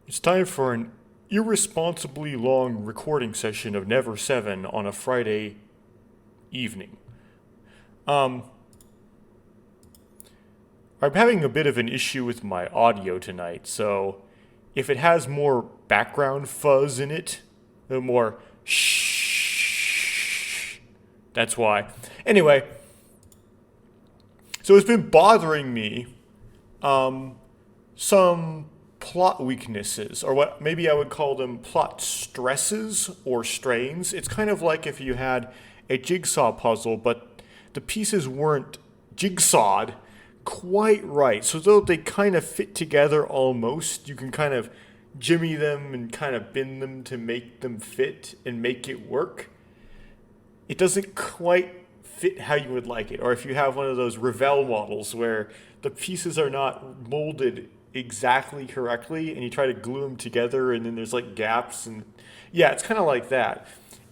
It's time for an irresponsibly long recording session of Never7 on a Friday evening. Um, I'm having a bit of an issue with my audio tonight, so if it has more background fuzz in it, more shh, that's why. Anyway, so it's been bothering me some plot weaknesses, or what maybe I would call them plot stresses or strains. It's kind of like if you had a jigsaw puzzle, but the pieces weren't jigsawed quite right. So though they kind of fit together almost, you can kind of jimmy them and kind of bend them to make them fit and make it work. It doesn't quite fit how you would like it. Or if you have one of those Revell models where the pieces are not molded exactly correctly and you try to glue them together and then there's like gaps, and yeah, it's kind of like that.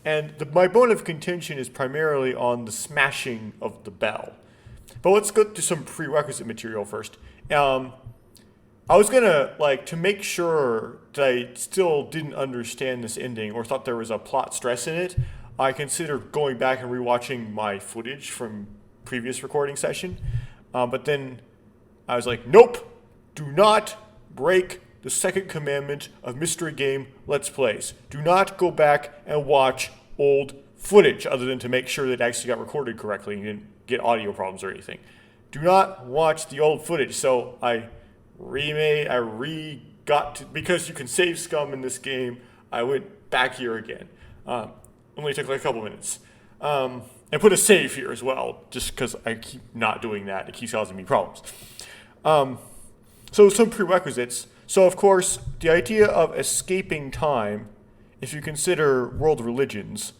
And my bone of contention is primarily on the smashing of the bell. But let's go to some prerequisite material first. I was gonna to make sure that I still didn't understand this ending or thought there was a plot stress in it. I considered going back and rewatching my footage from previous recording session, but then I was like, nope, do not break the second commandment of mystery game Let's Plays. Do not go back and watch old footage other than to make sure that it actually got recorded correctly and you didn't get audio problems or anything. Do not watch the old footage. So I got to, because you can save scum in this game, I went back here again. Only took like a couple minutes. And put a save here as well, just because I keep not doing that. It keeps causing me problems. So some prerequisites. So of course, the idea of escaping time, if you consider world religions,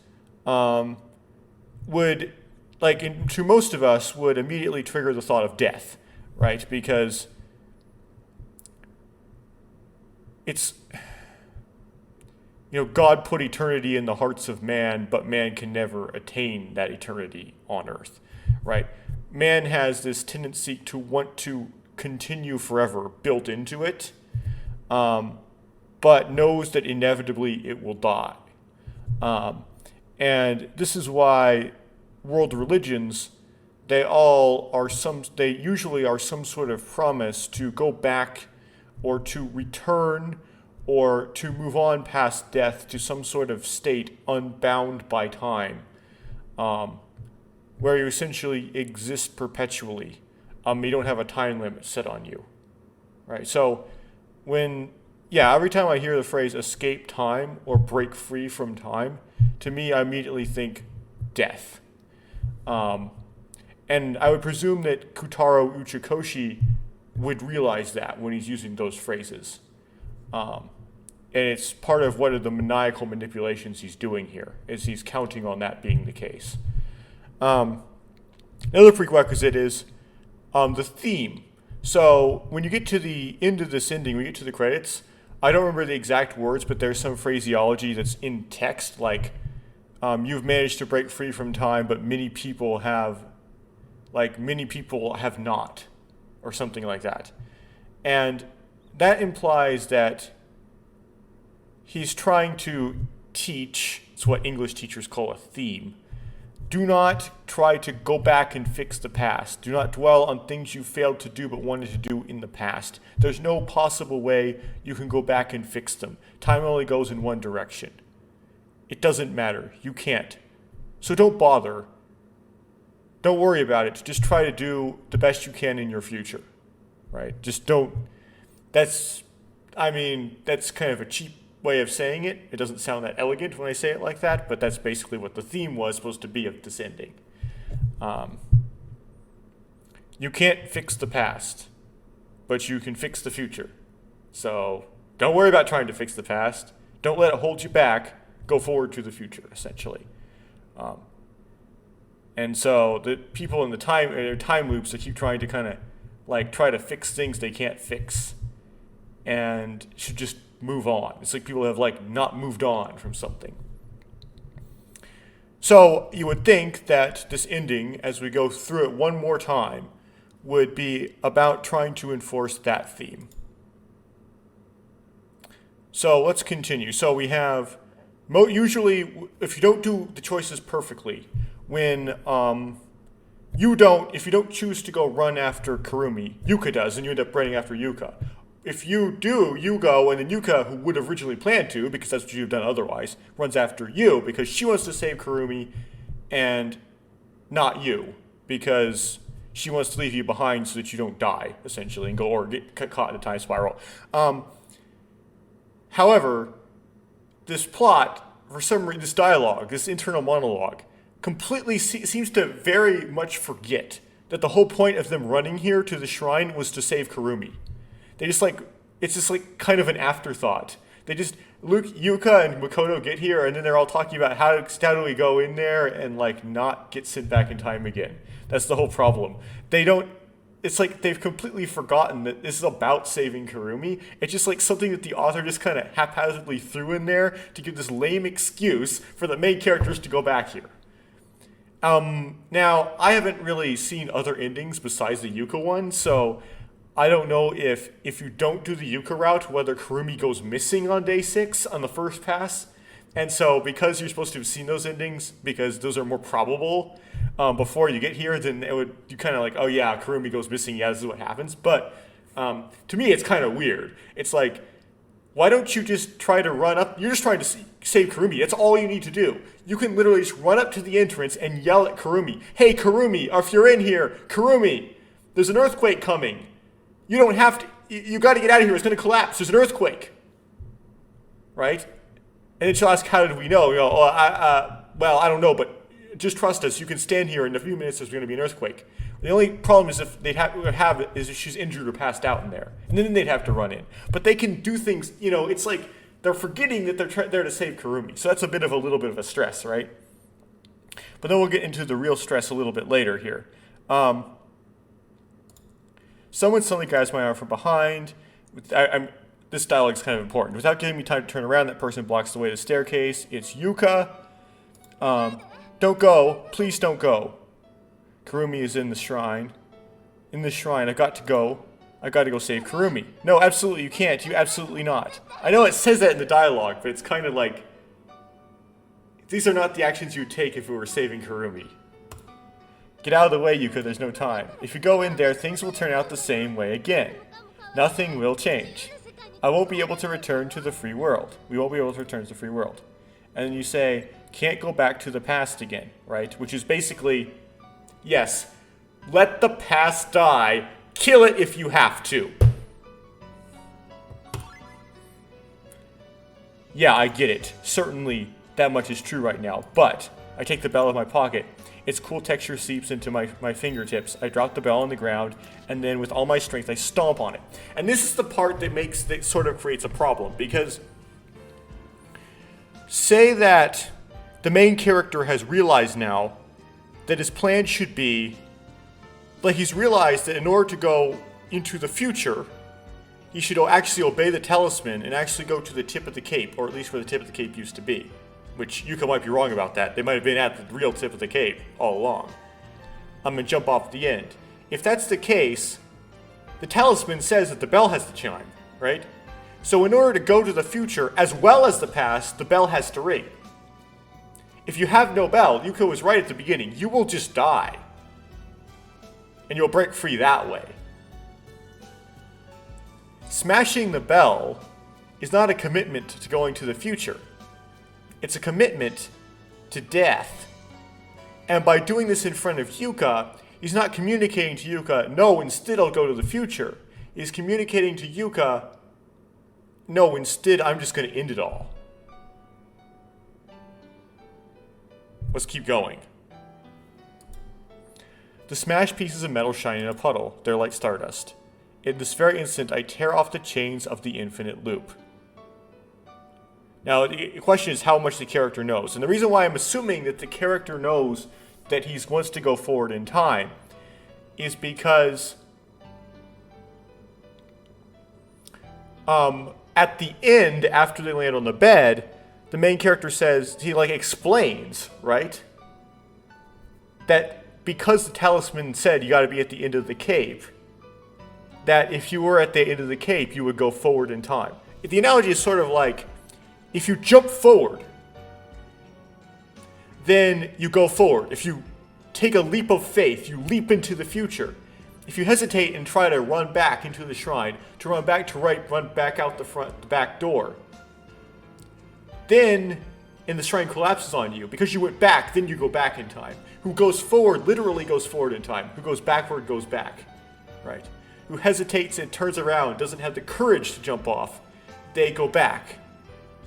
would, to most of us, would immediately trigger the thought of death, right? Because it's, God put eternity in the hearts of man, but man can never attain that eternity on earth, right? Man has this tendency to want to continue forever built into it, but knows that inevitably it will die. And this is why world religions, they usually are some sort of promise to go back or to return or to move on past death to some sort of state unbound by time, where you essentially exist perpetually. You don't have a time limit set on you, right? So every time I hear the phrase escape time or break free from time, to me, I immediately think death. And I would presume that Kutaro Uchikoshi would realize that when he's using those phrases. And it's part of what are the maniacal manipulations he's doing here, is he's counting on that being the case. Another prerequisite is the theme. So when you get to the end of this ending, when you get to the credits, I don't remember the exact words, but there's some phraseology that's in text, like you've managed to break free from time, but many people have not, or something like that. And that implies that he's trying to teach, it's what English teachers call a theme. Do not try to go back and fix the past. Do not dwell on things you failed to do but wanted to do in the past. There's no possible way you can go back and fix them. Time only goes in one direction. It doesn't matter. You can't. So don't bother. Don't worry about it. Just try to do the best you can in your future. Right? Just don't. That's kind of a cheap way of saying it. It doesn't sound that elegant when I say it like that, but that's basically what the theme was supposed to be of this ending. You can't fix the past, but you can fix the future. So don't worry about trying to fix the past. Don't let it hold you back. Go forward to the future, essentially. And so the people in the time loops, they keep trying to kind of try to fix things they can't fix, and should just move on. It's like people have not moved on from something. So you would think that this ending, as we go through it one more time, would be about trying to enforce that theme. So let's continue. So we have, usually, if you don't do the choices perfectly, when if you don't choose to go run after Kurumi, Yuka does, and you end up running after Yuka. If you do, you go, and then Yuka, who would have originally planned to, because that's what you've done otherwise, runs after you because she wants to save Kurumi and not you, because she wants to leave you behind so that you don't die, essentially, and go or get caught in a time spiral. However, this plot, for some reason, this dialogue, this internal monologue, completely seems to very much forget that the whole point of them running here to the shrine was to save Kurumi. They just it's just kind of an afterthought. They just, Yuka and Makoto get here, and then they're all talking about how do we go in there and not get sent back in time again. That's the whole problem. It's like they've completely forgotten that this is about saving Kurumi. It's just something that the author just kind of haphazardly threw in there to give this lame excuse for the main characters to go back here. Now, I haven't really seen other endings besides the Yuka one, so I don't know if you don't do the Yuka route, whether Kurumi goes missing on day 6 on the first pass. And so because you're supposed to have seen those endings, because those are more probable before you get here, then you kind of oh yeah, Kurumi goes missing, yeah, this is what happens. But to me, it's kind of weird. It's why don't you just try to run up? You're just trying to save Kurumi. That's all you need to do. You can literally just run up to the entrance and yell at Kurumi, "Hey, Kurumi, if you're in here, Kurumi, there's an earthquake coming. You don't have to, you got to get out of here. It's going to collapse. There's an earthquake." Right? And then she'll ask, "How did we know?" You go, well, I don't know, but just trust us. You can stand here. In a few minutes, there's going to be an earthquake. The only problem is if if she's injured or passed out in there, and then they'd have to run in. But they can do things. It's they're forgetting that they're there to save Kurumi. So that's a little bit of a stress, right? But then we'll get into the real stress a little bit later here. Someone suddenly grabs my arm from behind. This dialogue is kind of important. Without giving me time to turn around, that person blocks the way to the staircase. It's Yuka. Don't go. Please don't go. Kurumi is in the shrine. In the shrine, I got to go. I got to go save Kurumi. No, absolutely you can't. You absolutely not. I know it says that in the dialogue, but it's kind of these are not the actions you would take if we were saving Kurumi. Get out of the way, Yuka, there's no time. If you go in there, things will turn out the same way again. Nothing will change. I won't be able to return to the free world. We won't be able to return to the free world. And then you say, can't go back to the past again, right? Which is basically, yes, let the past die. Kill it if you have to. Yeah, I get it. Certainly, that much is true right now. But I take the bell out of my pocket. Its cool texture seeps into my fingertips. I drop the bell on the ground, and then with all my strength, I stomp on it. And this is the part that sort of creates a problem, because say that the main character has realized now that his plan should be, he's realized that in order to go into the future, he should actually obey the talisman and actually go to the tip of the cape, or at least where the tip of the cape used to be. Which Yuka might be wrong about that. They might have been at the real tip of the cape all along. I'm going to jump off the end. If that's the case, the talisman says that the bell has to chime, right? So in order to go to the future as well as the past, the bell has to ring. If you have no bell, Yuka was right at the beginning, you will just die. And you'll break free that way. Smashing the bell is not a commitment to going to the future. It's a commitment to death. And by doing this in front of Yuka, he's not communicating to Yuka, no, instead I'll go to the future. He's communicating to Yuka, no, instead I'm just going to end it all. Let's keep going. The smashed pieces of metal shine in a puddle. They're like stardust. In this very instant, I tear off the chains of the infinite loop. Now, the question is how much the character knows. And the reason why I'm assuming that the character knows that he wants to go forward in time is because at the end, after they land on the bed, the main character says, he explains, right? That because the talisman said you got to be at the end of the cape, that if you were at the end of the cape, you would go forward in time. the analogy is sort of like, if you jump forward, then you go forward. If you take a leap of faith, you leap into the future. If you hesitate and try to run back into the shrine, to run back to right, run back out the back door, then, and the shrine collapses on you, because you went back, then you go back in time. Who goes forward literally goes forward in time. Who goes backward goes back, right? Who hesitates and turns around, doesn't have the courage to jump off, they go back,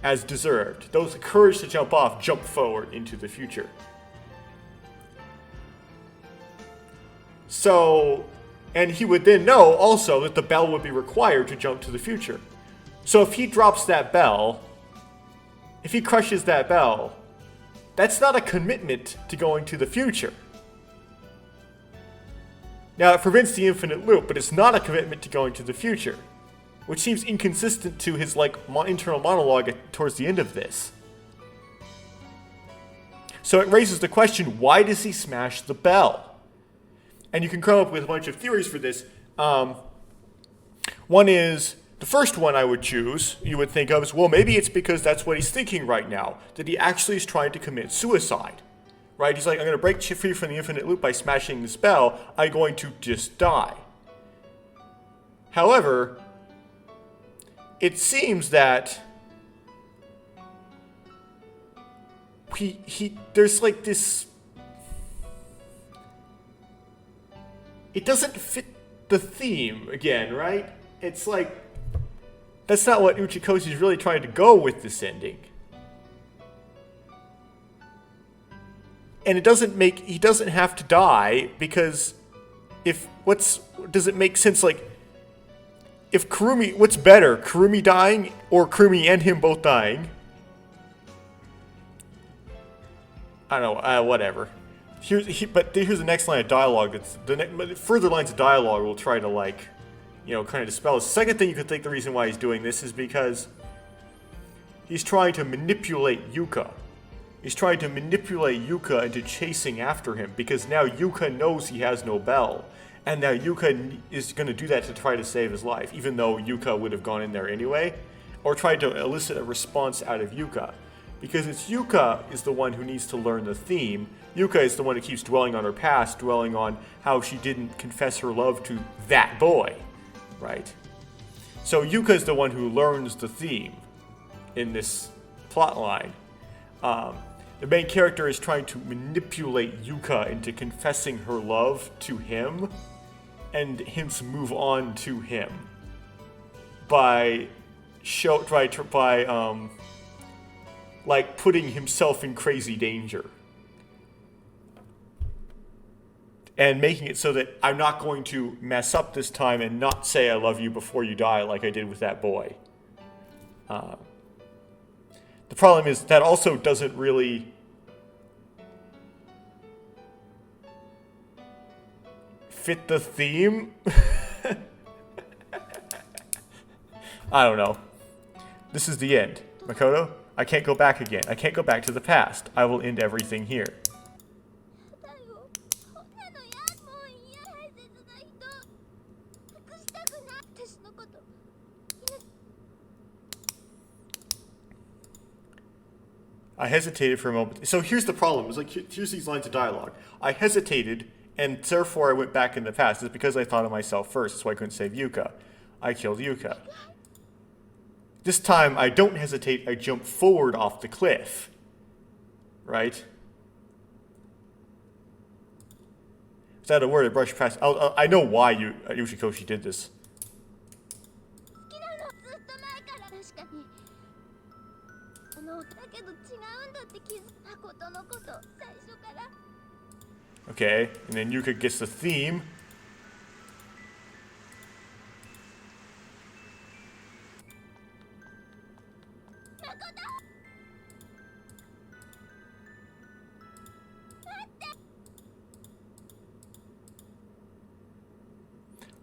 as deserved. Those with the courage to jump off jump forward into the future. So, and he would then know also that the bell would be required to jump to the future. So if he drops that bell, if he crushes that bell, that's not a commitment to going to the future. Now, it prevents the infinite loop, but it's not a commitment to going to the future, which seems inconsistent to his internal monologue towards the end of this. So it raises the question, why does he smash the bell? And you can come up with a bunch of theories for this. One is, the first one I would choose, you would think of is, well, maybe it's because that's what he's thinking right now, that he actually is trying to commit suicide. Right? He's like, I'm going to break free from the infinite loop by smashing the spell. I'm going to just die. However, it seems that there's like this, it doesn't fit the theme again, right? It's like, that's not what Uchikoshi's really trying to go with this ending. And it doesn't make, he doesn't have to die, because does it make sense, like, if Kurumi, what's better, Kurumi dying or Kurumi and him both dying? I don't know, whatever. But here's the next line of dialogue. Further lines of dialogue will try to, like, kind of dispel this. The second thing you could think the reason why he's doing this is because he's trying to manipulate Yuka. He's trying to manipulate Yuka into chasing after him, because now Yuka knows he has no bell. And now Yuka is going to do that to try to save his life, even though Yuka would have gone in there anyway, or tried to elicit a response out of Yuka. Because it's Yuka is the one who needs to learn the theme. Yuka is the one who keeps dwelling on her past, dwelling on how she didn't confess her love to that boy, right? So Yuka is the one who learns the theme in this plot line. The main character is trying to manipulate Yuka into confessing her love to him, and hence move on to him by like putting himself in crazy danger and making it so that I'm not going to mess up this time and not say I love you before you die like I did with that boy. The problem is that also doesn't really fit the theme. I don't know. This is the end. Makoto, I can't go back again. I can't go back to the past. I will end everything here. I hesitated for a moment. So here's the problem. It's like, here's these lines of dialogue. I hesitated, and therefore I went back in the past. It's because I thought of myself first. That's why I couldn't save Yuka. I killed Yuka. This time, I don't hesitate. I jump forward off the cliff. Right? Is that a word I brushed past? I know why Yoshikoshi did this. Okay, and then Yuka gets the theme.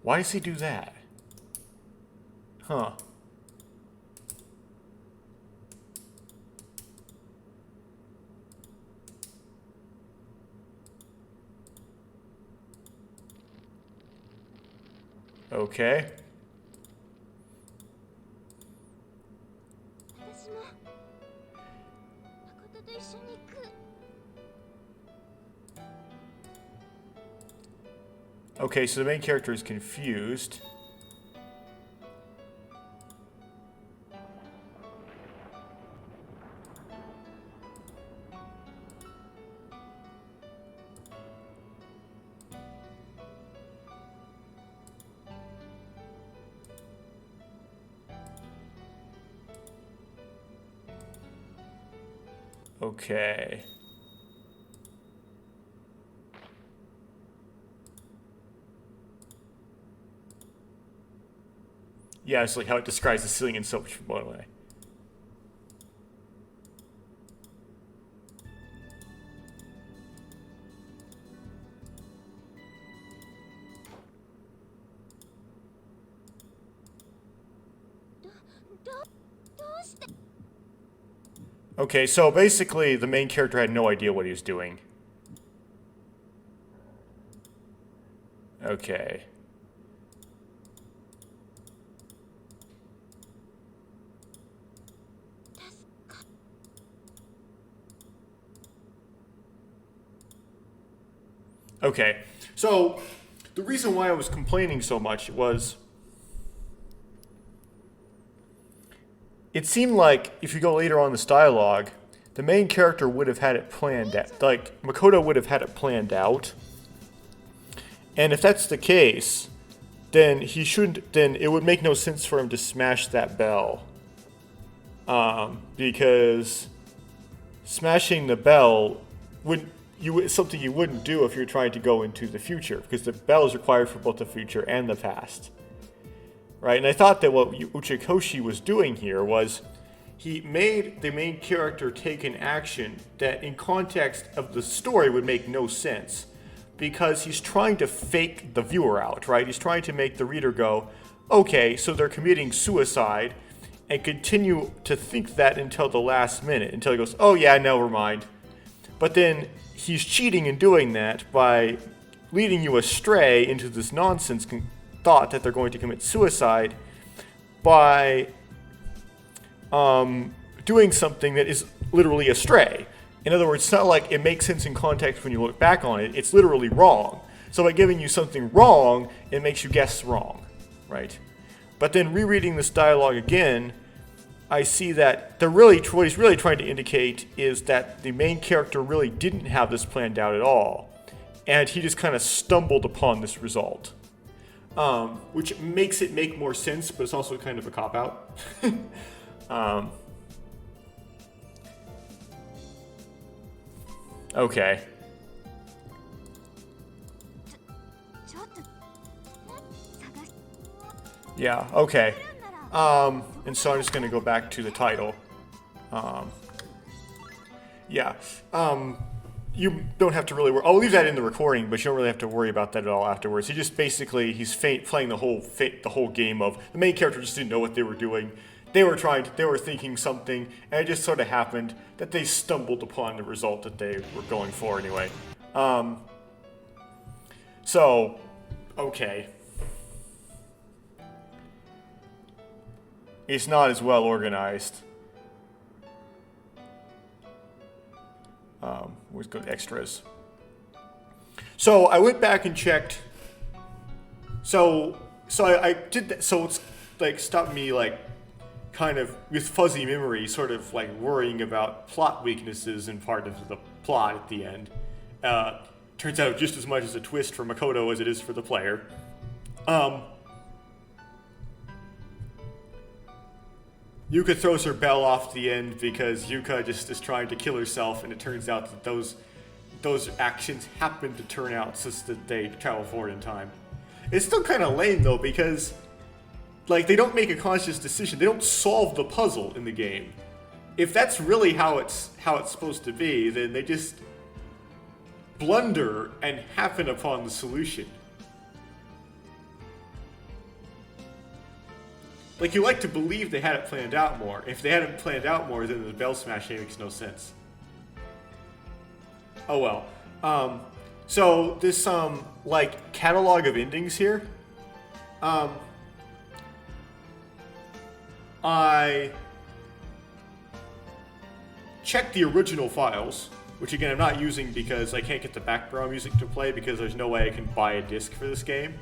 Why does he do that? Huh. Okay. Okay, so the main character is confused. Okay. Yeah, it's like how it describes the ceiling in so much one way. Okay, so basically the main character had no idea what he was doing. Okay. Okay, so the reason why I was complaining so much was it seemed like if you go later on this dialogue, the main character would have had it planned out. Like, Makoto would have had it planned out. And if that's the case, then he shouldn't. Then it would make no sense for him to smash that bell, because smashing the bell would something you wouldn't do if you're trying to go into the future, because the bell is required for both the future and the past, right? And I thought that what Uchikoshi was doing here was he made the main character take an action that, in context of the story, would make no sense. Because he's trying to fake the viewer out, right? He's trying to make the reader go, okay, so they're committing suicide, and continue to think that until the last minute, until he goes, oh yeah, never mind. But then he's cheating in doing that by leading you astray into this nonsense thought that they're going to commit suicide by doing something that is literally astray. In other words, it's not like it makes sense in context when you look back on it. It's literally wrong. So by giving you something wrong, it makes you guess wrong, right? But then rereading this dialogue again, I see that what he's really trying to indicate is that the main character really didn't have this planned out at all. And he just kind of stumbled upon this result. Which makes it make more sense, but it's also kind of a cop-out. Okay. Yeah, okay. And so I'm just gonna go back to the title. Yeah. You don't have to really worry. I'll leave that in the recording, but you don't really have to worry about that at all afterwards. He just basically, he's playing the whole game of, the main character just didn't know what they were doing. They were thinking something, and it just sort of happened that they stumbled upon the result that they were going for anyway. So, okay. It's not as well organized. Let's go to extras. So I went back and checked. So I did that. So it's like stopped me like kind of with fuzzy memory, sort of like worrying about plot weaknesses in part of the plot at the end. Turns out just as much as a twist for Makoto as it is for the player. Yuka throws her bell off the end because Yuka just is trying to kill herself, and it turns out that those actions happen to turn out such that they travel forward in time. It's still kind of lame though, because like they don't make a conscious decision. They don't solve the puzzle in the game. If that's really how it's supposed to be, then they just blunder and happen upon the solution. Like, you like to believe they had it planned out more. If they hadn't planned out more, then the bell smashing makes no sense. Oh well. So this like catalog of endings here. check the original files, which again I'm not using because I can't get the background music to play because there's no way I can buy a disc for this game.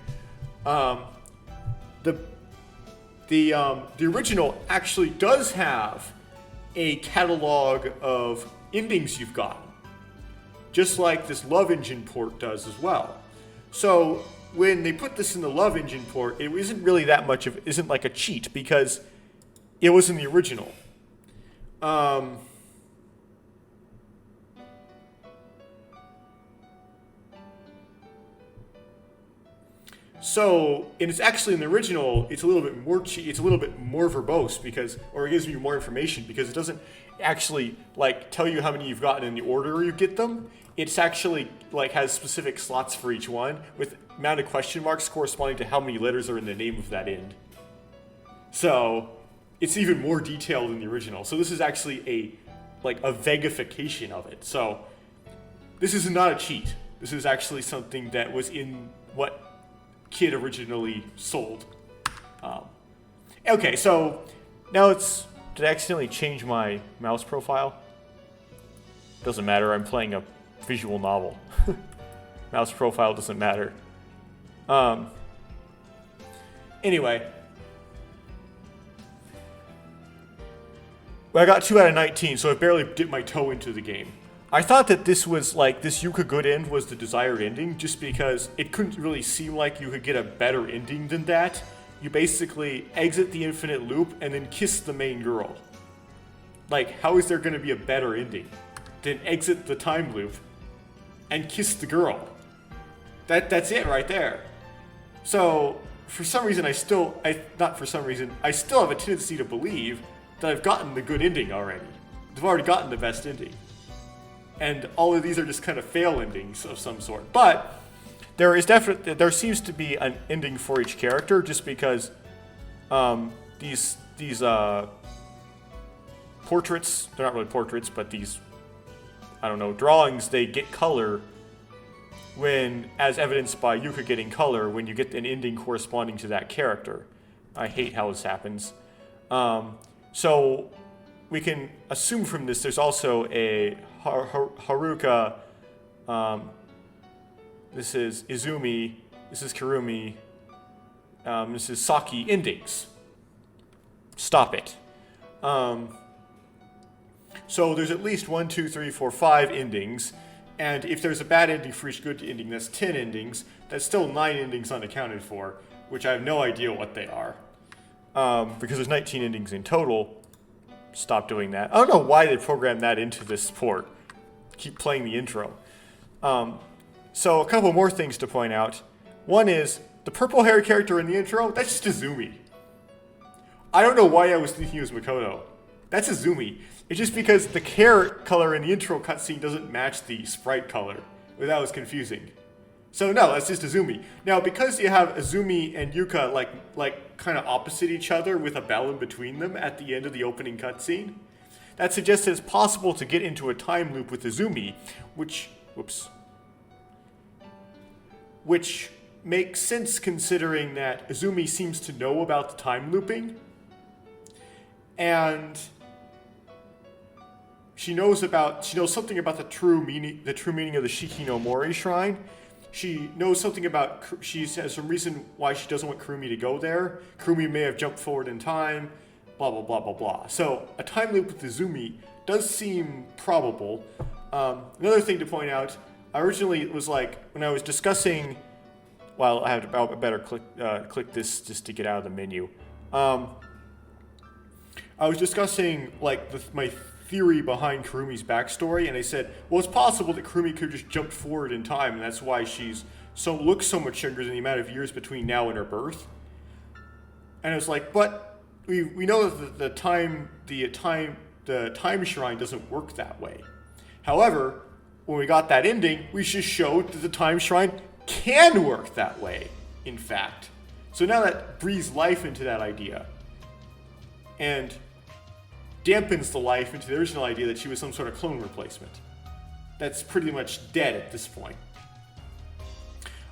The original actually does have a catalog of endings you've gotten, just like this Love Engine port does as well. So when they put this in the Love Engine port, it isn't really that much of, isn't like a cheat because it was in the original. So, and it's actually in the original, it's a little bit more it's a little bit more verbose because, or it gives you more information because it doesn't actually like tell you how many you've gotten in the order you get them. It's actually like has specific slots for each one with amount of question marks corresponding to how many letters are in the name of that end. So, it's even more detailed in the original. So this is actually a vegification of it. So, this is not a cheat. This is actually something that was in what Kid originally sold. Okay, so now did I accidentally change my mouse profile? Doesn't matter, I'm playing a visual novel. Mouse profile doesn't matter. Anyway. Well, I got 2 out of 19, so I barely dipped my toe into the game. I thought that this was this Yuka good end was the desired ending just because it couldn't really seem like you could get a better ending than that. You basically exit the infinite loop and then kiss the main girl. Like, how is there going to be a better ending than exit the time loop and kiss the girl? That's it right there. So, for some reason I still have a tendency to believe that I've gotten the good ending already. I've already gotten the best ending. And all of these are just kind of fail endings of some sort. But there seems to be an ending for each character, just because these portraits, they're not really portraits, but these, I don't know, drawings, they get color when, as evidenced by Yuka getting color, when you get an ending corresponding to that character. I hate how this happens. So we can assume from this there's also a Haruka, this is Izumi, this is Kurumi, this is Saki endings. Stop it. So there's at least 1, 2, 3, 4, 5 endings, and if there's a bad ending for each good ending, that's 10 endings. That's still 9 endings unaccounted for, which I have no idea what they are. Because there's 19 endings in total. Stop doing that. I don't know why they programmed that into this port. Keep playing the intro. So a couple more things to point out. One is, the purple-haired character in the intro, that's just Izumi. I don't know why I was thinking it was Makoto. That's Izumi. It's just because the carrot color in the intro cutscene doesn't match the sprite color. That was confusing. So no, that's just Izumi. Now, because you have Izumi and Yuka like kind of opposite each other with a bell in between them at the end of the opening cutscene, that suggests that it's possible to get into a time loop with Izumi, which makes sense considering that Izumi seems to know about the time looping, and she knows something about the true meaning of the Shiki no Mori shrine. She knows something about, she has some reason why she doesn't want Kurumi to go there. Kurumi may have jumped forward in time, blah, blah, blah, blah, blah. So a time loop with Izumi does seem probable. Another thing to point out, I originally was when I was discussing, well, I better click this just to get out of the menu. I was discussing my theory behind Kurumi's backstory, and I said, well, it's possible that Kurumi could have just jumped forward in time, and that's why she's looks so much younger than the amount of years between now and her birth. And I was like, but we know that the time shrine doesn't work that way. However, when we got that ending, we just showed that the time shrine can work that way, in fact. So now that breathes life into that idea, and dampens the life into the original idea that she was some sort of clone replacement. That's pretty much dead at this point.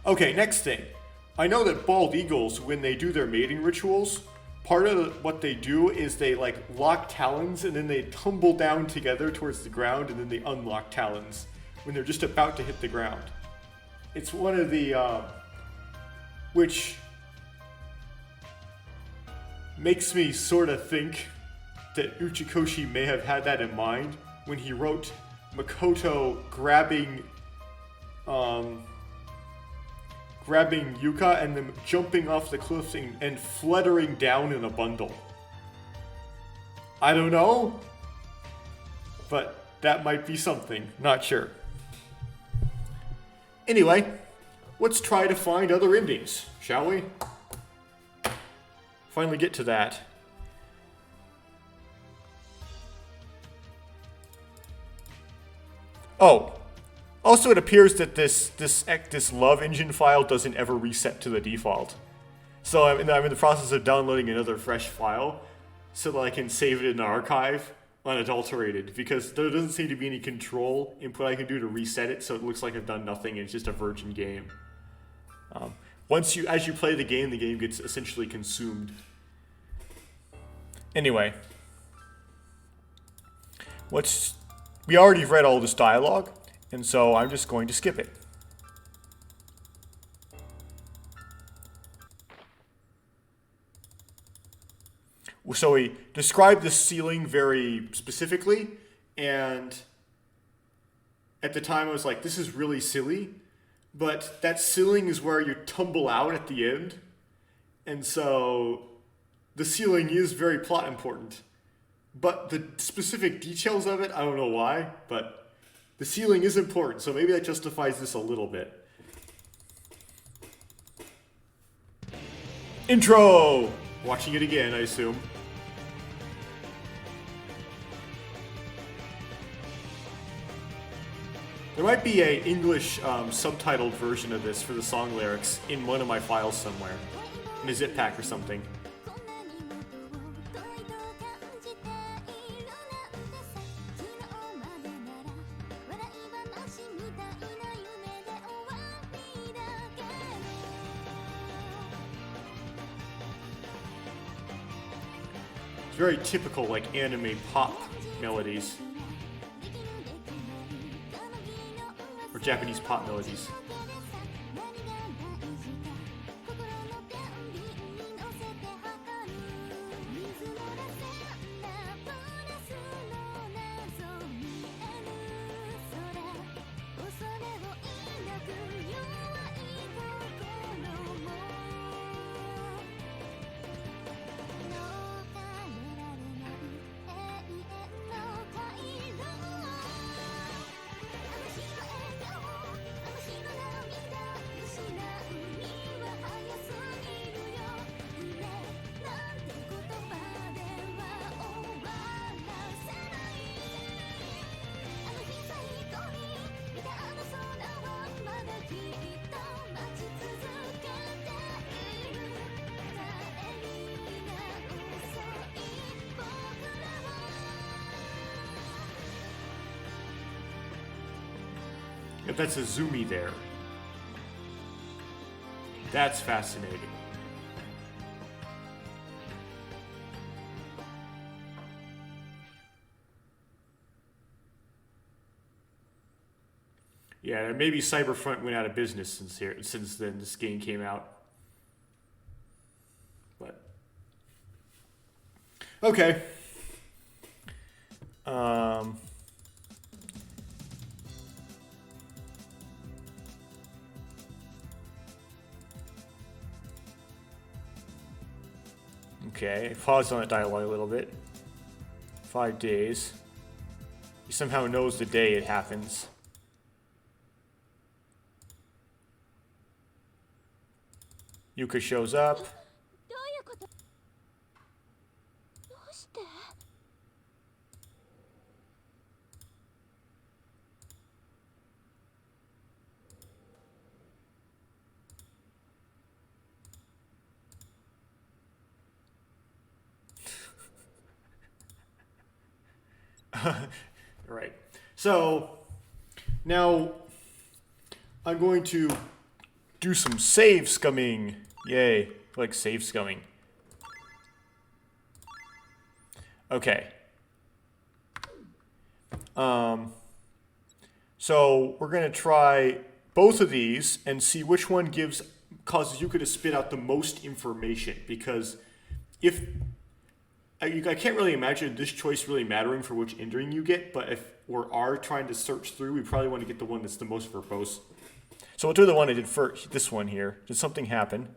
Okay, next thing. I know that bald eagles, when they do their mating rituals, part of what they do is they like lock talons and then they tumble down together towards the ground and then they unlock talons when they're just about to hit the ground. It's one of the, which makes me sort of think that Uchikoshi may have had that in mind when he wrote Makoto grabbing Yuka and then jumping off the cliff and fluttering down in a bundle. I don't know, but that might be something. Not sure. Anyway, let's try to find other endings, shall we? Finally get to that. Oh, also it appears that this love engine file doesn't ever reset to the default. So I'm in the process of downloading another fresh file so that I can save it in the archive unadulterated, because there doesn't seem to be any control input I can do to reset it, so it looks like I've done nothing and it's just a virgin game. As you play the game gets essentially consumed. Anyway, we already read all this dialogue, and so I'm just going to skip it. So we described the ceiling very specifically, and at the time I was like, this is really silly, but that ceiling is where you tumble out at the end, and so the ceiling is very plot important. But the specific details of it, I don't know why, but the ceiling is important, so maybe that justifies this a little bit. Intro! Watching it again, I assume. There might be a English subtitled version of this for the song lyrics in one of my files somewhere. In a zip pack or something. It's very typical, like, anime pop melodies. Or Japanese pop melodies. If that's a zoomie there. That's fascinating. Yeah, maybe Cyberfront went out of business since then this game came out. But okay. Okay, pause on that dialogue a little bit. 5 days. He somehow knows the day it happens. Yuka shows up. Right. So now I'm going to do some save scumming. Yay. I like save scumming. Okay. So we're going to try both of these and see which one causes Yuka to spit out the most information. Because if I can't really imagine this choice really mattering for which ending you get, but if we are trying to search through, we probably want to get the one that's the most verbose. So we'll do the one I did first. This one here. Did something happen?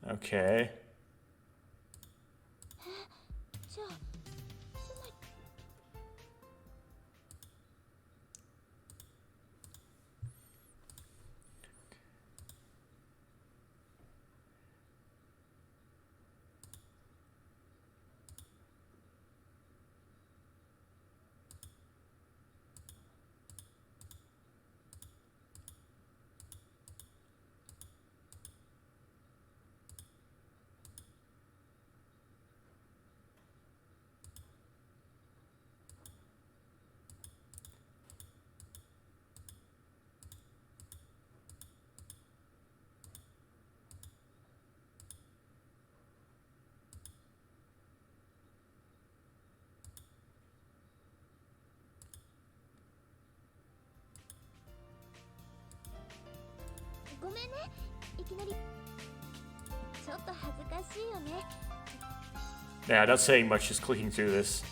Okay. Yeah, not saying much, just clicking through this.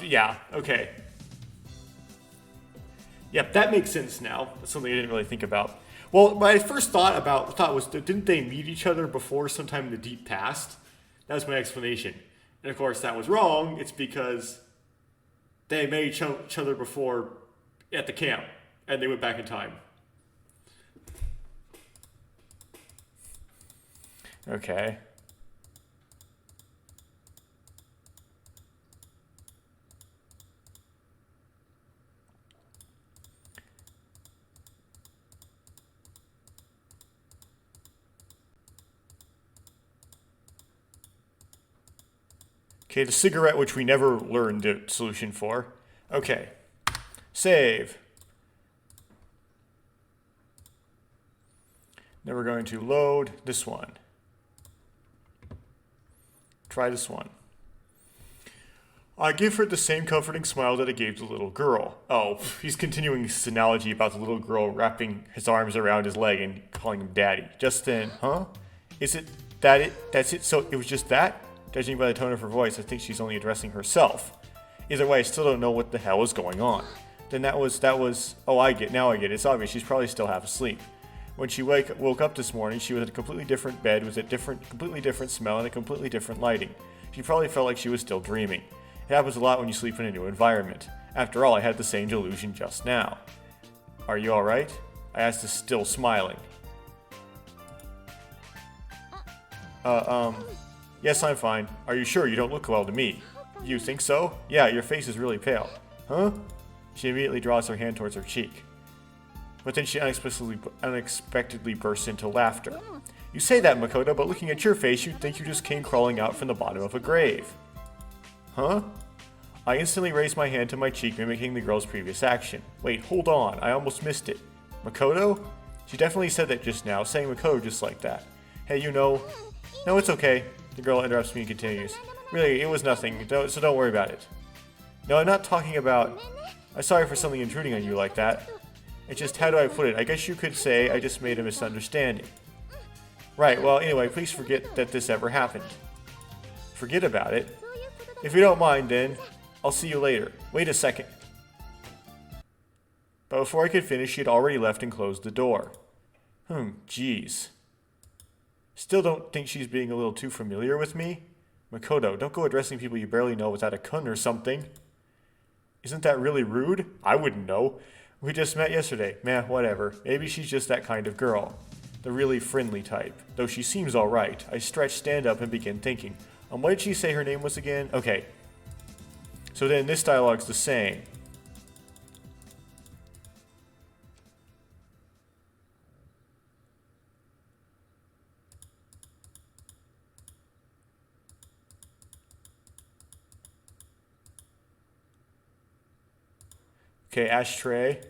Yeah, okay. Yep, that makes sense now. That's something I didn't really think about. Well, what I first thought was, didn't they meet each other before sometime in the deep past? That was my explanation. And of course, that was wrong. It's because they met each other before at the camp, and they went back in time. Okay. Okay, the cigarette, which we never learned the solution for. Okay. Save. Then we're going to load this one. Try this one. I give her the same comforting smile that I gave the little girl. Oh, he's continuing his analogy about the little girl wrapping his arms around his leg and calling him daddy. Just then, huh? Is it that it? That's it? So it was just that? Judging by the tone of her voice, I think she's only addressing herself. Either way, I still don't know what the hell is going on. Then that was, oh, now I get it. It's obvious, she's probably still half asleep. When she woke up this morning, she was at a completely different bed with a completely different smell and a completely different lighting. She probably felt like she was still dreaming. It happens a lot when you sleep in a new environment. After all, I had the same delusion just now. Are you alright? I asked, still smiling. Yes, I'm fine. Are you sure? You don't look well to me. You think so? Yeah, your face is really pale. Huh? She immediately draws her hand towards her cheek. But then she unexpectedly bursts into laughter. You say that, Makoto, but looking at your face, you'd think you just came crawling out from the bottom of a grave. Huh? I instantly raised my hand to my cheek, mimicking the girl's previous action. Wait, hold on. I almost missed it. Makoto? She definitely said that just now, saying Makoto just like that. Hey, you know... No, it's okay. The girl interrupts me and continues. Really, it was nothing, so don't worry about it. No, I'm not talking about... I'm sorry for something intruding on you like that. It's just, how do I put it? I guess you could say I just made a misunderstanding. Right, well, anyway, please forget that this ever happened. Forget about it? If you don't mind, then, I'll see you later. Wait a second. But before I could finish, she had already left and closed the door. Jeez. Still don't think she's being a little too familiar with me? Makoto, don't go addressing people you barely know without a kun or something. Isn't that really rude? I wouldn't know. We just met yesterday. Meh, whatever. Maybe she's just that kind of girl. The really friendly type. Though she seems alright. I stretch, stand up, and begin thinking. What did she say her name was again? Okay. So then this dialogue's the same. Okay, ashtray.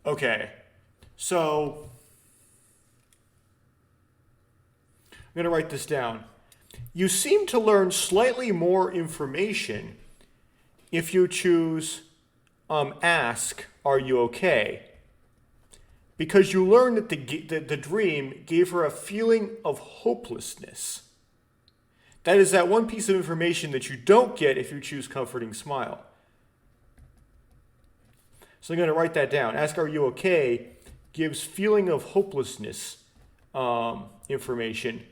Okay, so I'm going to write this down. You seem to learn slightly more information if you choose ask, are you okay? Because you learn that the dream gave her a feeling of hopelessness. That is that one piece of information that you don't get if you choose comforting smile. So I'm going to write that down. Ask, are you okay? Gives feeling of hopelessness information.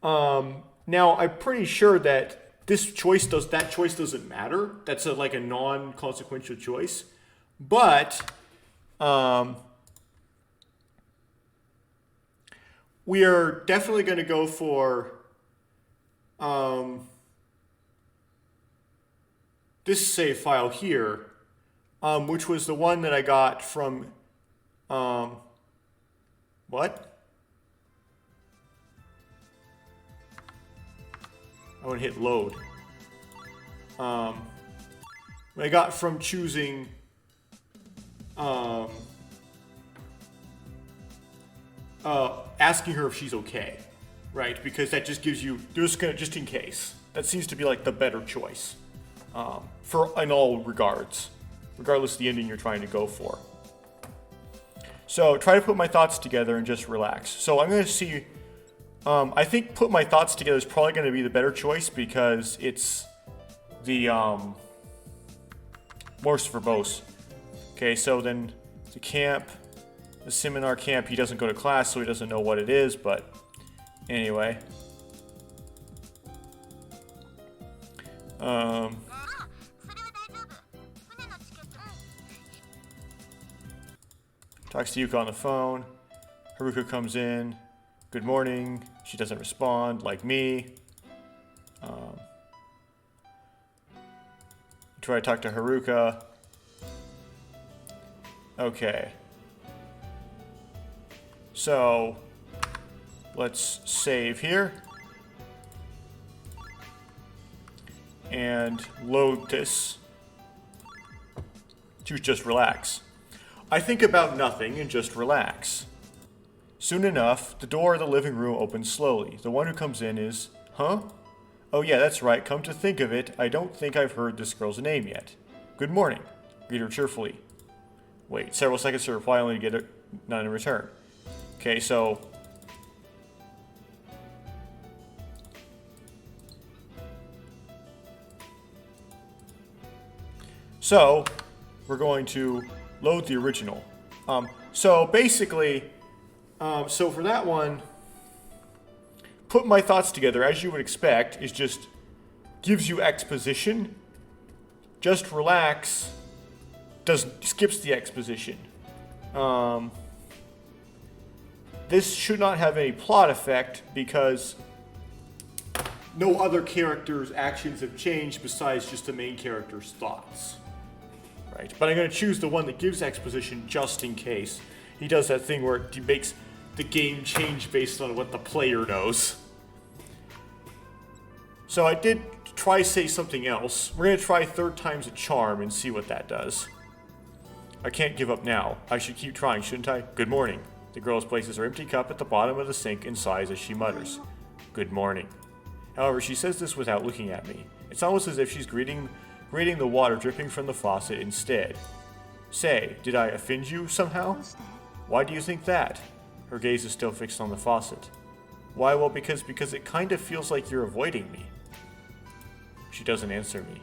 Now, I'm pretty sure that that choice doesn't matter. That's like a non-consequential choice. But we are definitely going to go for this save file here, which was the one that I got from what? I want to hit load. I got from choosing asking her if she's okay, right? Because that just gives you just in case. That seems to be like the better choice in all regards, regardless of the ending you're trying to go for. So try to put my thoughts together and just relax. So I'm going to see. I think put my thoughts together is probably going to be the better choice because it's the most verbose. Okay, so then the camp, the seminar camp, he doesn't go to class, so he doesn't know what it is, but anyway. Talks to Yuka on the phone. Haruka comes in. Good morning. She doesn't respond, like me. Try to talk to Haruka. Okay. So, let's save here. And load this. Choose just relax. I think about nothing and just relax. Soon enough, the door of the living room opens slowly. The one who comes in is, huh? Oh yeah, that's right. Come to think of it, I don't think I've heard this girl's name yet. Good morning. Greet her cheerfully. Wait several seconds to reply, only to get none in return. Okay, so we're going to load the original. So basically, so for that one, put my thoughts together, as you would expect, is just gives you exposition. Just relax skips the exposition. This should not have any plot effect because no other character's actions have changed besides just the main character's thoughts. Right? But I'm going to choose the one that gives exposition just in case. He does that thing where it makes the game change based on what the player knows. So I did try say something else. We're going to try third time's a charm and see what that does. I can't give up now. I should keep trying, shouldn't I? Good morning. The girl places her empty cup at the bottom of the sink and sighs as she mutters, good morning. However, she says this without looking at me. It's almost as if she's greeting the water dripping from the faucet instead. Say, did I offend you somehow? Why do you think that? Her gaze is still fixed on the faucet. Why? Well, because it kind of feels like you're avoiding me. She doesn't answer me.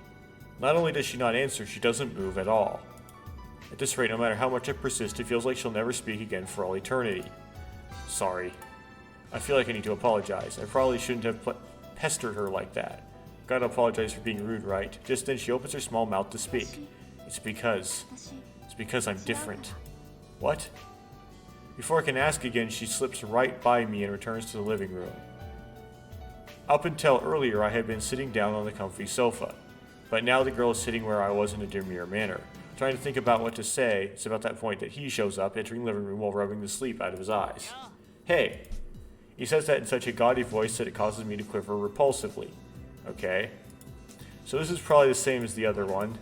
Not only does she not answer, she doesn't move at all. At this rate, no matter how much I persist, it feels like she'll never speak again for all eternity. Sorry. I feel like I need to apologize. I probably shouldn't have pestered her like that. Gotta apologize for being rude, right? Just then she opens her small mouth to speak. It's because I'm different. What? Before I can ask again, she slips right by me and returns to the living room. Up until earlier, I had been sitting down on the comfy sofa. But now the girl is sitting where I was in a demure manner. Trying to think about what to say. It's about that point that he shows up, entering the living room while rubbing the sleep out of his eyes. Hey! He says that in such a gaudy voice that it causes me to quiver repulsively. Okay. So this is probably the same as the other one.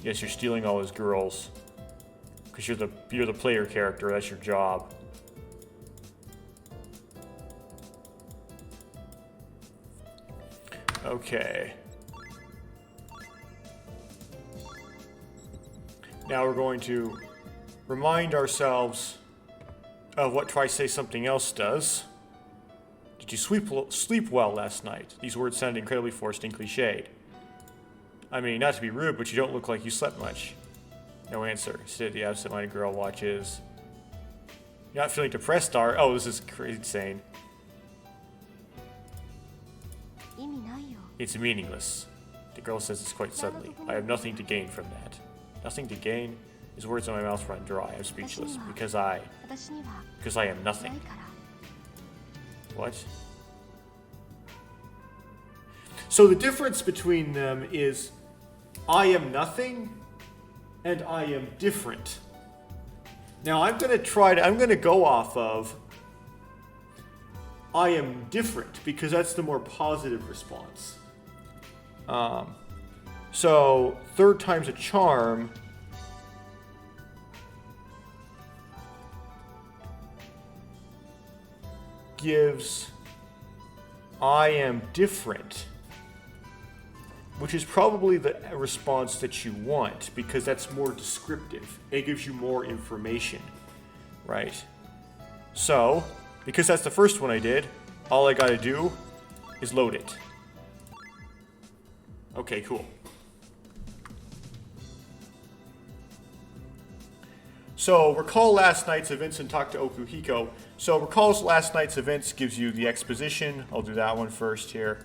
Yes, you're stealing all his girls. Because you're the player character, that's your job. Okay. Now we're going to remind ourselves of what Try Say Something Else does. Did you sleep well last night? These words sound incredibly forced and cliched. I mean, not to be rude, but you don't look like you slept much. No answer. Said the absent-minded girl watches. You're not feeling depressed, are? Oh, this is insane. It's meaningless. The girl says this quite suddenly. I have nothing to gain from that. Nothing to gain? His words in my mouth run dry. I'm speechless. Because I am nothing. What? So the difference between them is I am nothing and I am different. Now I'm going to go off of I am different because that's the more positive response. So third time's a charm. Gives I am different, which is probably the response that you want because that's more descriptive. It gives you more information, right? So, because that's the first one I did, all I gotta do is load it. Okay, cool. So, recall last night's events and talk to Okuhiko. So, recall last night's events gives you the exposition. I'll do that one first here.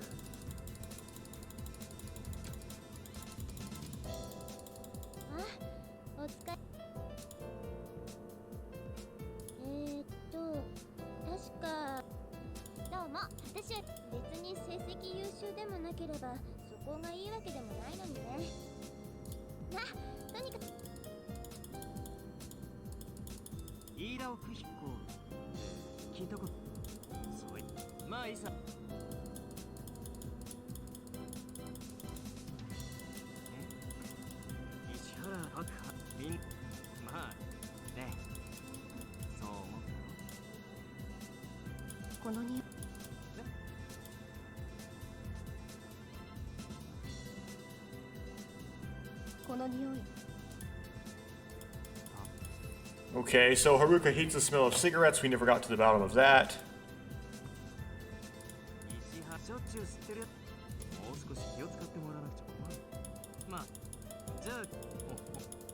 Okay, so Haruka hates the smell of cigarettes. We never got to the bottom of that.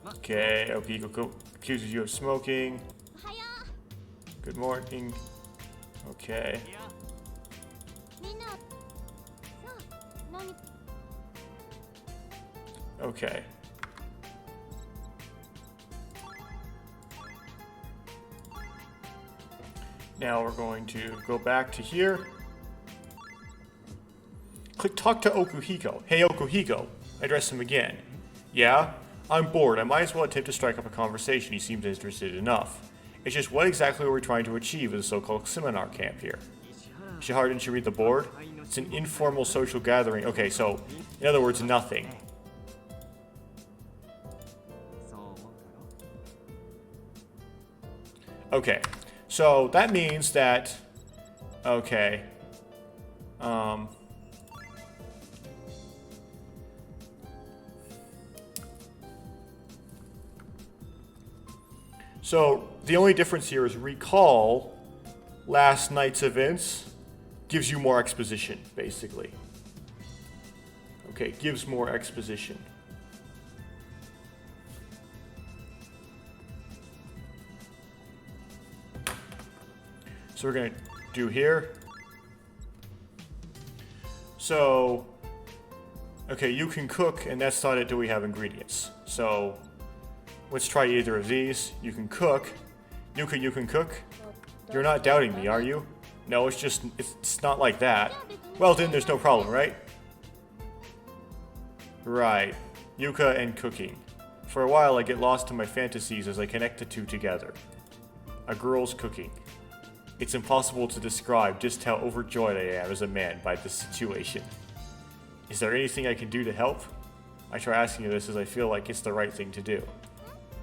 Okay, Okihiko accuses you of smoking. Good morning. Okay. Okay. Now we're going to go back to here. Click talk to Okuhiko. Hey Okuhiko. I address him again. Yeah? I'm bored. I might as well attempt to strike up a conversation. He seems interested enough. It's just what exactly are we trying to achieve with the so-called seminar camp here? Ishihara, didn't you read the board? It's an informal social gathering. Okay, so, in other words, nothing. Okay, so that means that, okay, so the only difference here is recall last night's events gives you more exposition, basically. Okay, gives more exposition. So we're going to do here. So, okay, you can cook, and that's not it. Do we have ingredients? So, let's try either of these. You can cook. Yuka, you can cook. You're not doubting me, are you? No, it's not like that. Well then, there's no problem, right? Right. Yuka and cooking. For a while, I get lost in my fantasies as I connect the two together. A girl's cooking. It's impossible to describe just how overjoyed I am as a man by this situation. Is there anything I can do to help? I try asking you this as I feel like it's the right thing to do.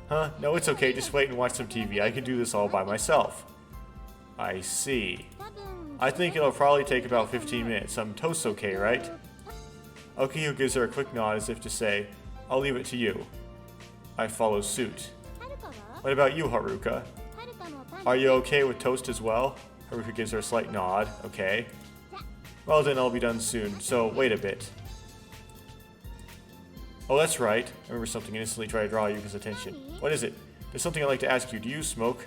Huh? No, it's okay. Just wait and watch some TV. I can do this all by myself. I see. I think it'll probably take about 15 minutes. Some toast's okay, right? Okiyo gives her a quick nod as if to say, I'll leave it to you. I follow suit. What about you, Haruka? Are you okay with toast as well? Haruka gives her a slight nod. Okay. Well then, I'll be done soon, so wait a bit. Oh, that's right. I remember something and instantly try to draw Yuka's attention. What is it? There's something I'd like to ask you. Do you smoke?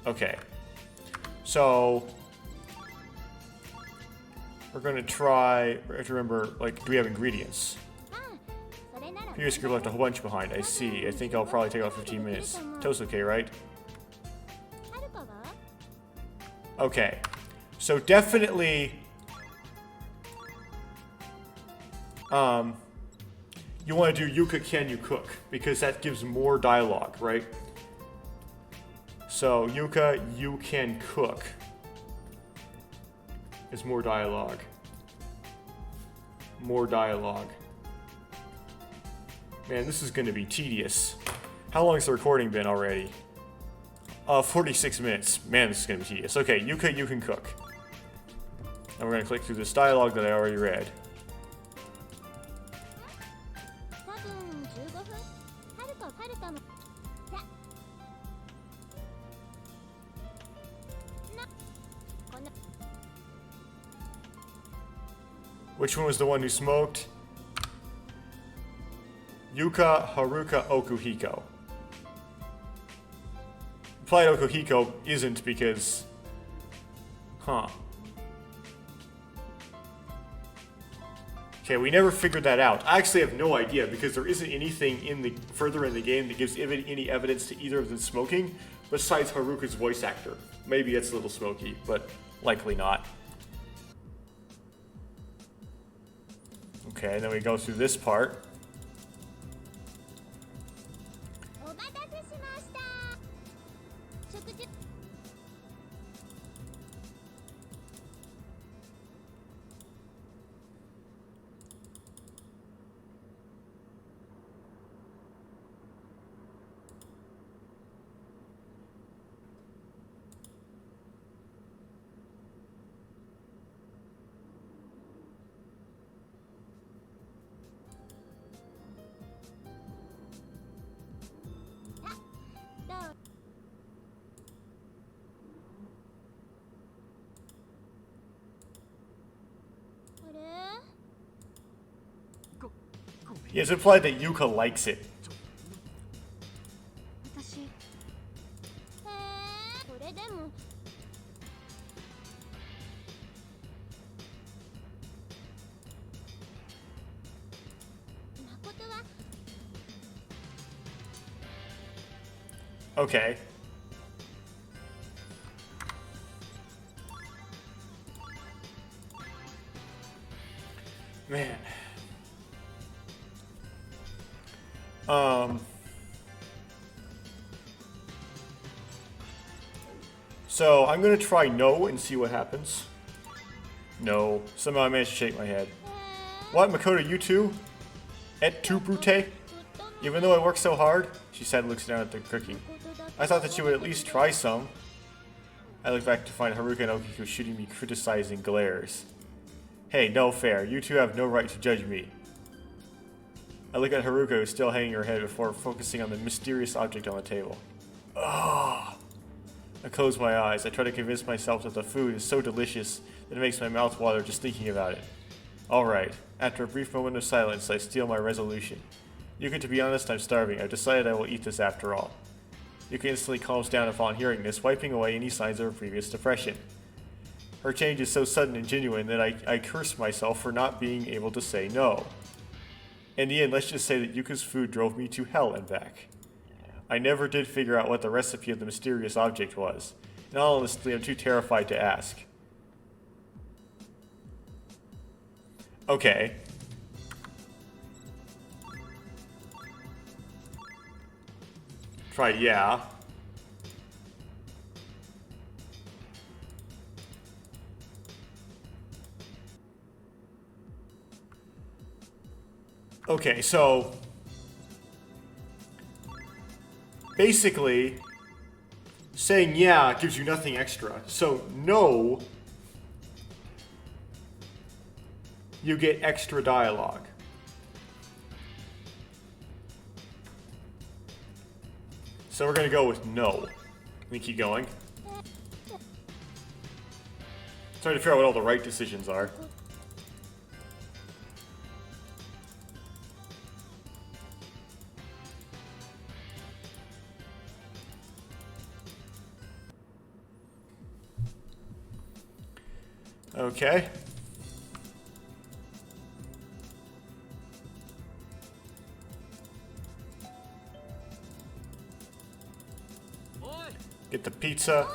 Okay. So we're gonna try. We have to remember, like, do we have ingredients? Previous group left a whole bunch behind. I see. I think I'll probably take about 15 minutes. Toast okay, right? Okay. So definitely you want to do Yuka, can you cook? Because that gives more dialogue, right? So Yuka, you can cook. It's more dialogue. More dialogue. Man, this is going to be tedious. How long has the recording been already? 46 minutes. Man, this is going to be tedious. Okay, Yuka, you can cook. And we're going to click through this dialogue that I already read. Which one was the one who smoked? Yuka, Haruka, Okuhiko. Implied Okuhiko isn't because... Huh. Okay, we never figured that out. I actually have no idea because there isn't anything in the further in the game that gives any evidence to either of them smoking besides Haruka's voice actor. Maybe it's a little smoky, but likely not. Okay, then we go through this part. It's implied that Yuka likes it. Okay. Man. So I'm gonna try no and see what happens. No. Somehow I managed to shake my head. What, Makoto, you too? Et tu, Brute? Even though I work so hard? She said and looks down at the cooking. I thought that you would at least try some. I look back to find Haruka and Okiko shooting me criticizing glares. Hey, no fair. You two have no right to judge me. I look at Haruka, who's still hanging her head before focusing on the mysterious object on the table. Ugh. I close my eyes. I try to convince myself that the food is so delicious that it makes my mouth water just thinking about it. Alright. After a brief moment of silence, I steal my resolution. Yuka, to be honest, I'm starving. I've decided I will eat this after all. Yuka instantly calms down upon hearing this, wiping away any signs of her previous depression. Her change is so sudden and genuine that I curse myself for not being able to say no. In the end, let's just say that Yuka's food drove me to hell and back. I never did figure out what the recipe of the mysterious object was. In all honesty, I'm too terrified to ask. Okay. Try yeah. Okay, so basically saying yeah gives you nothing extra. So no, you get extra dialogue. So we're gonna go with no. Let me keep going. Trying to figure out what all the right decisions are. Okay. Get the pizza.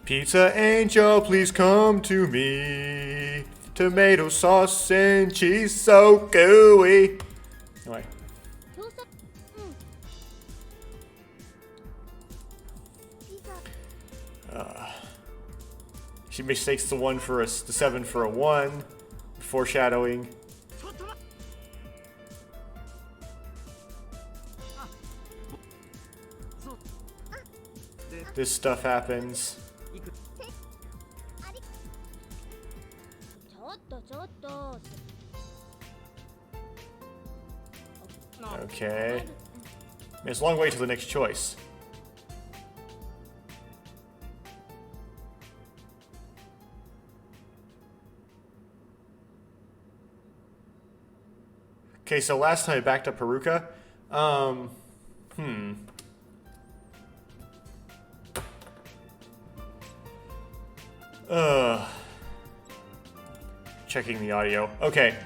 Pizza angel, please come to me. Tomato sauce and cheese so gooey. Anyway. She mistakes the 1 for the 7 for a 1. Foreshadowing. This stuff happens. Okay. It's a long way to the next choice. Okay, so last time I backed up Haruka. Checking the audio. Okay.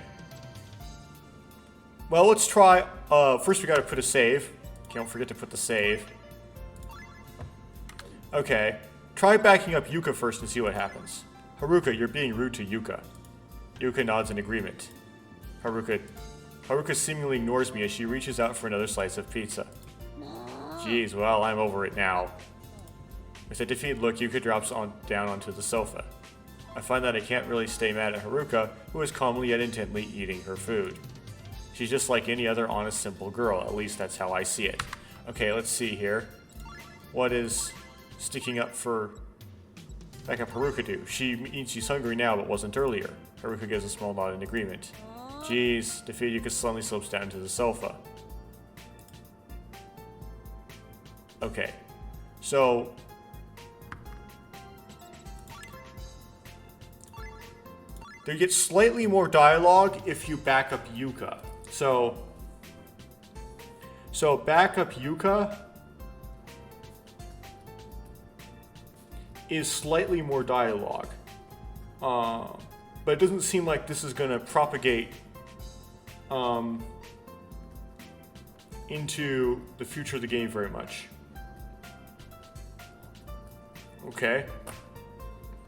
Well, let's try. First, we gotta put a save. Don't forget to put the save. Okay. Try backing up Yuka first and see what happens. Haruka, you're being rude to Yuka. Yuka nods in agreement. Haruka seemingly ignores me as she reaches out for another slice of pizza. Jeez, well, I'm over it now. With a defeated look, Yuka drops down onto the sofa. I find that I can't really stay mad at Haruka, who is calmly yet intently eating her food. She's just like any other honest, simple girl. At least that's how I see it. Okay, let's see here. What is sticking up for back up Haruka do? She means she's hungry now, but wasn't earlier. Haruka gives a small nod in agreement. Jeez, defeated Yuka suddenly slips down to the sofa. Okay, so you get slightly more dialogue if you back up Yuka. So back up Yuka is slightly more dialogue. But it doesn't seem like this is going to propagate into the future of the game very much. Okay.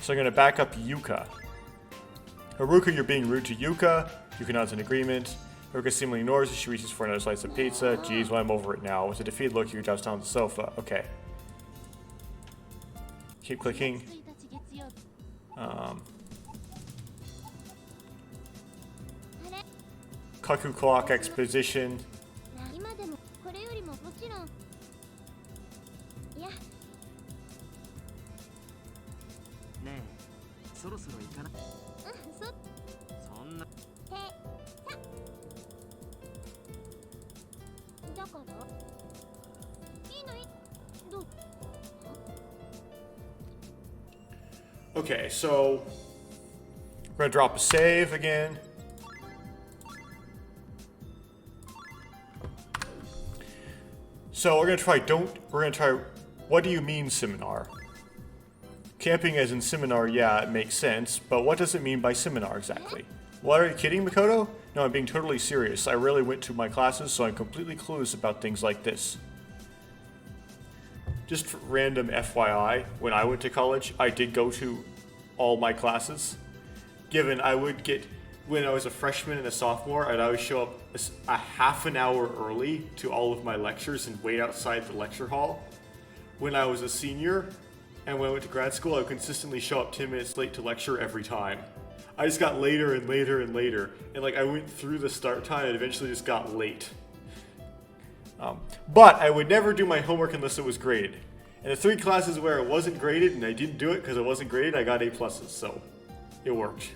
So I'm going to back up Yuka. Haruka, you're being rude to Yuka. Yuka nods in agreement. Haruka seemingly ignores as she reaches for another slice of pizza. Jeez, well, I'm over it now. With a defeated look, Yuka drops down on the sofa. Okay. Keep clicking. Cuckoo clock exposition. Okay, so we're gonna drop a save again. So we're gonna try What do you mean, seminar? Camping as in seminar, yeah, it makes sense, but what does it mean by seminar exactly? What, are you kidding, Makoto? No, I'm being totally serious. I rarely went to my classes, so I'm completely clueless about things like this. Just for random FYI, when I went to college, I did go to all my classes. Given I would get, when I was a freshman and a sophomore, I'd always show up a half an hour early to all of my lectures and wait outside the lecture hall. When I was a senior, and when I went to grad school, I would consistently show up 10 minutes late to lecture every time. I just got later and later and later, and like I went through the start time and eventually just got late. But I would never do my homework unless it was graded. And the 3 classes where it wasn't graded and I didn't do it because it wasn't graded, I got A+, so it worked.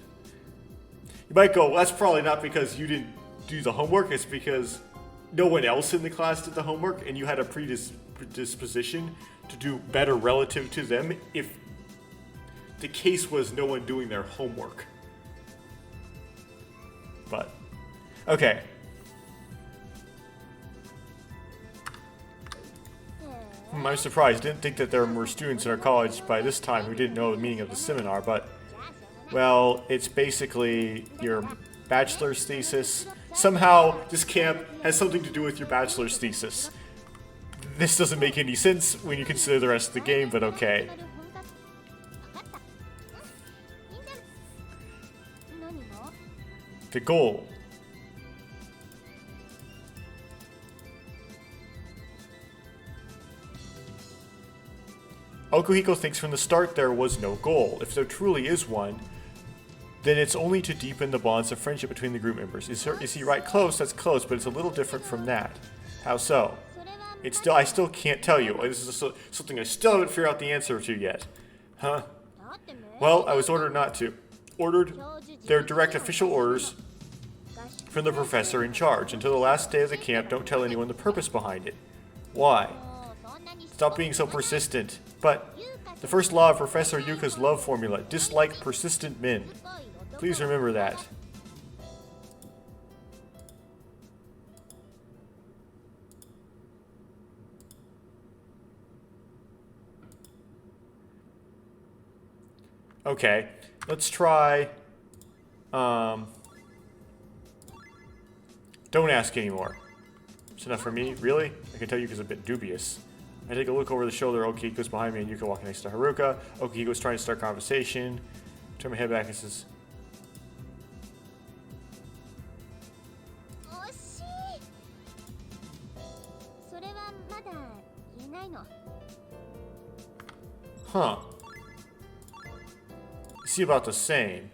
You might go, well, that's probably not because you didn't do the homework, it's because no one else in the class did the homework and you had a predisposition to do better relative to them if the case was no one doing their homework. But, okay. I'm surprised. Didn't think that there were students in our college by this time who didn't know the meaning of the seminar, but, well, it's basically your bachelor's thesis. Somehow, this camp has something to do with your bachelor's thesis. This doesn't make any sense when you consider the rest of the game, but okay. The goal. Okuhiko thinks from the start there was no goal. If there truly is one, then it's only to deepen the bonds of friendship between the group members. Is he right? Close, that's close, but it's a little different from that. How so? I still can't tell you. This is something I still haven't figured out the answer to yet. Huh? Well, I was ordered not to. Ordered? They're direct official orders from the professor in charge. Until the last day of the camp, don't tell anyone the purpose behind it. Why? Stop being so persistent. But the first law of Professor Yuka's love formula, dislike persistent men. Please remember that. Okay, let's try, don't ask anymore. It's enough for me, really? I can tell Yuka's a bit dubious. I take a look over the shoulder, Okihiko's behind me and Yuka walking next to Haruka. Okihiko's trying to start conversation. Turn my head back and says, huh. See about the same.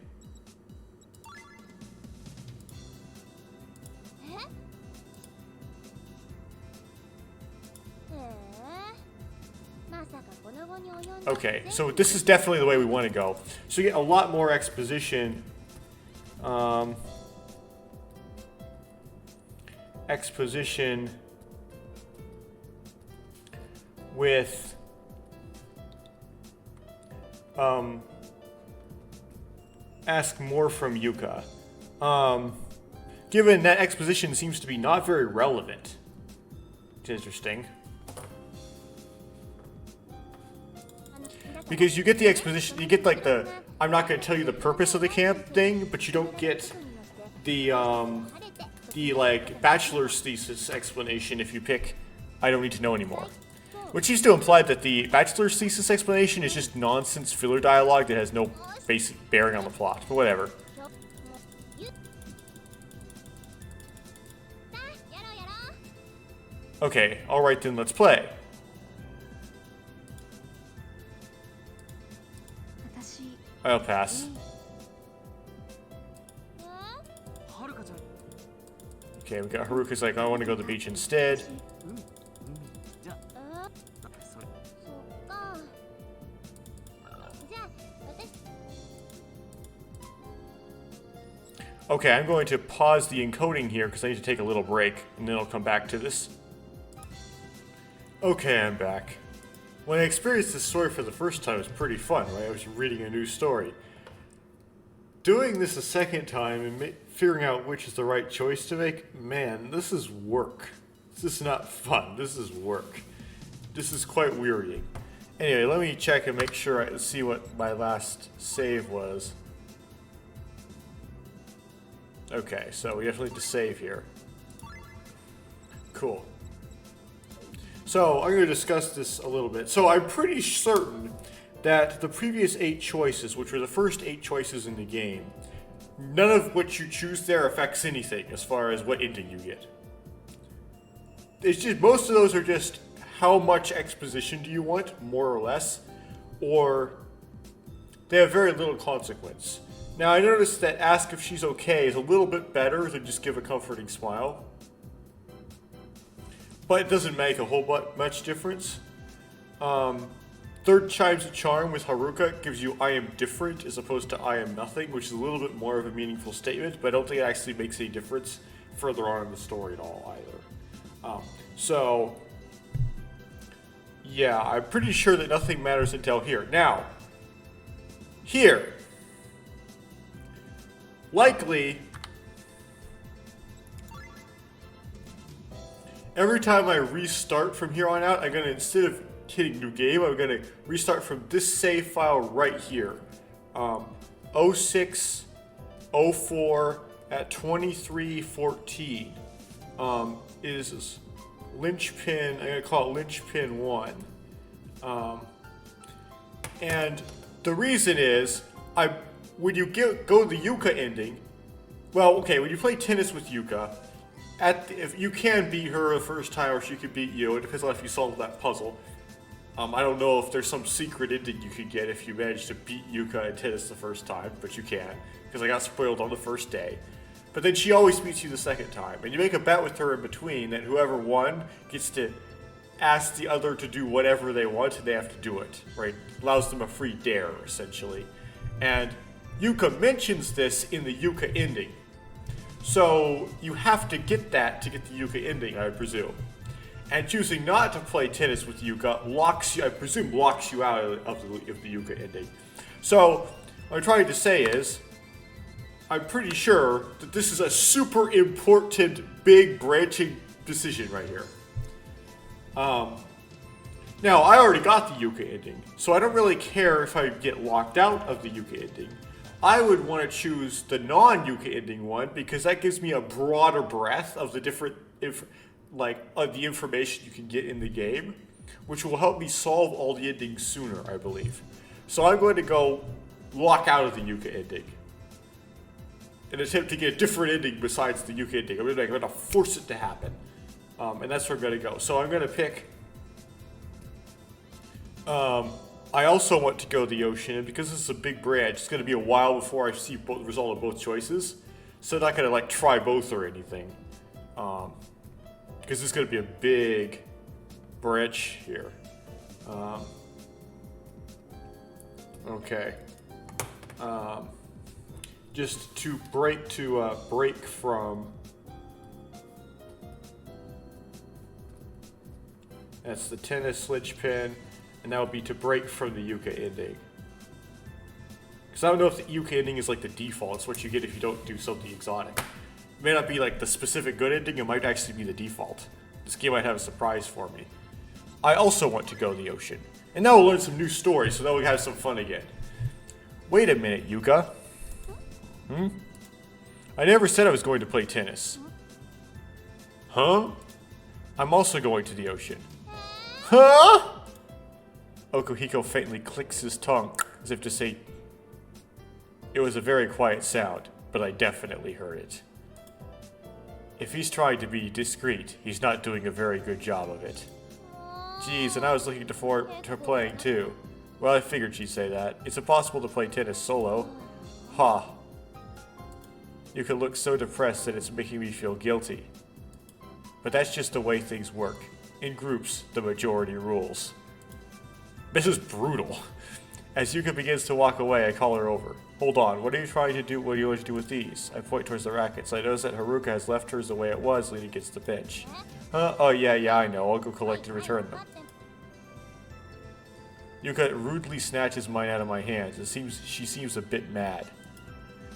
Okay, so this is definitely the way we want to go. So you get a lot more exposition. Exposition with ask more from Yuka. Given that exposition seems to be not very relevant. It's interesting. Because you get the exposition, you get like the, I'm not going to tell you the purpose of the camp thing, but you don't get the like bachelor's thesis explanation if you pick I don't need to know anymore. Which seems to imply that the bachelor's thesis explanation is just nonsense filler dialogue that has no basic bearing on the plot, but whatever. Okay, alright then, let's play. I'll pass. Okay, we got Haruka's like, I want to go to the beach instead. Okay, I'm going to pause the encoding here because I need to take a little break, and then I'll come back to this. Okay, I'm back. When I experienced this story for the first time, it was pretty fun, right? I was reading a new story. Doing this a second time and figuring out which is the right choice to make, man, this is work. This is not fun, this is work. This is quite wearying. Anyway, let me check and make sure I see what my last save was. Okay, so we definitely need to save here. Cool. So I'm going to discuss this a little bit. So I'm pretty certain that the previous 8 choices, which were the first 8 choices in the game, none of what you choose there affects anything as far as what ending you get. It's just, most of those are just how much exposition do you want, more or less, or they have very little consequence. Now I noticed that ask if she's okay is a little bit better than just give a comforting smile. But it doesn't make a whole much difference. Third chimes of charm with Haruka gives you I am different as opposed to I am nothing, which is a little bit more of a meaningful statement, but I don't think it actually makes any difference further on in the story at all either. So, yeah, I'm pretty sure that nothing matters until here. Now, here, likely, every time I restart from here on out, I'm going to, instead of hitting new game, I'm going to restart from this save file right here. 0604 at 2314 is linchpin, I'm going to call it linchpin 1. And the reason is, when you go the Yuka ending, well, okay, when you play tennis with Yuka, if you can beat her the first time, or she can beat you. It depends on if you solve that puzzle. I don't know if there's some secret ending you could get if you manage to beat Yuka in tennis the first time, but you can, because I got spoiled on the first day. But then she always beats you the second time, and you make a bet with her in between that whoever won gets to ask the other to do whatever they want, and they have to do it, right? Allows them a free dare, essentially. And Yuka mentions this in the Yuka ending. So you have to get that to get the Yuka ending, I presume. And choosing not to play tennis with Yuka locks you, I presume, locks you out of the Yuka ending. So what I'm trying to say is, I'm pretty sure that this is a super important, big branching decision right here. Now, I already got the Yuka ending, so I don't really care if I get locked out of the Yuka ending. I would want to choose the non-Yuka ending one because that gives me a broader breadth of the different, the information you can get in the game, which will help me solve all the endings sooner, I believe. So I'm going to go lock out of the Yuka ending. An attempt to get a different ending besides the Yuka ending. I'm going to force it to happen. And that's where I'm going to go. So I'm going to pick... I also want to go the ocean, and because this is a big branch, it's going to be a while before I see the result of both choices. So I'm not going to try both or anything. Because it's going to be a big branch here. Okay. Just to break from... That's the tennis linchpin. And that would be to break from the Yuka ending. Because I don't know if the Yuka ending is like the default. It's what you get if you don't do something exotic. It may not be like the specific good ending. It might actually be the default. This game might have a surprise for me. I also want to go the ocean. And now we'll learn some new stories, so that we have some fun again. Wait a minute, Yuka. I never said I was going to play tennis. Huh? I'm also going to the ocean. Huh? Okuhiko faintly clicks his tongue, as if to say, it was a very quiet sound, but I definitely heard it. If he's trying to be discreet, he's not doing a very good job of it. Geez, and I was looking forward to playing too. Well, I figured she'd say that. It's impossible to play tennis solo. Ha. You can look so depressed that it's making me feel guilty. But that's just the way things work. In groups, the majority rules. This is brutal. As Yuka begins to walk away, I call her over. Hold on, what are you trying to do? What do you want to do with these? I point towards the rackets. I notice that Haruka has left hers the way it was, leaning against the bench. Huh? Oh yeah, I know. I'll go collect and return them. Yuka rudely snatches mine out of my hands. She seems a bit mad.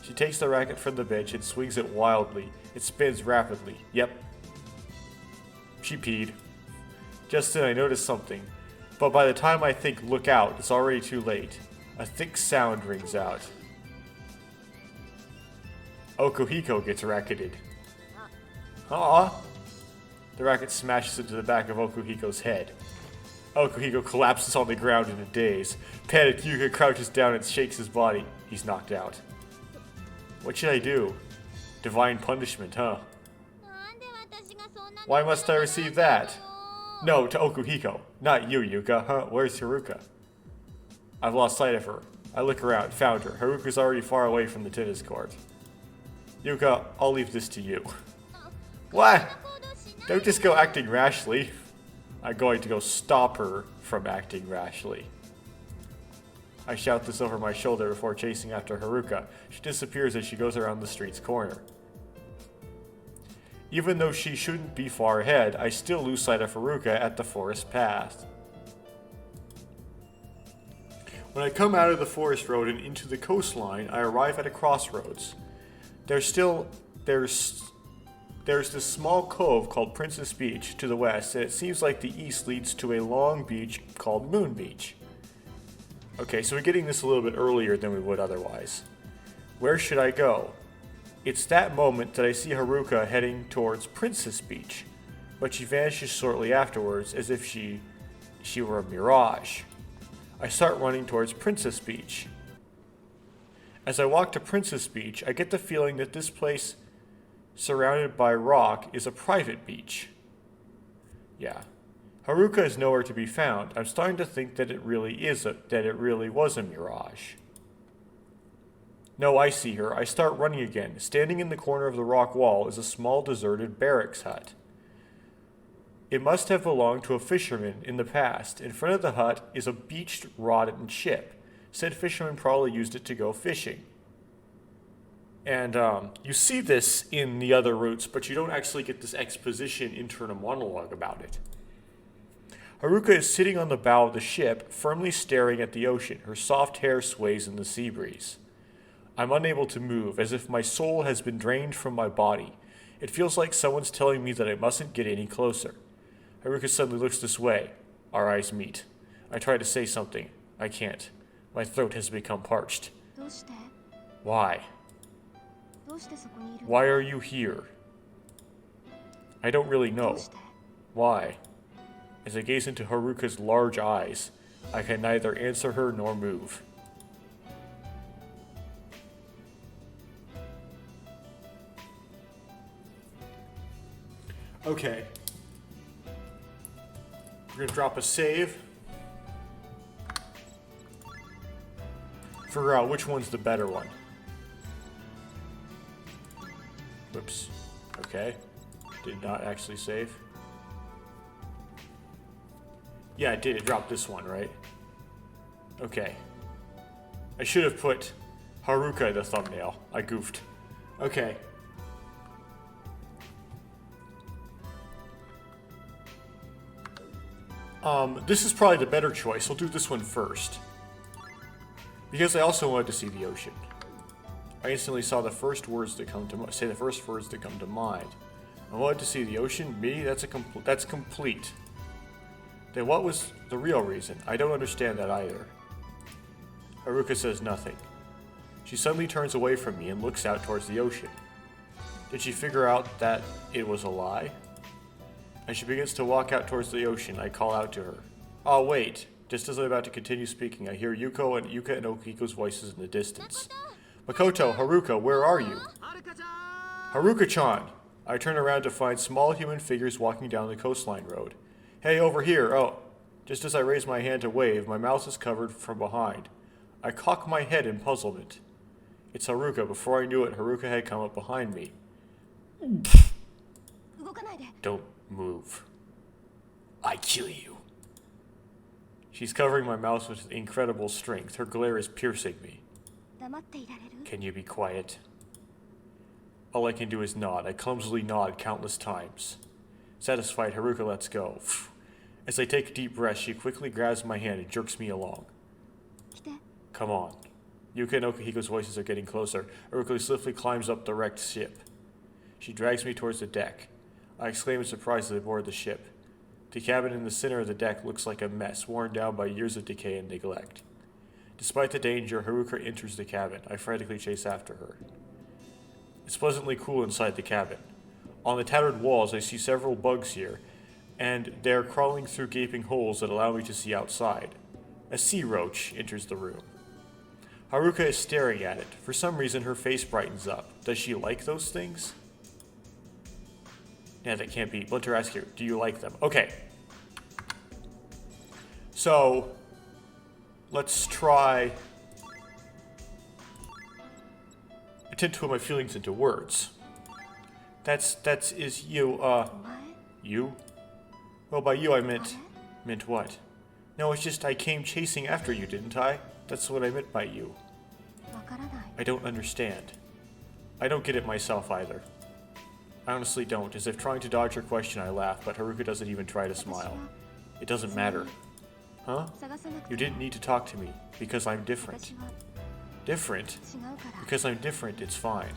She takes the racket from the bench and swings it wildly. It spins rapidly. Yep. She peed. Just then I notice something, but by the time I think look out, it's already too late. A thick sound rings out. Okuhiko gets racketed. Aw! The racket smashes into the back of Okuhiko's head. Okuhiko collapses on the ground in a daze. Panicked, Yuka crouches down and shakes his body. He's knocked out. What should I do? Divine punishment, huh? Why must I receive that? No, to Okuhiko. Not you, Yuka, huh? Where's Haruka? I've lost sight of her. I look around, found her. Haruka's already far away from the tennis court. Yuka, I'll leave this to you. What? Don't just go acting rashly. I'm going to go stop her from acting rashly. I shout this over my shoulder before chasing after Haruka. She disappears as she goes around the street's corner. Even though she shouldn't be far ahead, I still lose sight of Haruka at the forest path. When I come out of the forest road and into the coastline, I arrive at a crossroads. There's this small cove called Princess Beach to the west, and it seems like the east leads to a long beach called Moon Beach. Okay, so we're getting this a little bit earlier than we would otherwise. Where should I go? It's that moment that I see Haruka heading towards Princess Beach, but she vanishes shortly afterwards as if she were a mirage. I start running towards Princess Beach. As I walk to Princess Beach, I get the feeling that this place, surrounded by rock, is a private beach. Yeah. Haruka is nowhere to be found. I'm starting to think that it really was a mirage. No, I see her. I start running again. Standing in the corner of the rock wall is a small deserted barracks hut. It must have belonged to a fisherman in the past. In front of the hut is a beached, rotten ship. Said fisherman probably used it to go fishing. And you see this in the other routes, but you don't actually get this exposition internal monologue about it. Haruka is sitting on the bow of the ship, firmly staring at the ocean. Her soft hair sways in the sea breeze. I'm unable to move, as if my soul has been drained from my body. It feels like someone's telling me that I mustn't get any closer. Haruka suddenly looks this way. Our eyes meet. I try to say something. I can't. My throat has become parched. Why? Why are you here? I don't really know. Why? As I gaze into Haruka's large eyes, I can neither answer her nor move. Okay. We're gonna drop a save. Figure out which one's the better one. Whoops. Okay. Did not actually save. Yeah, it did. It dropped this one, right? Okay. I should have put Haruka in the thumbnail. I goofed. Okay. This is probably the better choice. I'll do this one first. Because I also wanted to see the ocean. I instantly saw the first words that come to mind. I wanted to see the ocean. Me? That's complete. Then what was the real reason? I don't understand that either. Haruka says nothing. She suddenly turns away from me and looks out towards the ocean. Did she figure out that it was a lie? As she begins to walk out towards the ocean, I call out to her. Oh, wait. Just as I'm about to continue speaking, I hear Yuka and Okiko's voices in the distance. Makoto, Haruka, where are you? Haruka-chan! I turn around to find small human figures walking down the coastline road. Hey, over here! Oh, just as I raise my hand to wave, my mouth is covered from behind. I cock my head in puzzlement. It's Haruka. Before I knew it, Haruka had come up behind me. Don't move. I kill you. She's covering my mouth with incredible strength. Her glare is piercing me. Can you be quiet? All I can do is nod. I clumsily nod countless times. Satisfied, Haruka lets go. As I take a deep breath, she quickly grabs my hand and jerks me along. Come on. Yuka and Okihiko's voices are getting closer. Haruka swiftly climbs up the wrecked ship. She drags me towards the deck. I exclaim in surprise as I board the ship. The cabin in the center of the deck looks like a mess, worn down by years of decay and neglect. Despite the danger, Haruka enters the cabin. I frantically chase after her. It's pleasantly cool inside the cabin. On the tattered walls, I see several bugs here, and they're crawling through gaping holes that allow me to see outside. A sea roach enters the room. Haruka is staring at it. For some reason, her face brightens up. Does she like those things? Yeah, that can't be. Let her ask you, do you like them? Okay. So, let's try... attempt to put my feelings into words. Is you, you? Well, by you I meant what? No, it's just I came chasing after you, didn't I? That's what I meant by you. I don't understand. I don't get it myself either. I honestly don't. As if trying to dodge her question, I laugh, but Haruka doesn't even try to smile. It doesn't matter. Huh? You didn't need to talk to me, because I'm different. Different? Because I'm different, it's fine.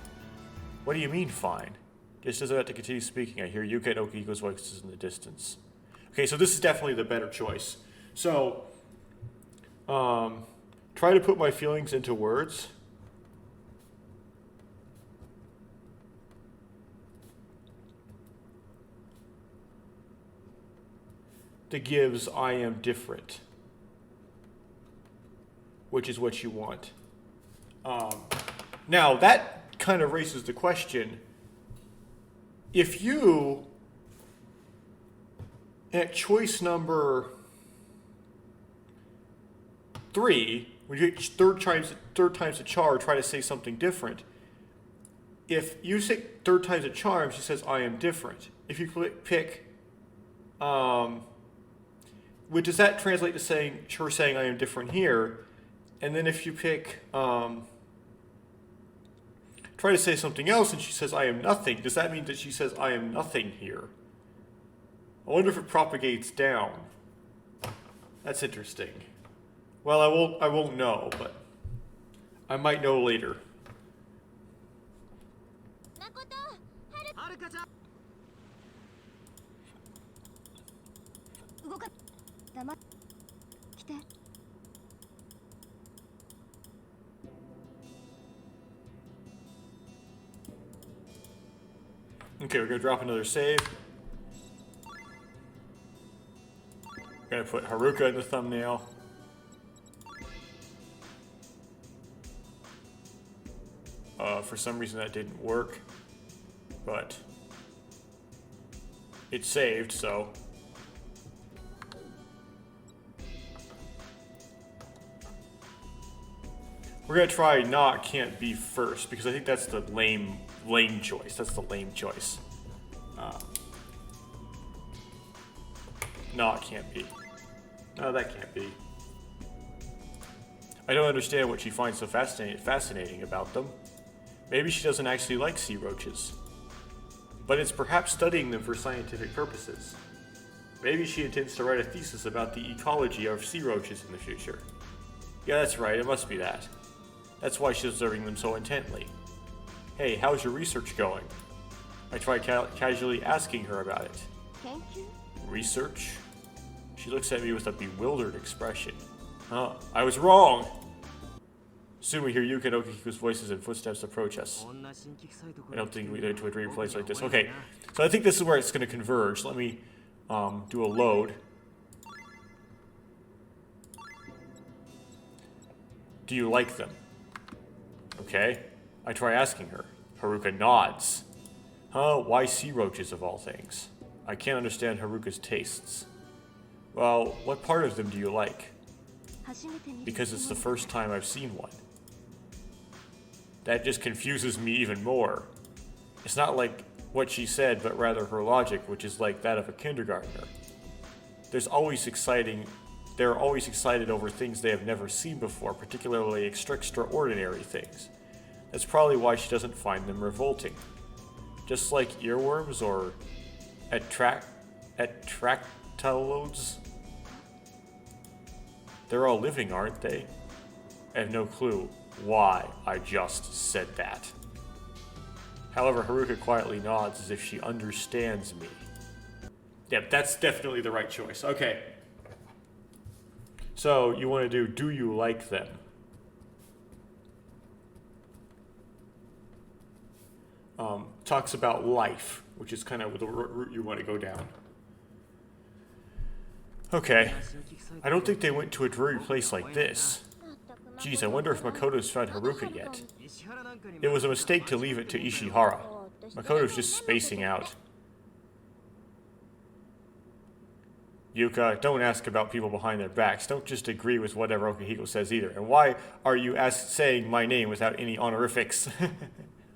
What do you mean, fine? Just as I have to continue speaking, I hear Yuka and Okihiko's voices in the distance. Okay, so this is definitely the better choice. So, try to put my feelings into words. That gives I am different, which is what you want. Now, that kind of raises the question, if you, at choice number 3, when you get third times the charm, try to say something different. If you say third times the charm, she says, I am different. If you pick, does that translate to her saying I am different here? And then if you pick, try to say something else and she says I am nothing, does that mean that she says I am nothing here? I wonder if it propagates down. That's interesting. Well, I won't know, but I might know later. Okay, we're gonna drop another save. We're gonna put Haruka in the thumbnail. For some reason that didn't work, but it saved, so. We're gonna try not can't be first, because I think that's the lame choice. That's the lame choice. Not can't be. No, that can't be. I don't understand what she finds so fascinating about them. Maybe she doesn't actually like sea roaches. But it's perhaps studying them for scientific purposes. Maybe she intends to write a thesis about the ecology of sea roaches in the future. Yeah, that's right, it must be that. That's why she's observing them so intently. Hey, how's your research going? I tried casually asking her about it. Thank you. Research? She looks at me with a bewildered expression. Huh, I was wrong! Soon we hear Yuka and Okihiko's voices and footsteps approach us. I don't think we need to a dream place like this. Okay, so I think this is where it's going to converge. Let me do a load. Do you like them? Okay. I try asking her. Haruka nods. Huh? Why sea roaches of all things? I can't understand Haruka's tastes. Well, what part of them do you like? Because it's the first time I've seen one. That just confuses me even more. It's not like what she said, but rather her logic, which is like that of a kindergartner. They're always excited over things they have never seen before, particularly extraordinary things. That's probably why she doesn't find them revolting. Just like earworms or atractylodes. They're all living, aren't they? I have no clue why I just said that. However, Haruka quietly nods as if she understands me. Yep, that's definitely the right choice. Okay. So you want to do you like them? Talks about life, which is kind of the route you want to go down. Okay. I don't think they went to a dreary place like this. Geez, I wonder if Makoto's found Haruka yet. It was a mistake to leave it to Ishihara. Makoto's just spacing out. Yuka, don't ask about people behind their backs. Don't just agree with whatever Okuhiko says either. And why are you saying my name without any honorifics?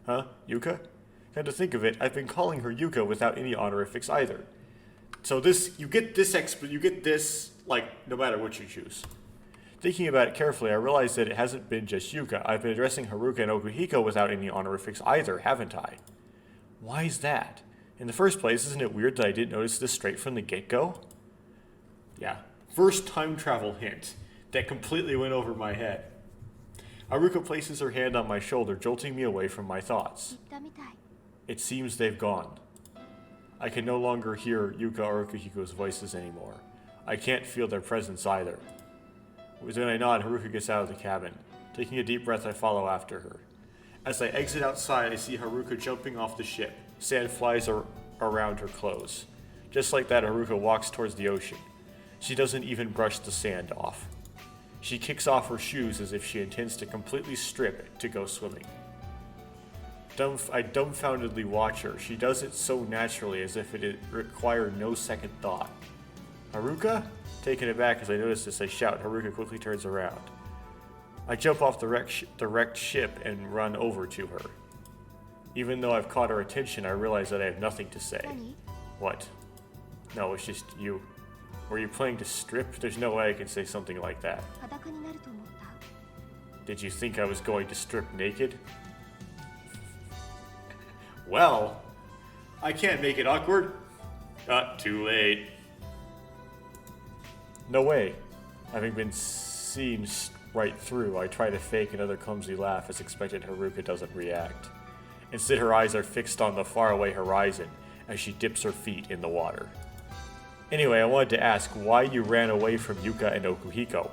Huh, Yuka? Come to think of it, I've been calling her Yuka without any honorifics either. So this, you get this, like, no matter what you choose. Thinking about it carefully, I realize that it hasn't been just Yuka. I've been addressing Haruka and Okuhiko without any honorifics either, haven't I? Why is that? In the first place, isn't it weird that I didn't notice this straight from the get-go? Yeah, first time travel hint that completely went over my head. Haruka places her hand on my shoulder, jolting me away from my thoughts. It seems they've gone. I can no longer hear Yuka or Okuhiko's voices anymore. I can't feel their presence either. When I nod, Haruka gets out of the cabin. Taking a deep breath, I follow after her. As I exit outside, I see Haruka jumping off the ship. Sand flies around her clothes. Just like that, Haruka walks towards the ocean. She doesn't even brush the sand off. She kicks off her shoes as if she intends to completely strip it to go swimming. I dumbfoundedly watch her. She does it so naturally as if it required no second thought. Haruka? Taken aback as I notice this, I shout. Haruka quickly turns around. I jump off the wrecked ship and run over to her. Even though I've caught her attention, I realize that I have nothing to say. What? No, it's just you. Were you planning to strip? There's no way I can say something like that. Did you think I was going to strip naked? Well, I can't make it awkward. Too late. No way. Having been seen right through, I try to fake another clumsy laugh as expected. Haruka doesn't react. Instead, her eyes are fixed on the faraway horizon as she dips her feet in the water. Anyway, I wanted to ask why you ran away from Yuka and Okuhiko.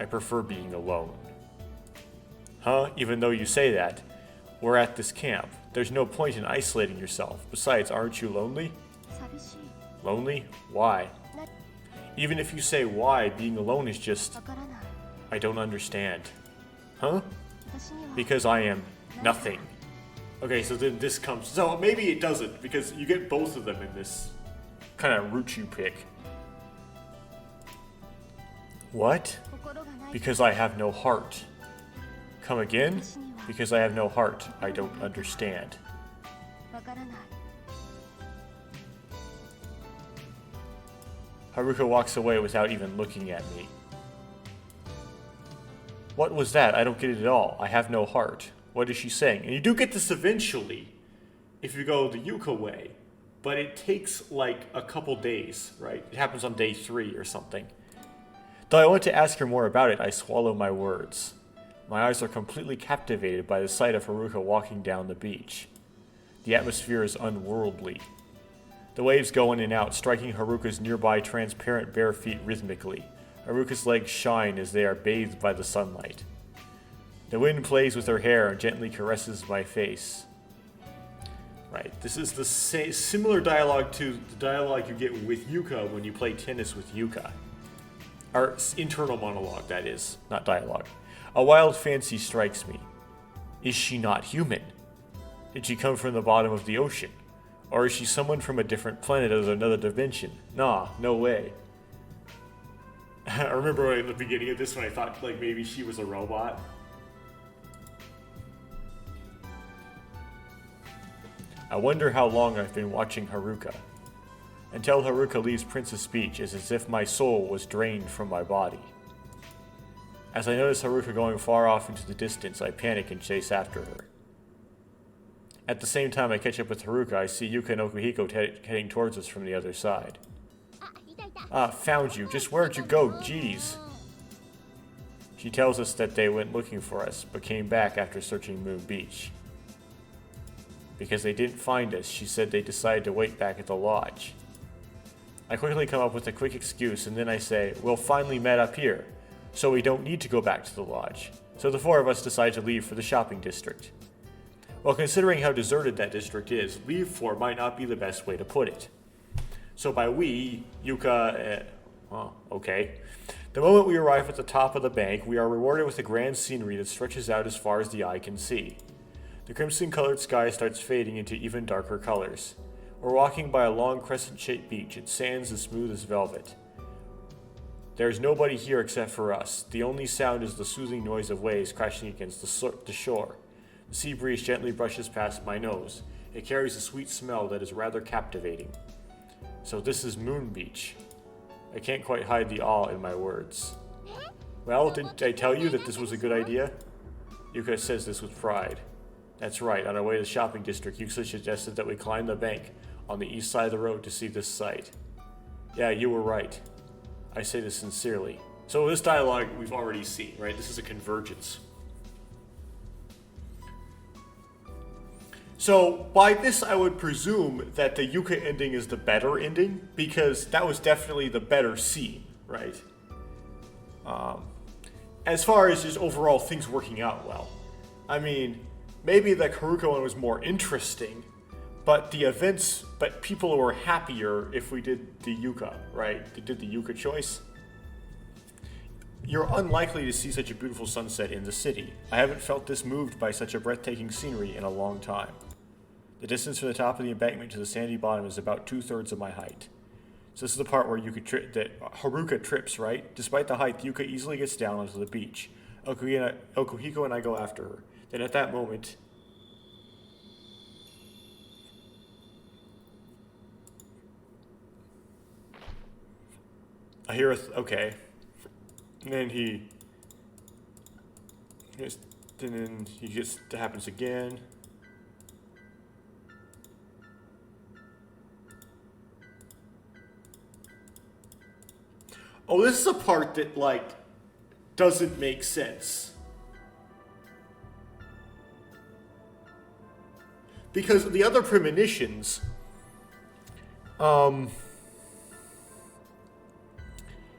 I prefer being alone. Huh? Even though you say that, we're at this camp. There's no point in isolating yourself. Besides, aren't you lonely? Lonely? Why? Even if you say why, being alone is just... I don't understand. Huh? Because I am nothing. Okay, so then this comes... So maybe it doesn't, because you get both of them in this kind of route you pick. What? Because I have no heart. Come again? Because I have no heart. I don't understand. Haruka walks away without even looking at me. What was that? I don't get it at all. I have no heart. What is she saying? And you do get this eventually, if you go the Yuka way. But it takes like a couple days, right? It happens on day 3 or something. Though I want to ask her more about it, I swallow my words. My eyes are completely captivated by the sight of Haruka walking down the beach. The atmosphere is unworldly. The waves go in and out, striking Haruka's nearby transparent bare feet rhythmically. Haruka's legs shine as they are bathed by the sunlight. The wind plays with her hair and gently caresses my face. Right, this is the similar dialogue to the dialogue you get with Yuka when you play tennis with Yuka. Or internal monologue, that is, not dialogue. A wild fancy strikes me. Is she not human? Did she come from the bottom of the ocean? Or is she someone from a different planet of another dimension? Nah, no way. I remember at the beginning of this when I thought like maybe she was a robot. I wonder how long I've been watching Haruka. Until Haruka leaves Princess Beach, it's as if my soul was drained from my body. As I notice Haruka going far off into the distance, I panic and chase after her. At the same time I catch up with Haruka, I see Yuka and Okuhiko heading towards us from the other side. Ah, found you. Just where'd you go? Jeez. She tells us that they went looking for us, but came back after searching Moon Beach. Because they didn't find us, she said they decided to wait back at the lodge. I quickly come up with a quick excuse, and then I say, we'll finally met up here, so we don't need to go back to the lodge. So the four of us decide to leave for the shopping district. Well, considering how deserted that district is, leave for might not be the best way to put it. So by we, Yuka, okay. The moment we arrive at the top of the bank, we are rewarded with a grand scenery that stretches out as far as the eye can see. The crimson-colored sky starts fading into even darker colors. We're walking by a long crescent-shaped beach, its sands as smooth as velvet. There's nobody here except for us. The only sound is the soothing noise of waves crashing against the shore. The sea breeze gently brushes past my nose. It carries a sweet smell that is rather captivating. So this is Moon Beach. I can't quite hide the awe in my words. Well, didn't I tell you that this was a good idea? Yuka says this with pride. That's right, on our way to the shopping district, Yuka suggested that we climb the bank on the east side of the road to see this sight. Yeah, you were right. I say this sincerely. So this dialogue we've already seen, right? This is a convergence. So by this I would presume that the Yuka ending is the better ending, because that was definitely the better scene, right? As far as just overall things working out well. I mean, maybe the Haruka one was more interesting, but people were happier if we did the Yuka, right? They did the Yuka choice. You're unlikely to see such a beautiful sunset in the city. I haven't felt this moved by such a breathtaking scenery in a long time. The distance from the top of the embankment to the sandy bottom is about 2/3 of my height. So this is the part where that Haruka trips, right? Despite the height, Yuka easily gets down onto the beach. Okuhiko and I go after her. Then at that moment, I hear okay. And then that happens again. Oh, this is a part that, like, doesn't make sense. Because the other premonitions,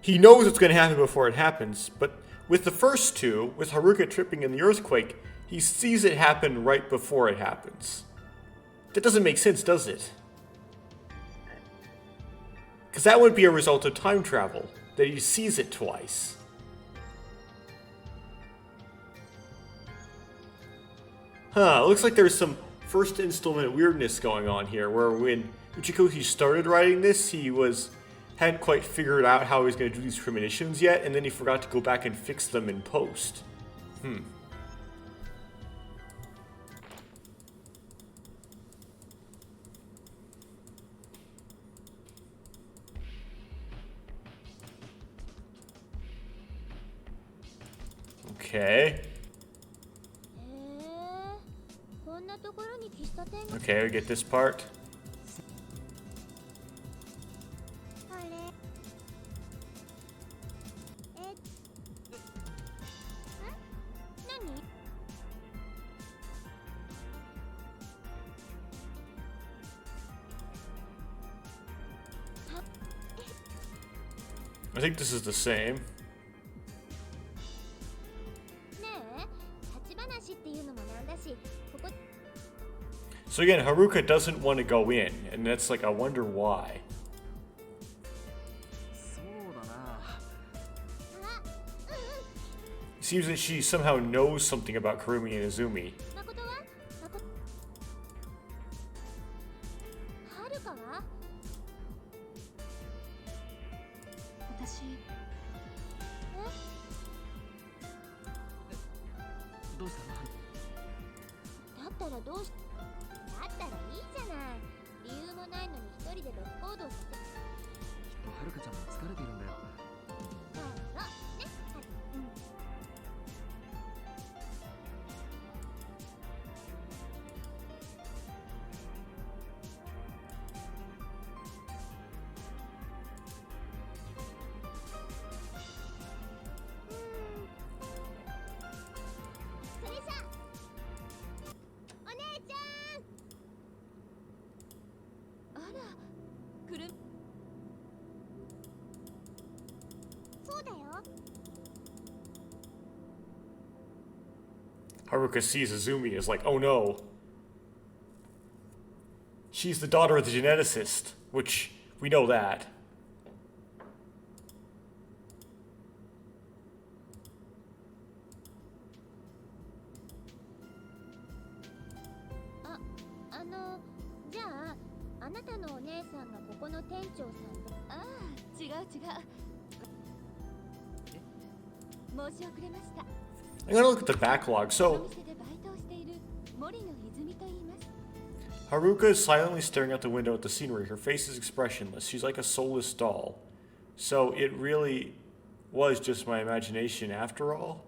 he knows it's going to happen before it happens, but with the first two, with Haruka tripping in the earthquake, he sees it happen right before it happens. That doesn't make sense, does it? Because that would be a result of time travel, that he sees it twice. Huh, looks like there's some first installment weirdness going on here, where when Uchikoshi started writing this, he hadn't quite figured out how he was going to do these premonitions yet, and then he forgot to go back and fix them in post. Okay. Okay, we get this part. I think this is the same. So again, Haruka doesn't want to go in, and that's like, I wonder why. It seems that she somehow knows something about Kurumi and Izumi. Haruka sees Azumi as like, oh no. She's the daughter of the geneticist, which we know that. I'm gonna look at the backlog. So Haruka is silently staring out the window at the scenery. Her face is expressionless. She's like a soulless doll. So it really was just my imagination after all.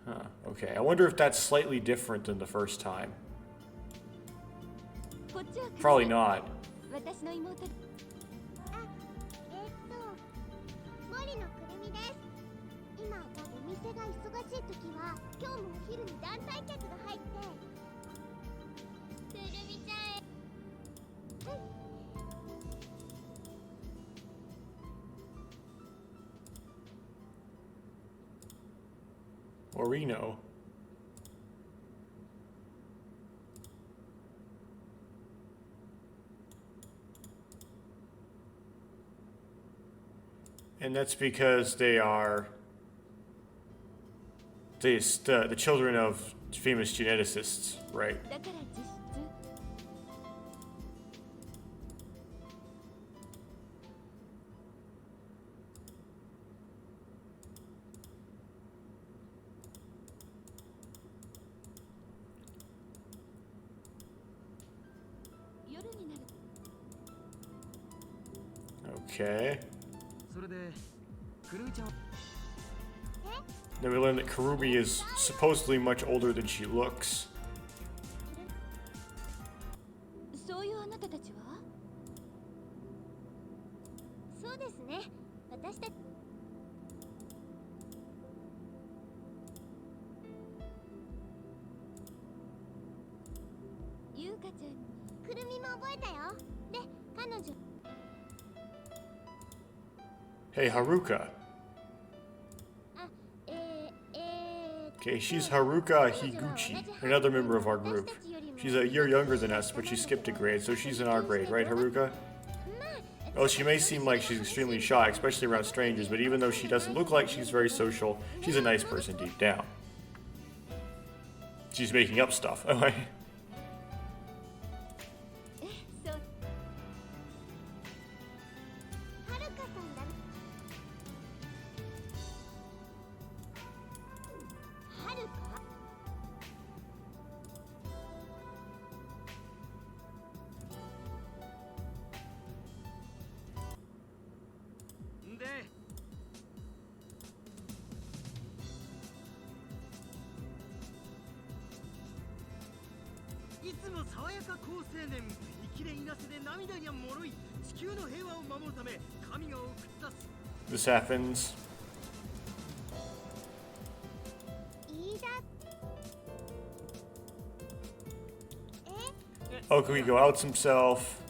Huh, okay. I wonder if that's slightly different than the first time. Probably not. Orino. And that's because they are the children of famous geneticists, right? Okay. Then we learn that Kurumi is supposedly much older than she looks. Hey, Haruka. Okay, she's Haruka Higuchi, another member of our group. She's a year younger than us, but she skipped a grade, so she's in our grade, right, Haruka? Oh, she may seem like she's extremely shy, especially around strangers, but even though she doesn't look like she's very social, she's a nice person deep down. She's making up stuff. This happens. Okuhiko outs himself.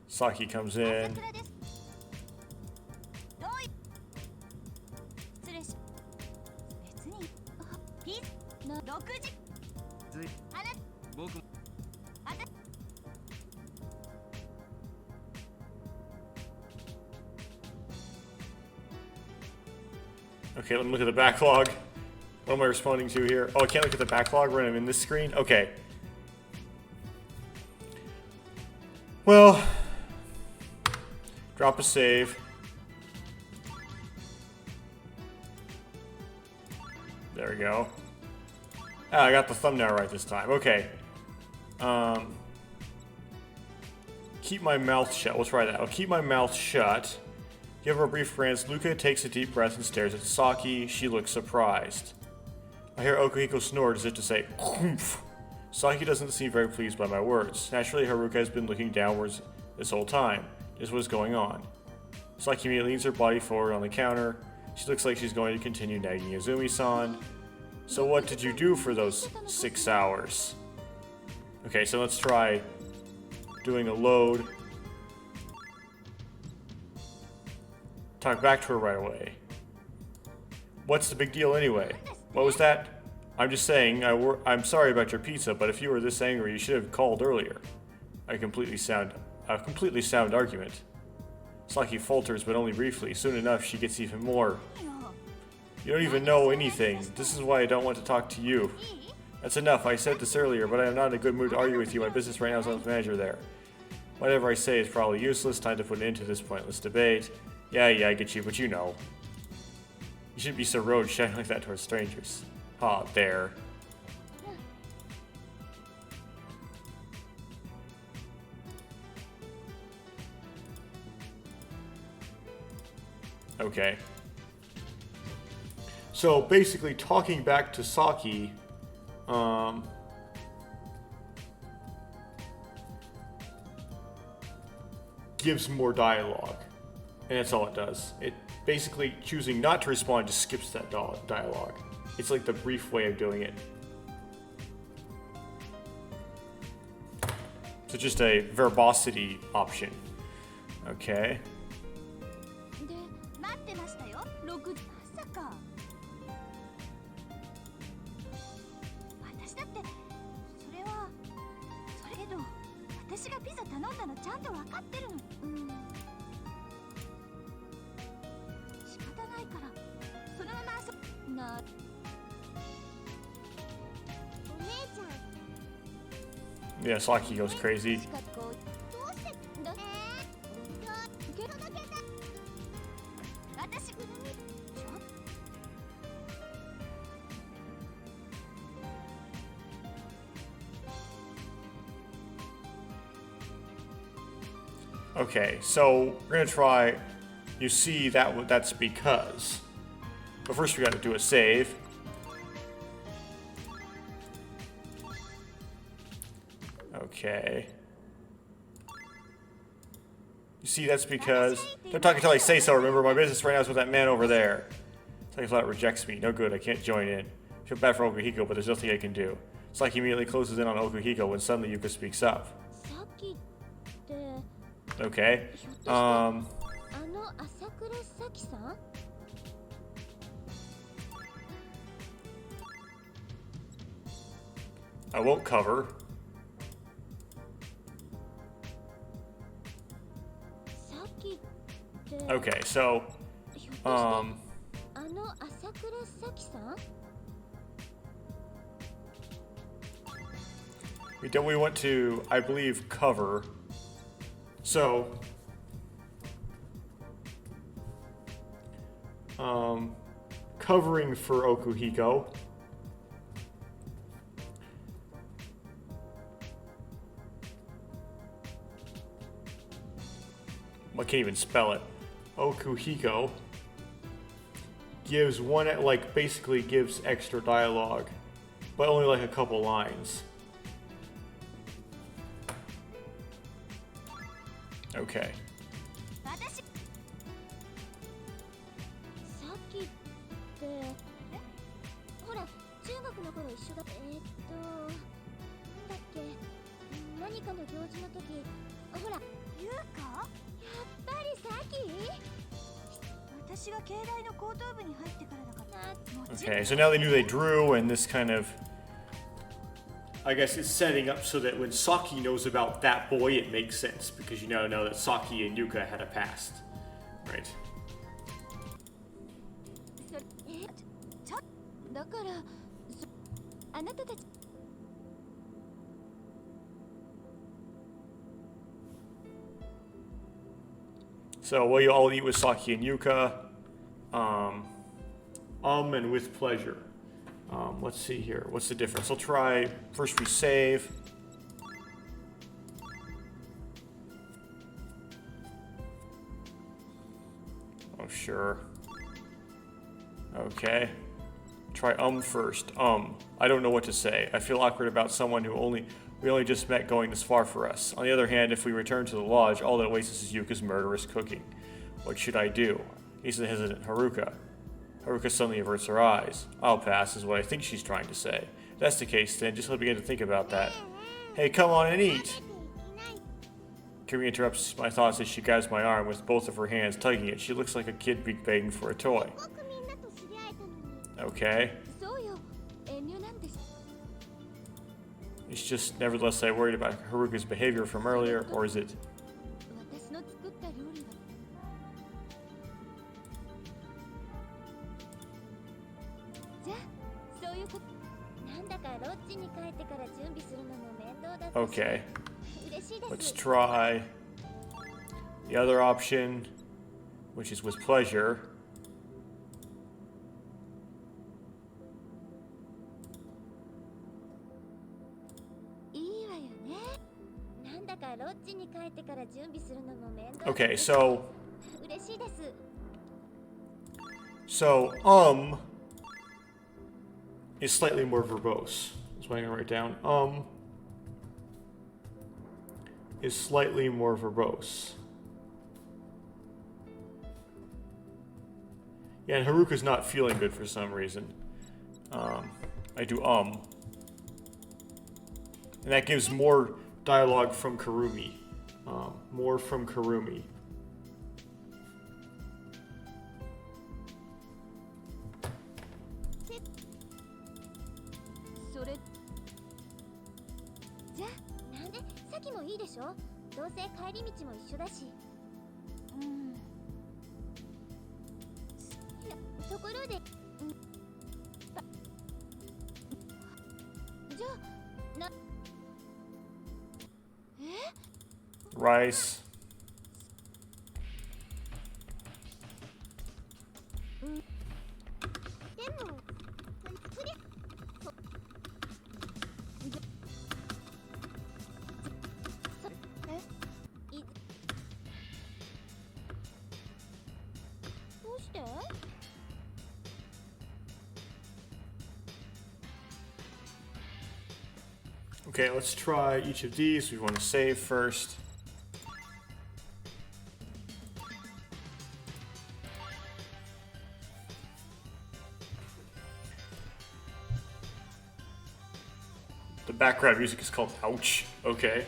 Saki comes in. Okay, let me look at the backlog. What am I responding to here? Oh, I can't look at the backlog when I'm in this screen? Okay. Well, drop a save. There we go. Ah, I got the thumbnail right this time. Okay. Keep my mouth shut. We'll try that. I'll keep my mouth shut. Give her a brief glance. Luca takes a deep breath and stares at Saki. She looks surprised. I hear Okuhiko snort as if to say, "Oomph." Saki doesn't seem very pleased by my words. Naturally, Haruka has been looking downwards this whole time. This was going on. Saki immediately leans her body forward on the counter. She looks like she's going to continue nagging Izumi-san. So what did you do for those 6 hours? Okay, so let's try doing a load. Talk back to her right away. What's the big deal anyway? What was that? I'm just saying, I'm sorry about your pizza, but if you were this angry, you should have called earlier. A completely sound argument. Saki falters, but only briefly. Soon enough, she gets even more. You don't even know anything. This is why I don't want to talk to you. That's enough. I said this earlier, but I am not in a good mood to argue with you. My business right now is as manager there. Whatever I say is probably useless. Time to put an end to this pointless debate. Yeah, I get you, but you know. You shouldn't be so rude shouting like that towards strangers. Ah, there. Okay. So basically, talking back to Saki, gives more dialogue, and that's all it does. It basically choosing not to respond just skips that dialogue. It's like the brief way of doing it. So just a verbosity option. Okay. Yeah, Saki goes crazy. Okay, so we're gonna try. You see that's because. But first we got to do a save. Okay. You see, that's because... Don't talk until I say so, remember? My business right now is with that man over there. Saki flat rejects me. No good, I can't join in. I feel bad for Okuhiko, but there's nothing I can do. Saki immediately closes in on Okuhiko when suddenly Yuka speaks up. Okay. I won't cover. Okay, so, we want to, I believe, cover. So, covering for Okuhiko. I can't even spell it. Okuhiko gives one, like, basically gives extra dialogue, but only like a couple lines. Okay. Okay, so now they knew they drew, and this kind of, I guess, is setting up so that when Saki knows about that boy, it makes sense, because you now know that Saki and Yuka had a past, right? So what you all eat with Saki and Yuka, and with pleasure. Let's see here. What's the difference? I'll try. First we save. Oh, sure. Okay. Try first. I don't know what to say. I feel awkward about someone who we only just met going this far for us. On the other hand, if we return to the lodge, all that awaits us is Yuka's murderous cooking. What should I do? He's the hesitant Haruka. Haruka suddenly averts her eyes. I'll pass is what I think she's trying to say. If that's the case, then just let me begin to think about that. Hey, come on and eat! Kirumi interrupts my thoughts as she grabs my arm with both of her hands, tugging it. She looks like a kid begging for a toy. Okay. It's just, nevertheless, I worried about Haruka's behavior from earlier, or is it? Okay. Let's try the other option, which is with pleasure. Okay, so is slightly more verbose. That's what I'm gonna write down. Is slightly more verbose. Yeah, and Haruka's not feeling good for some reason. I do And that gives more dialogue from Kirumi. More from Kirumi. Rice. Okay, let's try each of these. We want to save first. The background music is called Ouch. Okay.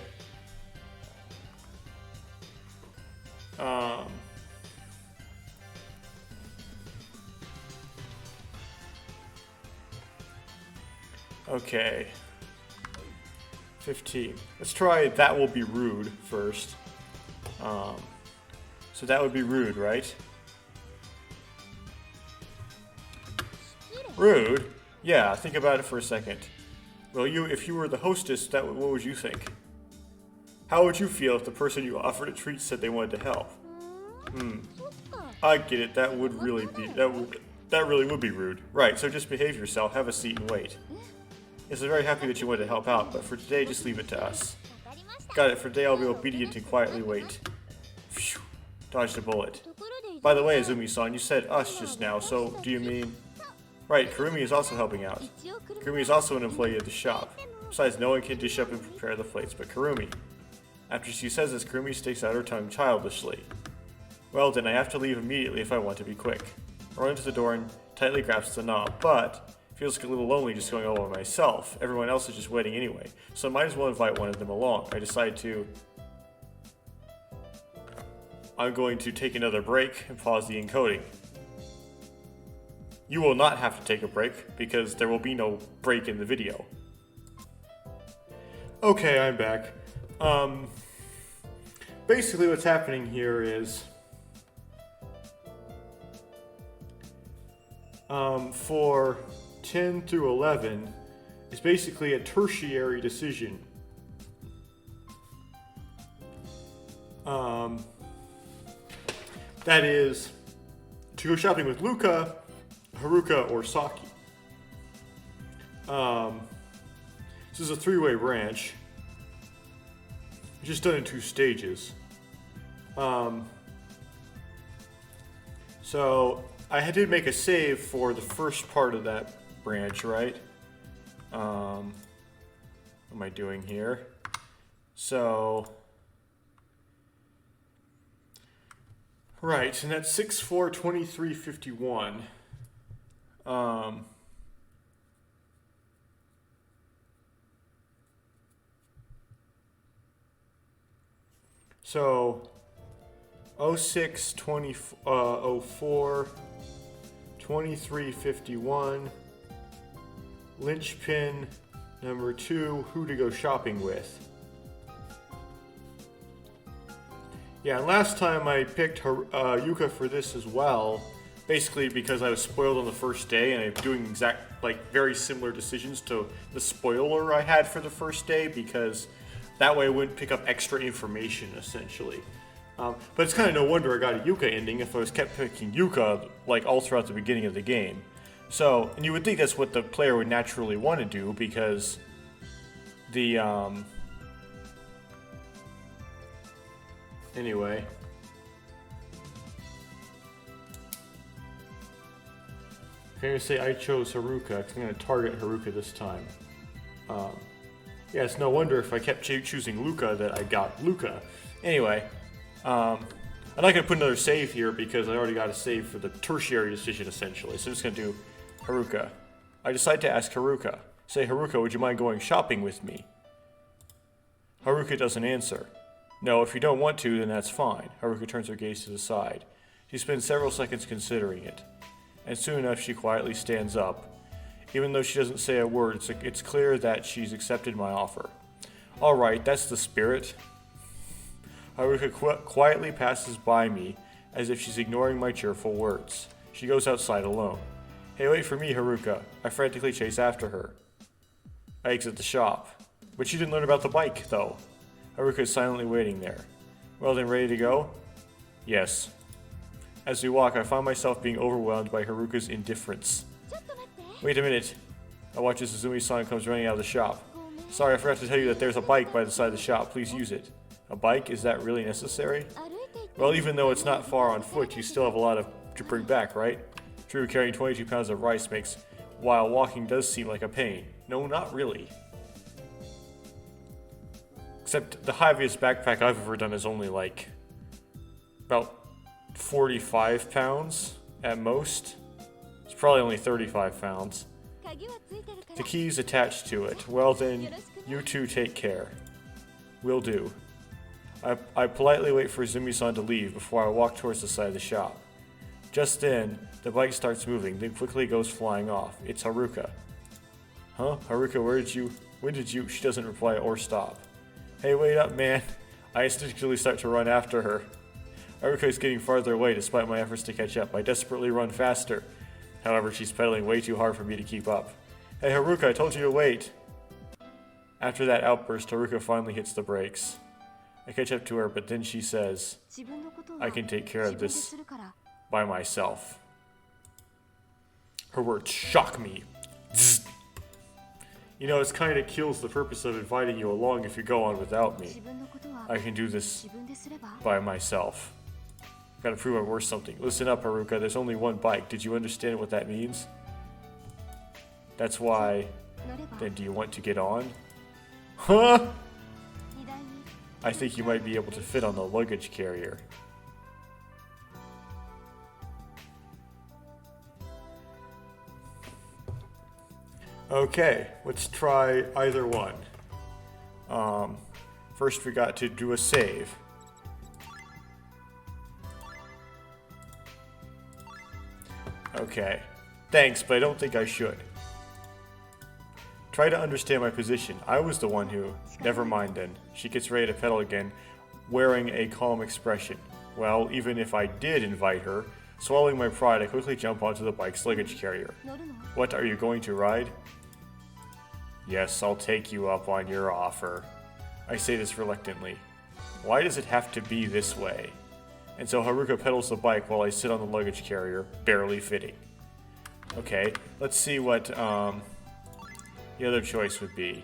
Okay. 15. Let's try That Will Be Rude first. So that would be rude, right? Rude? Yeah, think about it for a second. Well, if you were the hostess, what would you think? How would you feel if the person you offered a treat said they wanted to help? I get it. That really would be rude. Right, so just behave yourself, have a seat and wait. Yes, I'm very happy that you wanted to help out, but for today, just leave it to us. Got it, for today I'll be obedient and quietly wait. Phew, dodged a bullet. By the way, Azumi-san, you said us just now, so do you mean... Right, Kirumi is also helping out. Kirumi is also an employee of the shop. Besides, no one can dish up and prepare the plates but Kirumi. After she says this, Kirumi sticks out her tongue childishly. Well then, I have to leave immediately if I want to be quick. I run to the door and tightly grasps the knob, but... Feels a little lonely just going all by myself. Everyone else is just waiting anyway, so I might as well invite one of them along. I decide to... I'm going to take another break and pause the encoding. You will not have to take a break, because there will be no break in the video. Okay, I'm back. Basically what's happening here is... for 10 through 11, it's basically a tertiary decision. That is, to go shopping with Luca, Haruka, or Saki. This is a three-way branch. It's just done in 2 stages. So I did make a save for the first part of that branch, right? What am I doing here? So, right, and that's 6/4/2351. Um, so 06, 20, 04, 2351, linchpin number 2, who to go shopping with. Yeah, and last time I picked Yuka for this as well, basically because I was spoiled on the first day and I'm doing very similar decisions to the spoiler I had for the first day, because that way I wouldn't pick up extra information, essentially. But it's kind of no wonder I got a Yuka ending if I was kept picking Yuka all throughout the beginning of the game. So, and you would think that's what the player would naturally want to do, because the anyway. I'm going to say I chose Haruka, because I'm going to target Haruka this time. Yeah, it's no wonder if I kept choosing Luca that I got Luca. Anyway, I'm not going to put another save here because I already got a save for the tertiary decision, essentially. So I'm just going to do Haruka. I decide to ask Haruka. Say, Haruka, would you mind going shopping with me? Haruka doesn't answer. No, if you don't want to, then that's fine. Haruka turns her gaze to the side. She spends several seconds considering it. And soon enough, she quietly stands up. Even though she doesn't say a word, it's clear that she's accepted my offer. Alright, that's the spirit. Haruka quietly passes by me, as if she's ignoring my cheerful words. She goes outside alone. Hey, wait for me, Haruka. I frantically chase after her. I exit the shop. But she didn't learn about the bike, though. Haruka is silently waiting there. Well then, ready to go? Yes. As we walk, I find myself being overwhelmed by Haruka's indifference. Wait a minute. I watch as Izumi-san comes running out of the shop. Sorry, I forgot to tell you that there's a bike by the side of the shop. Please use it. A bike? Is that really necessary? Well, even though it's not far on foot, you still have a lot to bring back, right? True, carrying 22 pounds of rice while walking does seem like a pain. No, not really. Except the heaviest backpack I've ever done is only about 45 pounds at most. It's probably only 35 pounds. The key's attached to it. Well then, you two take care. Will do. I politely wait for Izumi-san to leave before I walk towards the side of the shop. Just then, the bike starts moving, then quickly goes flying off. It's Haruka. Huh? Haruka, when did you? She doesn't reply or stop. Hey, wait up, man. I instinctively start to run after her. Haruka is getting farther away despite my efforts to catch up. I desperately run faster. However, she's pedaling way too hard for me to keep up. Hey, Haruka, I told you to wait. After that outburst, Haruka finally hits the brakes. I catch up to her, but then she says, I can take care of this by myself. Her words shock me. Zzz. You know, it kind of kills the purpose of inviting you along if you go on without me. I can do this by myself. Gotta prove I'm worth something. Listen up, Haruka, there's only one bike. Did you understand what that means? That's why... Then do you want to get on? Huh? I think you might be able to fit on the luggage carrier. Okay, let's try either one. First we got to do a save. Okay, thanks, but I don't think I should. Try to understand my position. I was the one who... Never mind then. She gets ready to pedal again, wearing a calm expression. Well, even if I did invite her, swallowing my pride, I quickly jump onto the bike's luggage carrier. What, are you going to ride? Yes, I'll take you up on your offer. I say this reluctantly. Why does it have to be this way? And so Haruka pedals the bike while I sit on the luggage carrier, barely fitting. Okay, let's see what the other choice would be.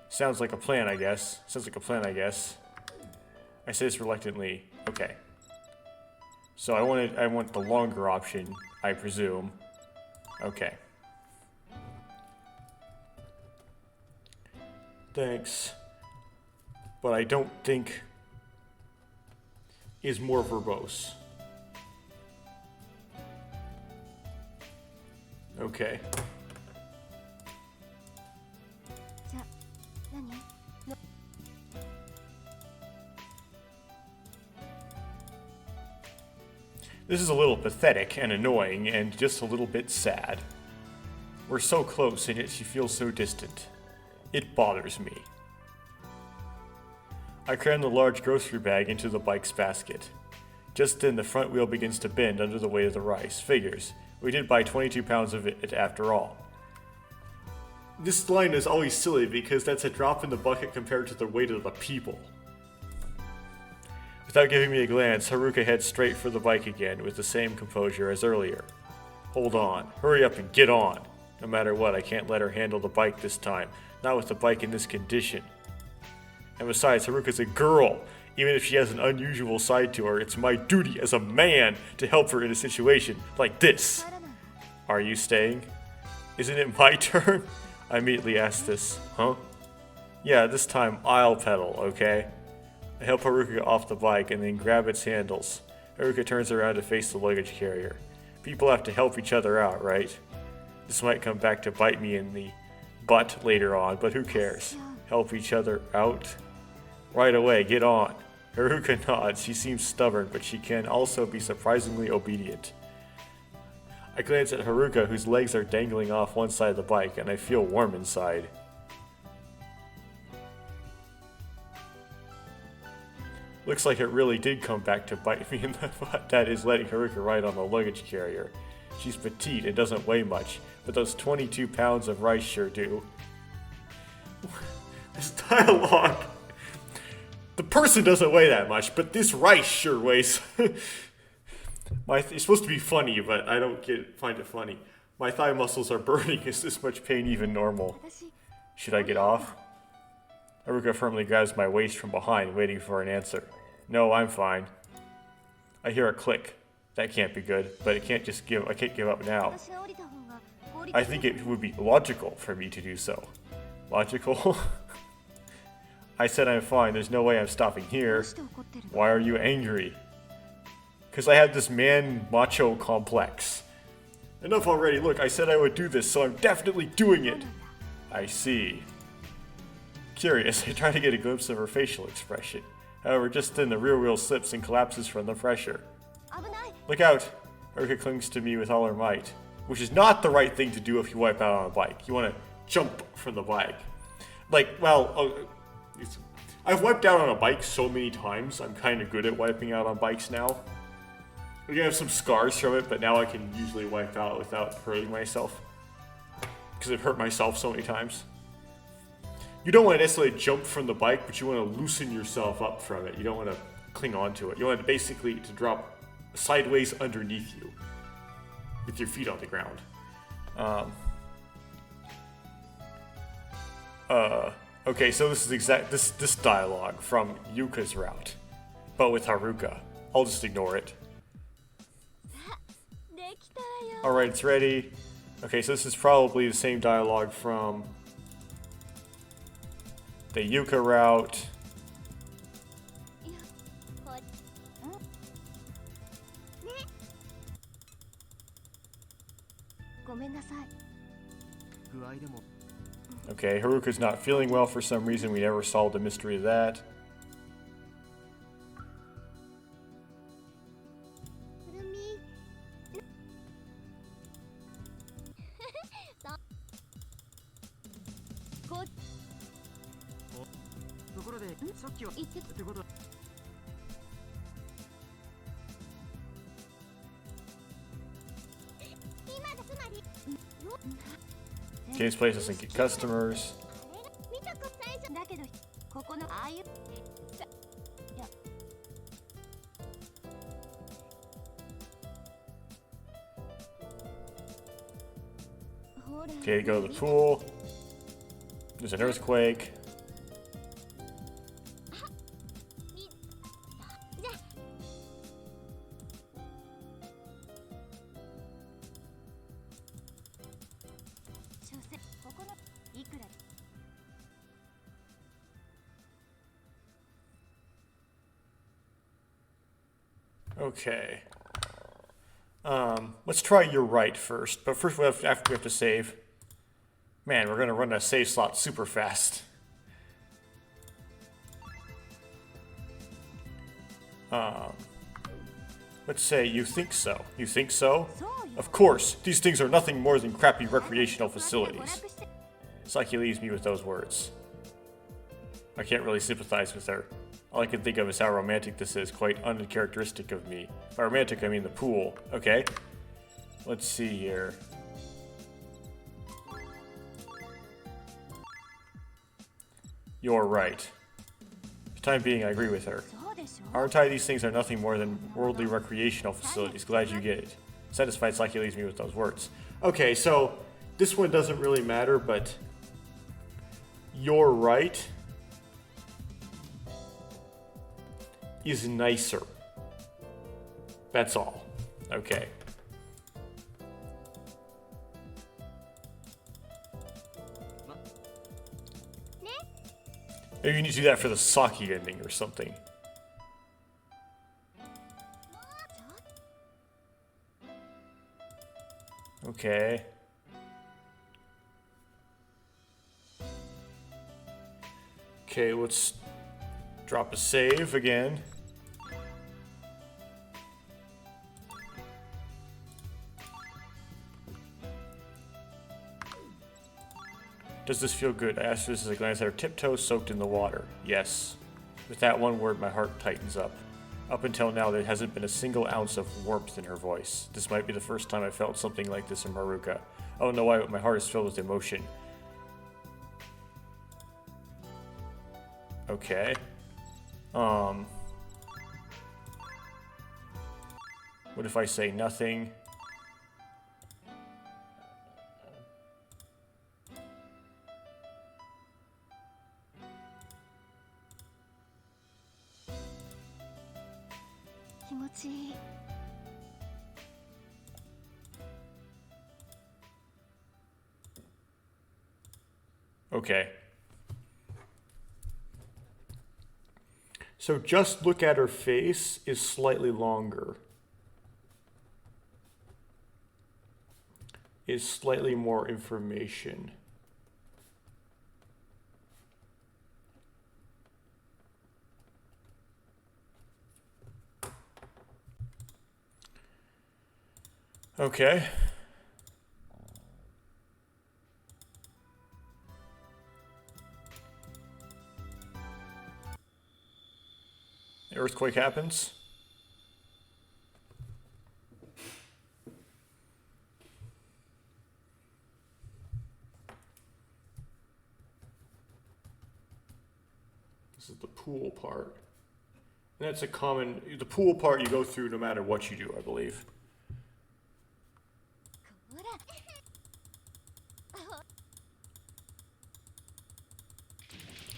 Sounds like a plan, I guess. I say this reluctantly. Okay. So I want the longer option, I presume. Okay. Thanks. But I don't think is more verbose. Okay. This is a little pathetic and annoying and just a little bit sad. We're so close and yet she feels so distant. It bothers me. I cram the large grocery bag into the bike's basket. Just then the front wheel begins to bend under the weight of the rice. Figures. We did buy 22 pounds of it after all. This line is always silly because that's a drop in the bucket compared to the weight of the people. Without giving me a glance, Haruka heads straight for the bike again with the same composure as earlier. Hold on. Hurry up and get on. No matter what, I can't let her handle the bike this time. Not with the bike in this condition. And besides, Haruka's a girl. Even if she has an unusual side to her, it's my duty as a man to help her in a situation like this. Are you staying? Isn't it my turn? I immediately asked this. Huh? Yeah, this time I'll pedal, okay? I help Haruka off the bike and then grab its handles. Haruka turns around to face the luggage carrier. People have to help each other out, right? This might come back to bite me in the butt later on, but who cares? Help each other out? Right away, get on. Haruka nods. She seems stubborn, but she can also be surprisingly obedient. I glance at Haruka, whose legs are dangling off one side of the bike, and I feel warm inside. Looks like it really did come back to bite me in the butt. That is letting Haruka ride on the luggage carrier. She's petite and doesn't weigh much, but those 22 pounds of rice sure do. This dialogue. The person doesn't weigh that much, but this rice sure weighs. It's supposed to be funny, but I don't find it funny. My thigh muscles are burning. Is this much pain even normal? Should I get off? Haruka firmly grabs my waist from behind, waiting for an answer. No, I'm fine. I hear a click. That can't be good, but I can't give up now. I think it would be logical for me to do so. Logical? I said I'm fine. There's no way I'm stopping here. Why are you angry? Because I have this man macho complex. Enough already. Look, I said I would do this, so I'm definitely doing it. I see. Curious, I try to get a glimpse of her facial expression. However, just then the rear wheel slips and collapses from the pressure. Look out! Haruka clings to me with all her might, which is not the right thing to do if you wipe out on a bike. You want to jump from the bike. I've wiped out on a bike so many times, I'm kind of good at wiping out on bikes now. I have some scars from it, but now I can usually wipe out without hurting myself. Because I've hurt myself so many times. You don't want to necessarily jump from the bike, but you want to loosen yourself up from it. You don't want to cling onto it. You want it basically to drop sideways underneath you with your feet on the ground. Okay, so this is this dialogue from Yuka's route, but with Haruka. I'll just ignore it. Alright, it's ready. Okay, so this is probably the same dialogue from the Yuka route. Okay, Haruka's not feeling well for some reason. We never solved the mystery of that. Game's place doesn't get customers. Okay, go to the pool. There's an earthquake. Okay. Let's try you're right first. But first, after we have to save. Man, we're gonna run a save slot super fast. Let's say you think so. You think so? Of course, these things are nothing more than crappy recreational facilities. Saki leaves me with those words. I can't really sympathize with her. All I can think of is how romantic this is, quite uncharacteristic of me. By romantic, I mean the pool. Okay. Let's see here. You're right. For the time being, I agree with her. Aren't I? These things are nothing more than worldly recreational facilities. Glad you get it. Satisfied, Saki leaves me with those words. Okay, so this one doesn't really matter, but you're right is nicer. That's all. Okay. Maybe you need to do that for the Saki ending or something. Okay. Okay, let's drop a save again. Does this feel good? I asked this as I glanced at her tiptoes soaked in the water. Yes. With that one word, my heart tightens up. Up until now, there hasn't been a single ounce of warmth in her voice. This might be the first time I felt something like this in Haruka. I don't know why, but my heart is filled with emotion. Okay. What if I say nothing? Okay. So just look at her face is slightly longer. Is slightly more information. Okay. The earthquake happens. This is the pool part. And that's a common, the pool part you go through no matter what you do, I believe.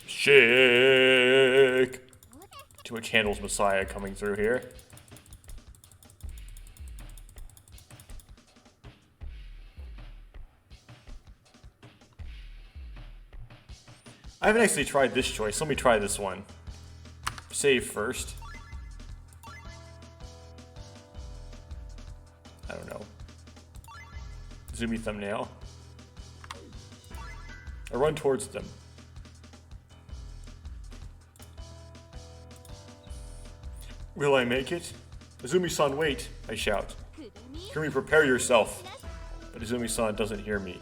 Shake! Too much Handel's Messiah coming through here. I haven't actually tried this choice. Let me try this one. Save first. I don't know. Zoomy thumbnail. I run towards them. Will I make it? Izumi-san, wait, I shout. Kurumi, prepare yourself. But Izumi-san doesn't hear me.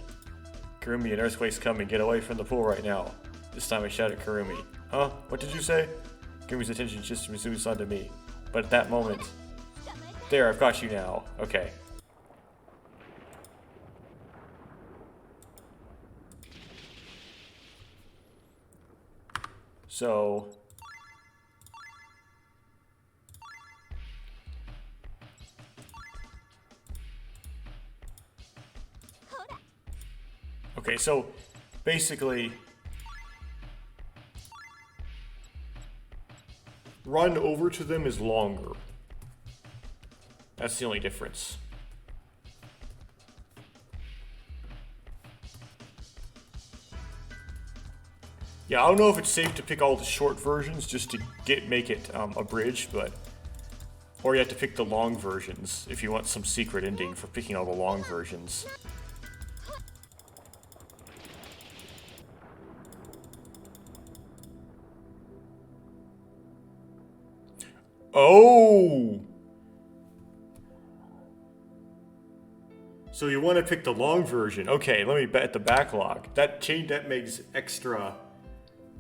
Kurumi, an earthquake's coming. Get away from the pool right now. This time I shout at Kurumi. Huh? What did you say? Kurumi's attention shifts from Izumi-san to me. But at that moment... There, I've got you now. Okay. So... Okay, so basically, run over to them is longer. That's the only difference. Yeah, I don't know if it's safe to pick all the short versions just to make it abridged, but Or you have to pick the long versions if you want some secret ending for picking all the long versions. Oh! So you want to pick the long version. Okay, let me bet the backlog. That makes extra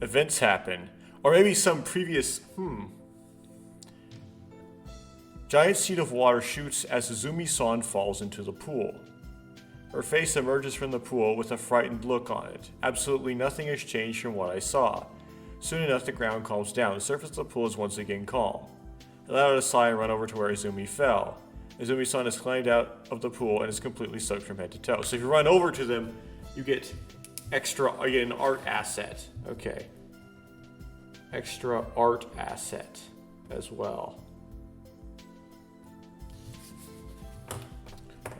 events happen. Or maybe some previous... Giant sheet of water shoots as Izumi-san falls into the pool. Her face emerges from the pool with a frightened look on it. Absolutely nothing has changed from what I saw. Soon enough, the ground calms down. The surface of the pool is once again calm. I let out a sigh and run over to where Izumi fell. Izumi-san has climbed out of the pool and is completely soaked from head to toe. So if you run over to them, you get an art asset. Okay. Extra art asset as well.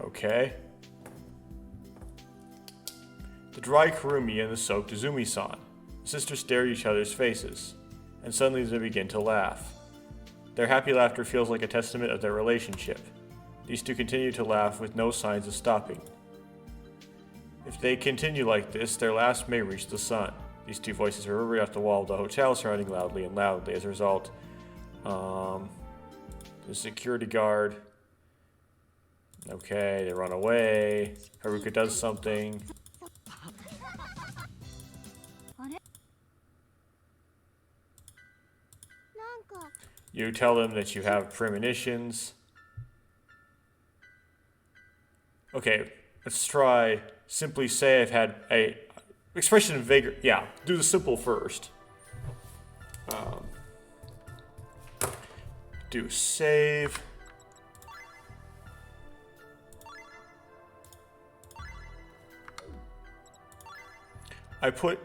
Okay. The dry Kurumi and the soaked Izumi-san. The sisters stare at each other's faces, and suddenly they begin to laugh. Their happy laughter feels like a testament of their relationship. These two continue to laugh with no signs of stopping. If they continue like this, their laughs may reach the sun. These two voices reverberate off the wall of the hotel, surrounding loudly and loudly. As a result, the security guard... Okay, they run away. Haruka does something. You tell them that you have premonitions. Okay, let's try simply say I've had a expression of vague. Yeah, do the simple first. Do save.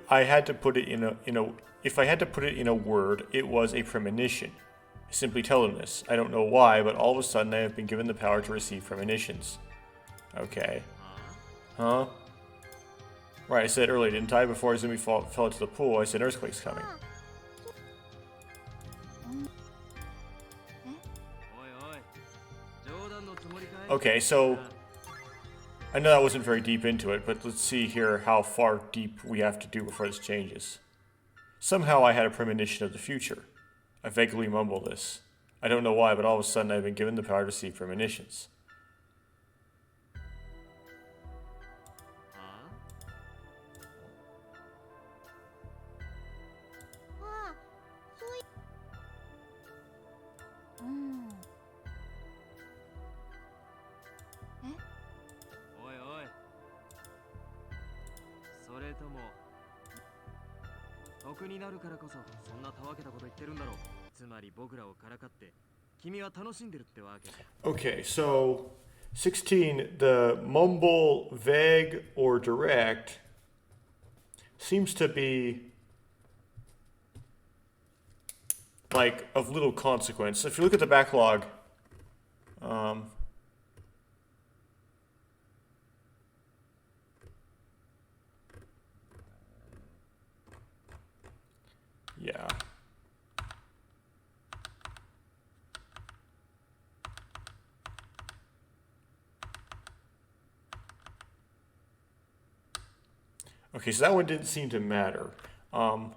I had to put it in a if I had to put it in a word, it was a premonition. I simply tell them this. I don't know why, but all of a sudden I have been given the power to receive premonitions. Okay. Huh? Right, I said earlier, didn't I? Before Izumi fell into the pool, I said earthquake's coming. Okay, so I know that wasn't very deep into it, but let's see here how far deep we have to do before this changes. Somehow I had a premonition of the future. I vaguely mumble this. I don't know why, but all of a sudden I've been given the power to see premonitions. Okay, so 16, the mumble, vague, or direct seems to be like of little consequence. If you look at the backlog, yeah. Okay, so that one didn't seem to matter. I'm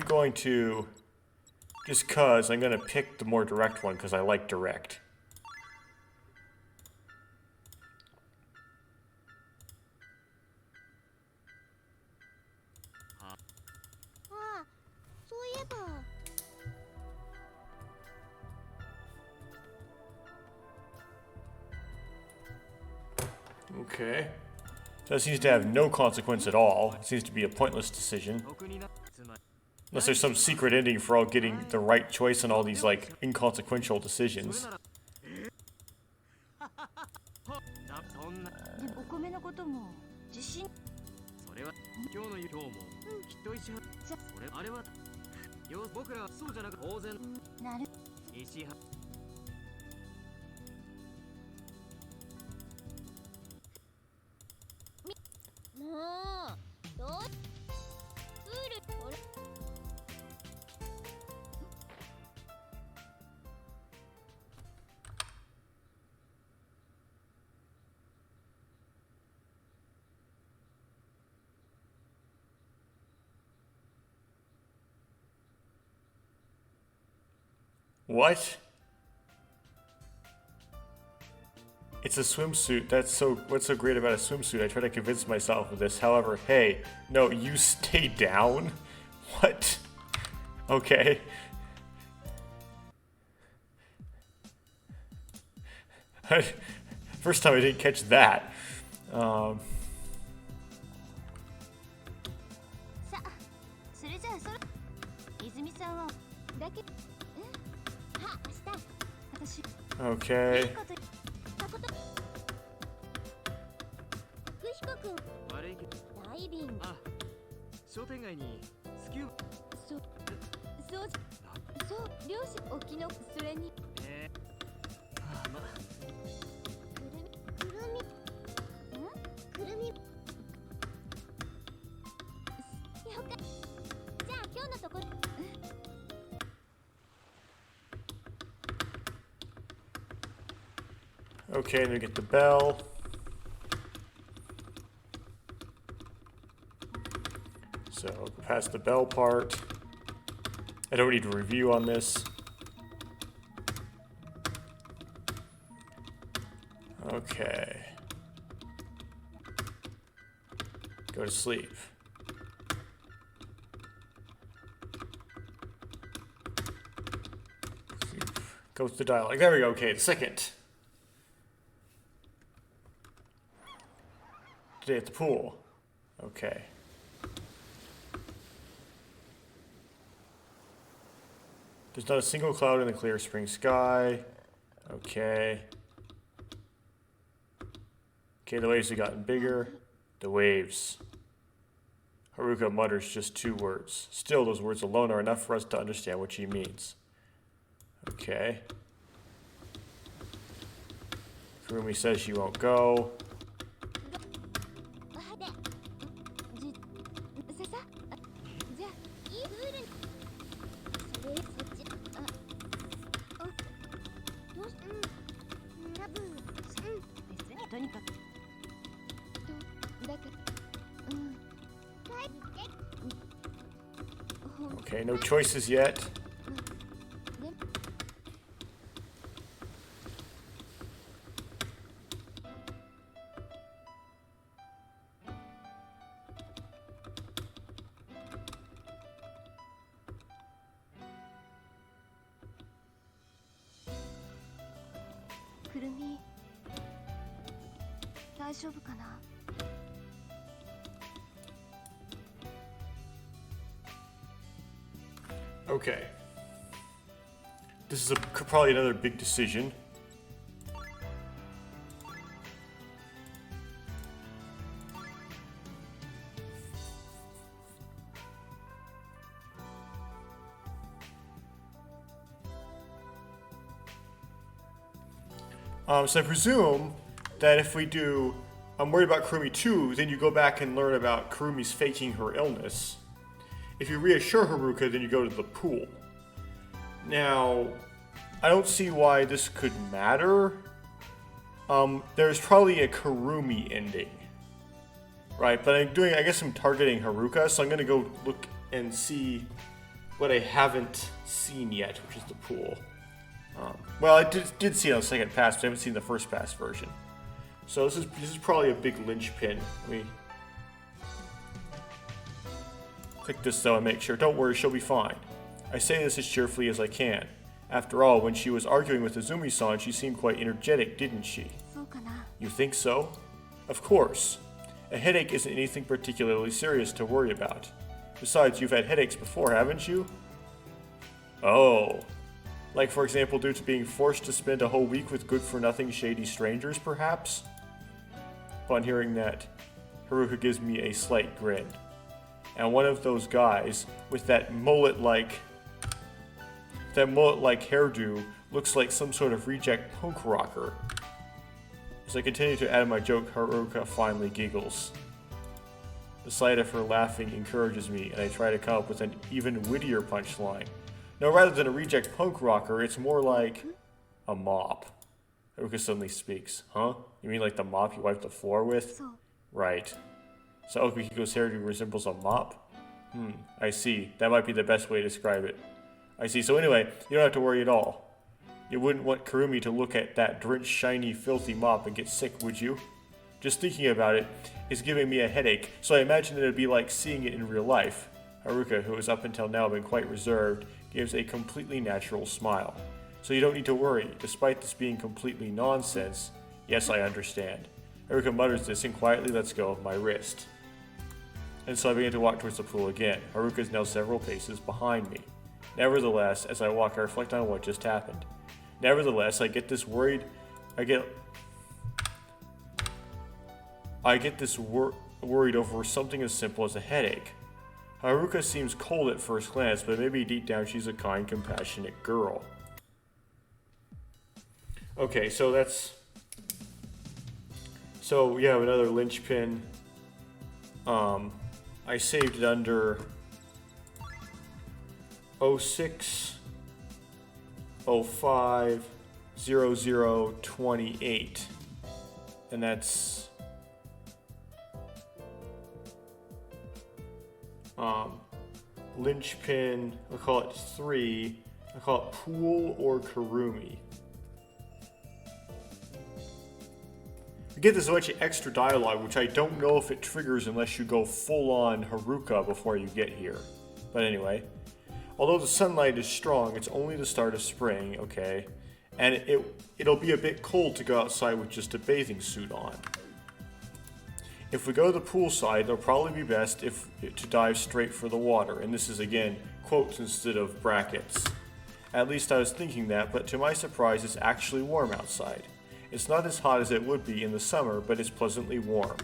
going to, just cause, I'm going to pick the more direct one because I like direct. Okay. So that seems to have no consequence at all. It seems to be a pointless decision. Unless there's some secret ending for all getting the right choice on all these, like, inconsequential decisions. What? It's a swimsuit. What's so great about a swimsuit? I try to convince myself of this. However, hey, no, you stay down? What? Okay. First time I didn't catch that. Okay. Okay, and we get the bell. So, past the bell part. I don't need a review on this. Okay. Go to sleep. Go with the dialogue. There we go. Okay, the second. Today at the pool. Okay. There's not a single cloud in the clear spring sky. Okay. Okay, the waves have gotten bigger. The waves. Haruka mutters just 2 words. Still, those words alone are enough for us to understand what she means. Okay. Kurumi says she won't go. Okay, no choices yet. Kurumi, 大丈夫かな? Okay. This is probably another big decision. So I presume that if we do I'm worried about Kurumi 2, then you go back and learn about Kurumi's faking her illness. If you reassure Haruka, then you go to the pool. Now, I don't see why this could matter. There's probably a Kurumi ending. Right, but I guess I'm targeting Haruka, so I'm gonna go look and see what I haven't seen yet, which is the pool. Well, I did see it on the second pass, but I haven't seen the first pass version. So this is probably a big linchpin. Let me click this though and make sure. Don't worry, she'll be fine. I say this as cheerfully as I can. After all, when she was arguing with Izumi-san, she seemed quite energetic, didn't she? You think so? Of course. A headache isn't anything particularly serious to worry about. Besides, you've had headaches before, haven't you? Oh. Like, for example, due to being forced to spend a whole week with good-for-nothing shady strangers, perhaps? Upon hearing that, Haruka gives me a slight grin. And one of those guys, with that mullet-like hairdo, looks like some sort of reject punk rocker. As I continue to add my joke, Haruka finally giggles. The sight of her laughing encourages me, and I try to come up with an even wittier punchline. No, rather than a reject punk rocker, it's more like a mop. Haruka suddenly speaks. Huh? You mean like the mop you wipe the floor with? Right. So Okihiko's hairdo resembles a mop? I see. That might be the best way to describe it. I see. So anyway, you don't have to worry at all. You wouldn't want Kurumi to look at that drenched, shiny, filthy mop and get sick, would you? Just thinking about it is giving me a headache, so I imagine it'd be like seeing it in real life. Haruka, who has up until now been quite reserved, gives a completely natural smile. So you don't need to worry, despite this being completely nonsense. Yes, I understand. Haruka mutters this and quietly lets go of my wrist. And so I begin to walk towards the pool again. Haruka is now several paces behind me. Nevertheless, as I walk, I reflect on what just happened. Nevertheless, I get this worried over something as simple as a headache. Haruka seems cold at first glance, but maybe deep down she's a kind, compassionate girl. Okay, so we have another linchpin. I saved it under 06 05 0028, and that's linchpin, I'll call it 3. I'll call it Pool or Kurumi. You get this bunch of extra dialogue, which I don't know if it triggers unless you go full on Haruka before you get here. But anyway, although the sunlight is strong, it's only the start of spring, okay? And it'll be a bit cold to go outside with just a bathing suit on. If we go to the pool side, it'll probably be best to dive straight for the water. And this is, again, quotes instead of brackets. At least I was thinking that, but to my surprise, it's actually warm outside. It's not as hot as it would be in the summer, but it's pleasantly warm.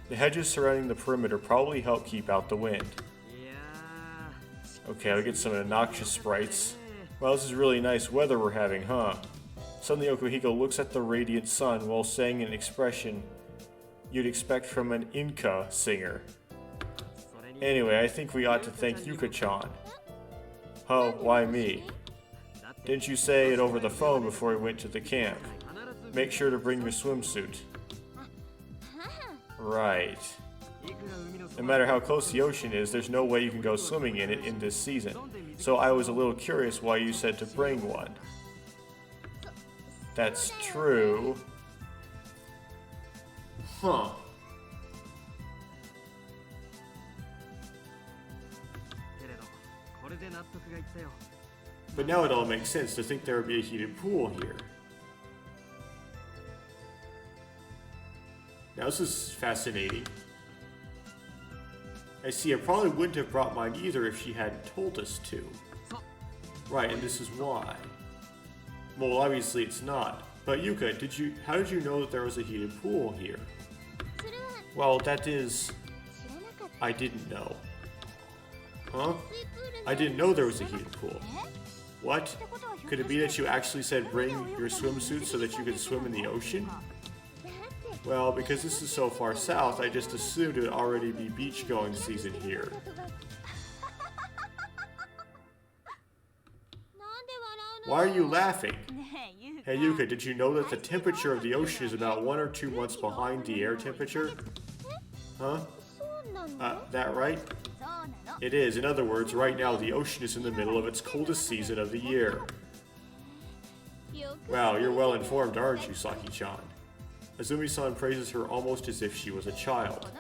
The hedges surrounding the perimeter probably help keep out the wind. Okay, I'll get some obnoxious sprites. Well, this is really nice weather we're having, huh? Suddenly Okuhiko looks at the radiant sun while saying an expression you'd expect from an Inca singer. Anyway, I think we ought to thank Yuka-chan. Oh, why me? Didn't you say it over the phone before we went to the camp? Make sure to bring your swimsuit. Right. No matter how close the ocean is, there's no way you can go swimming in it in this season. So I was a little curious why you said to bring one. That's true. Huh. But now it all makes sense to think there would be a heated pool here. Now this is fascinating. I see, I probably wouldn't have brought mine either if she hadn't told us to. Right, and this is why. Well, obviously it's not. But Yuka, how did you know that there was a heated pool here? Well, I didn't know. Huh? I didn't know there was a heated pool. What? Could it be that you actually said bring your swimsuit so that you could swim in the ocean? Well, because this is so far south, I just assumed it would already be beach-going season here. Why are you laughing? Hey Yuka, did you know that the temperature of the ocean is about 1 or 2 months behind the air temperature? Huh? That right? It is. In other words, right now the ocean is in the middle of its coldest season of the year. Wow, you're well informed, aren't you, Saki-chan? Azumi-san praises her almost as if she was a child.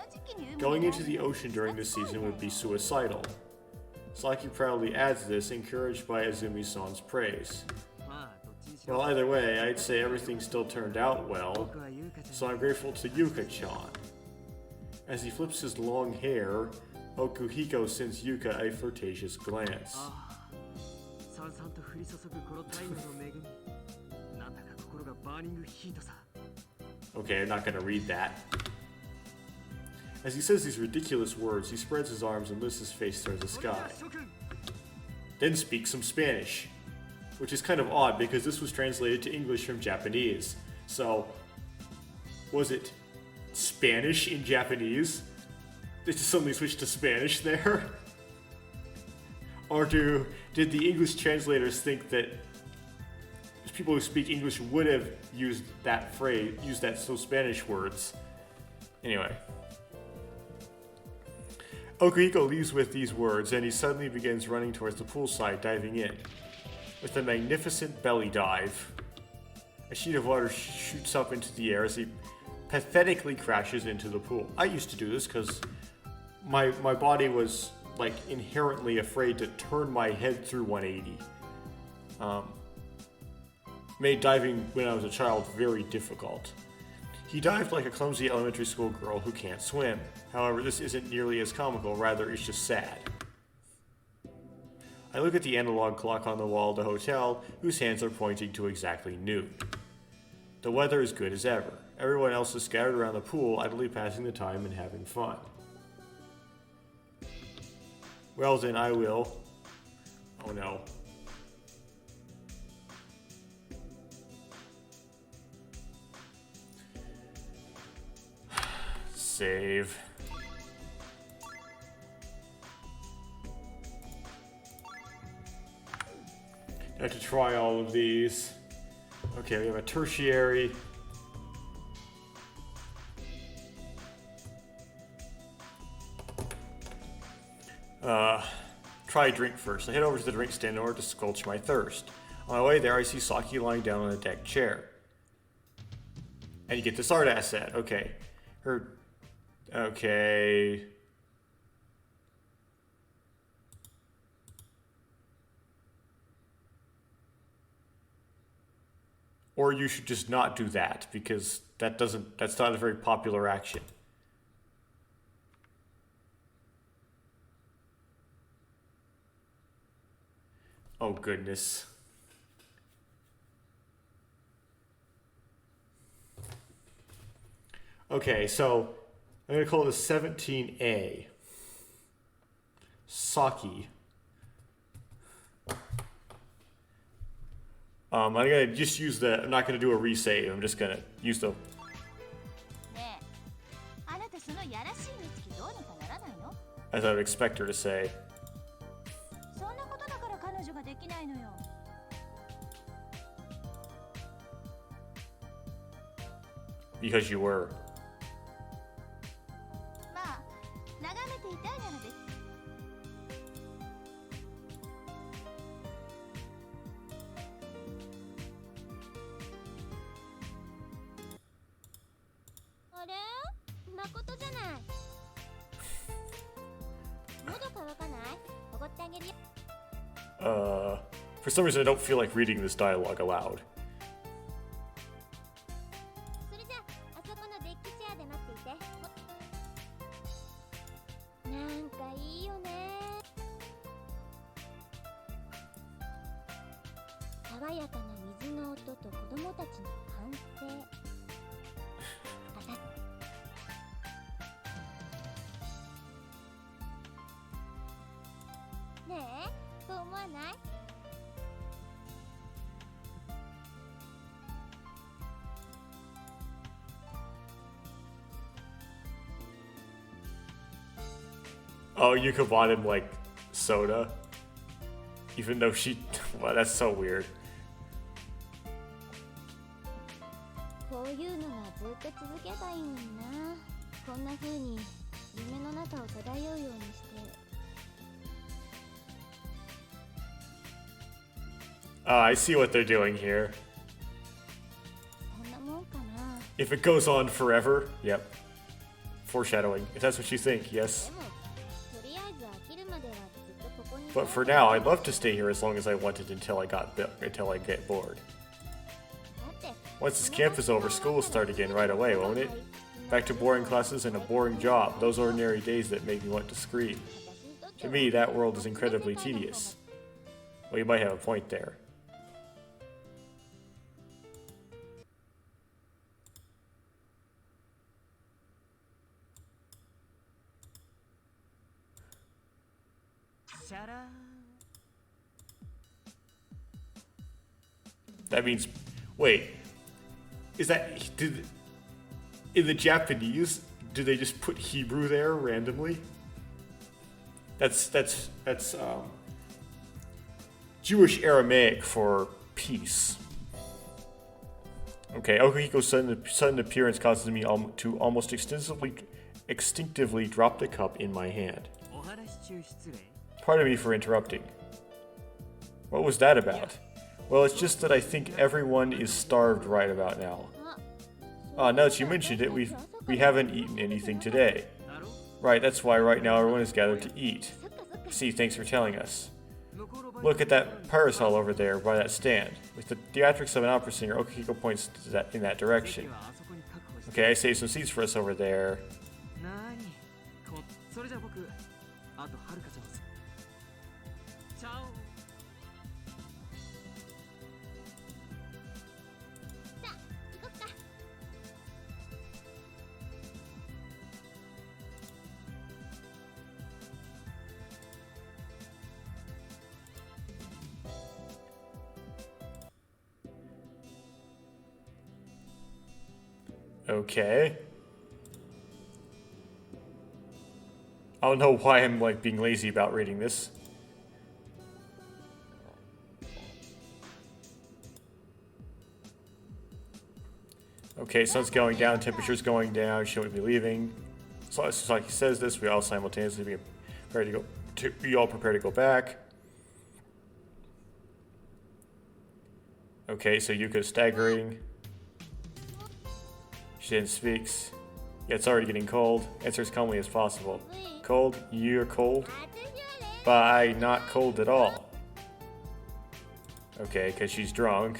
Going into the ocean during this season would be suicidal. Saki proudly adds this, encouraged by Azumi-san's praise. Well, either way, I'd say everything still turned out well, so I'm grateful to Yuka-chan. As he flips his long hair, Okuhiko sends Yuka a flirtatious glance. Okay, I'm not gonna read that. As he says these ridiculous words, he spreads his arms and lifts his face towards the sky. Then speaks some Spanish, which is kind of odd because this was translated to English from Japanese. So, was it Spanish in Japanese? They just suddenly switched to Spanish there? Or did the English translators think that people who speak English would have used that phrase, those Spanish words? Anyway. Okuhiko leaves with these words, and he suddenly begins running towards the poolside, diving in. with a magnificent belly dive. A sheet of water shoots up into the air as he pathetically crashes into the pool. I used to do this because my body was like inherently afraid to turn my head through 180. Made diving when I was a child very difficult. He dived like a clumsy elementary school girl who can't swim. However, this isn't nearly as comical, rather it's just sad. I look at the analog clock on the wall of the hotel, whose hands are pointing to exactly noon. The weather is good as ever. Everyone else is scattered around the pool, idly passing the time and having fun. Well then, I will. Oh no. Save. I have to try all of these. Okay, we have a tertiary. Try a drink first. I head over to the drink stand in order to squelch my thirst. On my way there, I see Saki lying down on a deck chair. And you get this art asset. Okay. Okay. Or you should just not do that, because that's not a very popular action. Oh goodness. Okay, so I'm going to call this 17A. Saki. I'm going to just use I'm not going to do a resave. I'm just going to use the... As I would expect her to say. Because you were. For some reason I don't feel like reading this dialogue aloud. Oh, Yuka bought him, like, soda. Even though she... Well, that's so weird. I see what they're doing here. If it goes on forever, yep. Foreshadowing. If that's what you think, yes. But for now, I'd love to stay here as long as I wanted until I get bored. Once this camp is over, school will start again right away, won't it? Back to boring classes and a boring job, those ordinary days that make me want to scream. To me, that world is incredibly tedious. Well, you might have a point there. That means, wait, is that, in the Japanese, do they just put Hebrew there randomly? That's Jewish Aramaic for peace. Okay, Okuhiko's sudden appearance causes me to almost instinctively drop the cup in my hand. Pardon me for interrupting. What was that about? Well, it's just that I think everyone is starved right about now. Now that you mentioned it, we haven't eaten anything today. Right, that's why right now everyone is gathered to eat. See, thanks for telling us. Look at that parasol over there by that stand. With the theatrics of an opera singer, Okihiko points to in that direction. Okay, I saved some seats for us over there. Okay. I don't know why I'm like being lazy about reading this. Okay, sun's going down, temperature's going down, shouldn't we be leaving? So it's like he says this, we all simultaneously be prepared to go we all prepare to go back. Okay, so Yuka's staggering. She then speaks. Yeah, it's already getting cold. Answer as calmly as possible. Cold? You're cold? Bye, not cold at all. Okay, because she's drunk.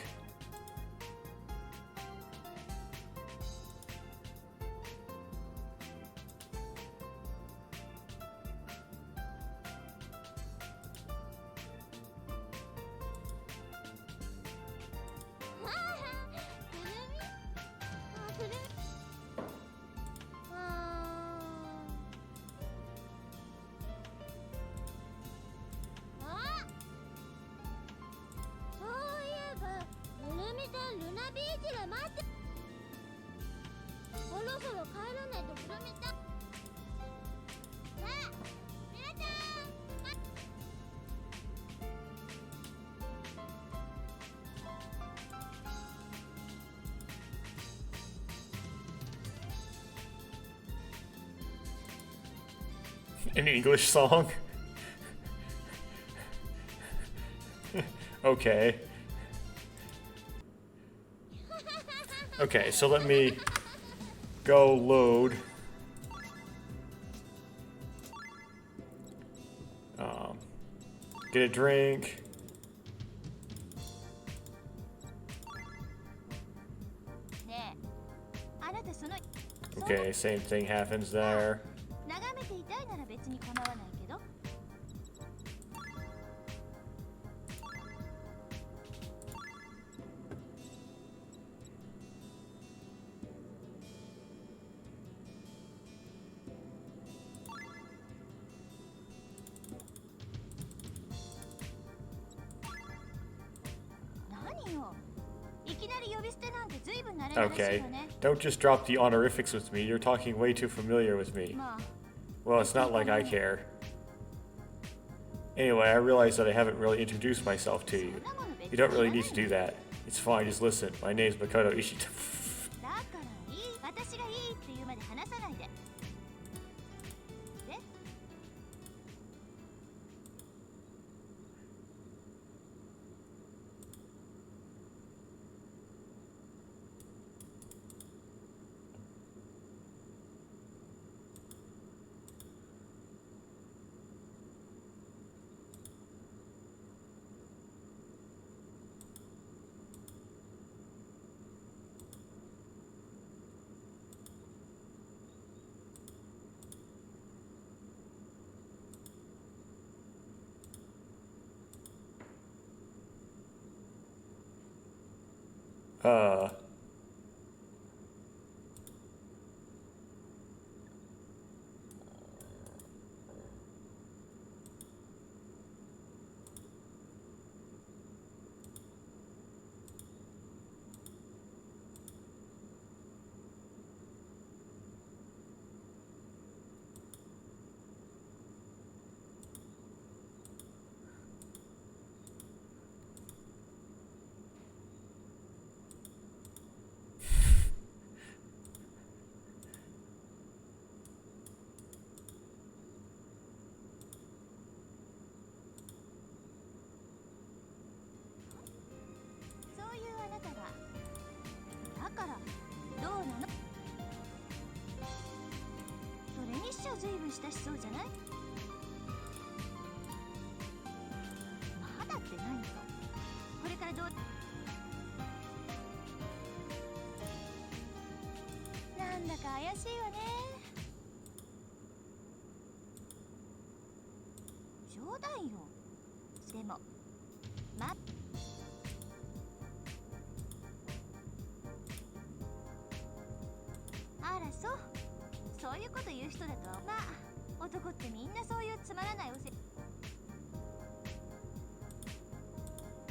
An English song? Okay. Okay, so let me go load. Get a drink. Okay, same thing happens there. Okay, don't just drop the honorifics with me, you're talking way too familiar with me. Well, it's not like I care. Anyway, I realize that I haven't really introduced myself to you. You don't really need to do that. It's fine, just listen. My name's Makoto Ishita. 随分親しそうじゃない？まだって何と。これからどう？なんだか怪しいわね。冗談よ。でもあら、そういうこと言う人だとは。まあ男ってみんなそういうつまらないおせ。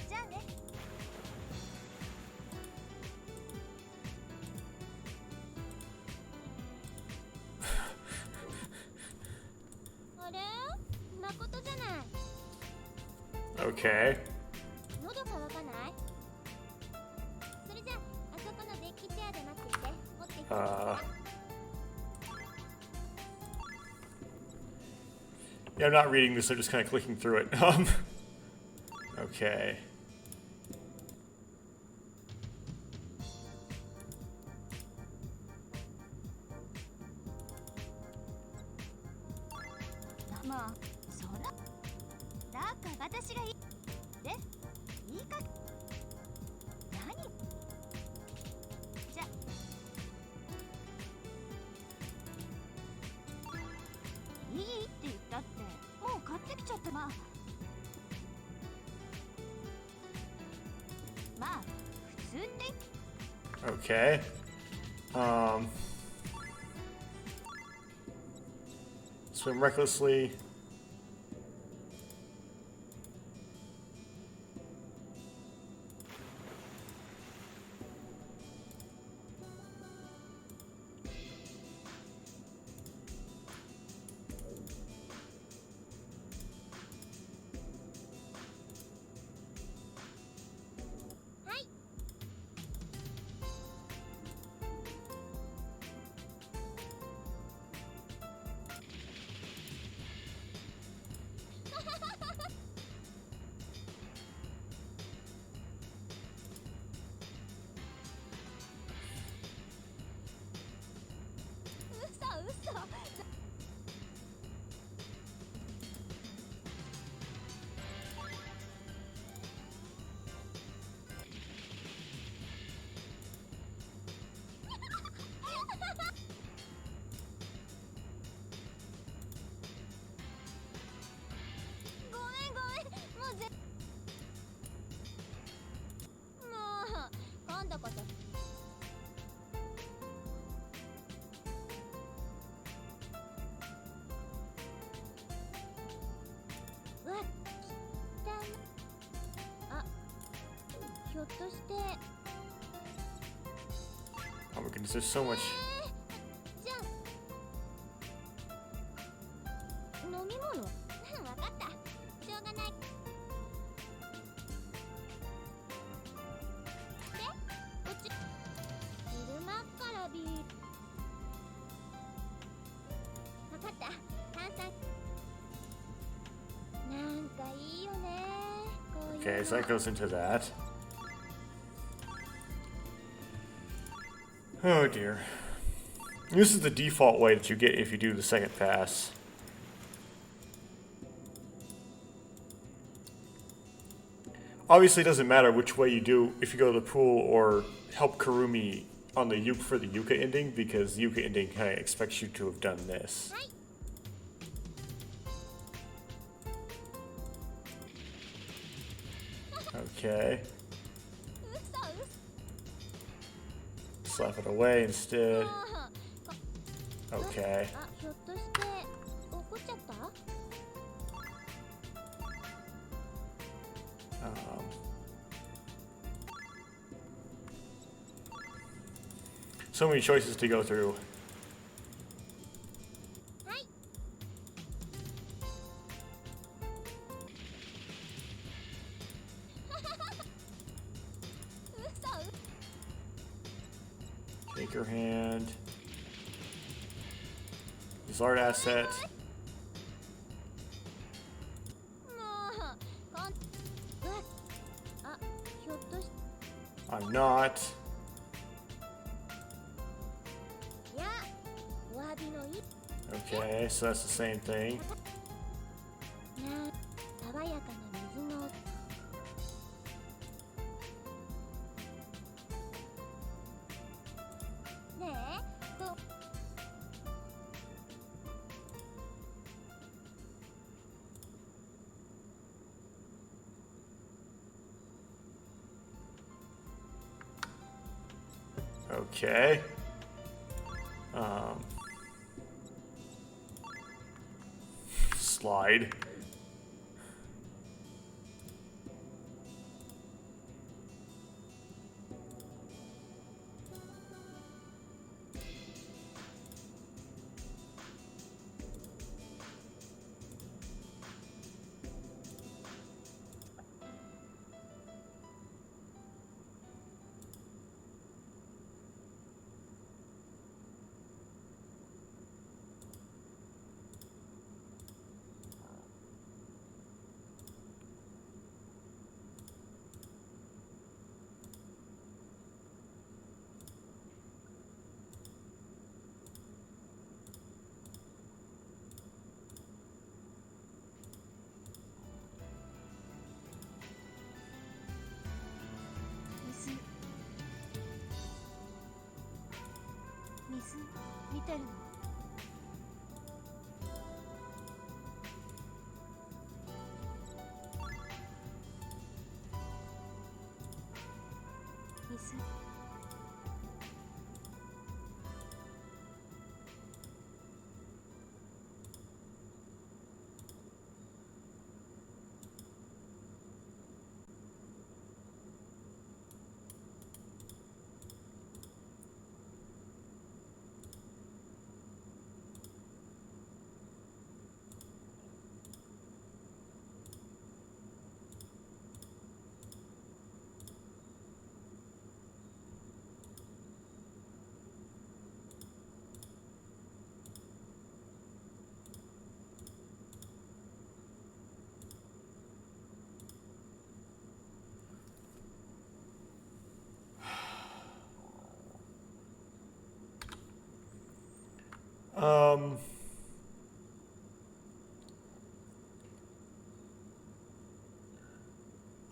じゃあね。あれ？誠じゃない。Okay. 喉乾かない？それじゃあそこのデッキチェアで待っていて。持ってきて。Yeah, I'm not reading this, I'm just kind of clicking through it. Okay. まあ、そら。だから私がいい。で、いいか。何？じゃ。いいって言ったって、もう買ってきちゃった。まあ、普通って。Okay. Swim recklessly.ひょっとして。 Oh my goodness, there's so much. じゃあ飲み物。わかった。しょうがない。で、こっち。昼間からビール。わかった。炭酸。なんかいいよね。こういう。Okay, so that goes into that. Oh dear. This is the default way that you get if you do the second pass. Obviously, it doesn't matter which way you do, if you go to the pool or help Kurumi on the Yuka for the Yuka ending, because the Yuka ending kind of expects you to have done this. Okay. Slap it away instead. Okay. So many choices to go through. Take her hand. His art asset. I'm not. Okay, so that's the same thing. 爽やかな水の音ねえと Okay. Slide.水見てるの水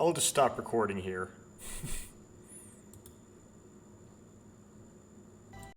I'll just stop recording here.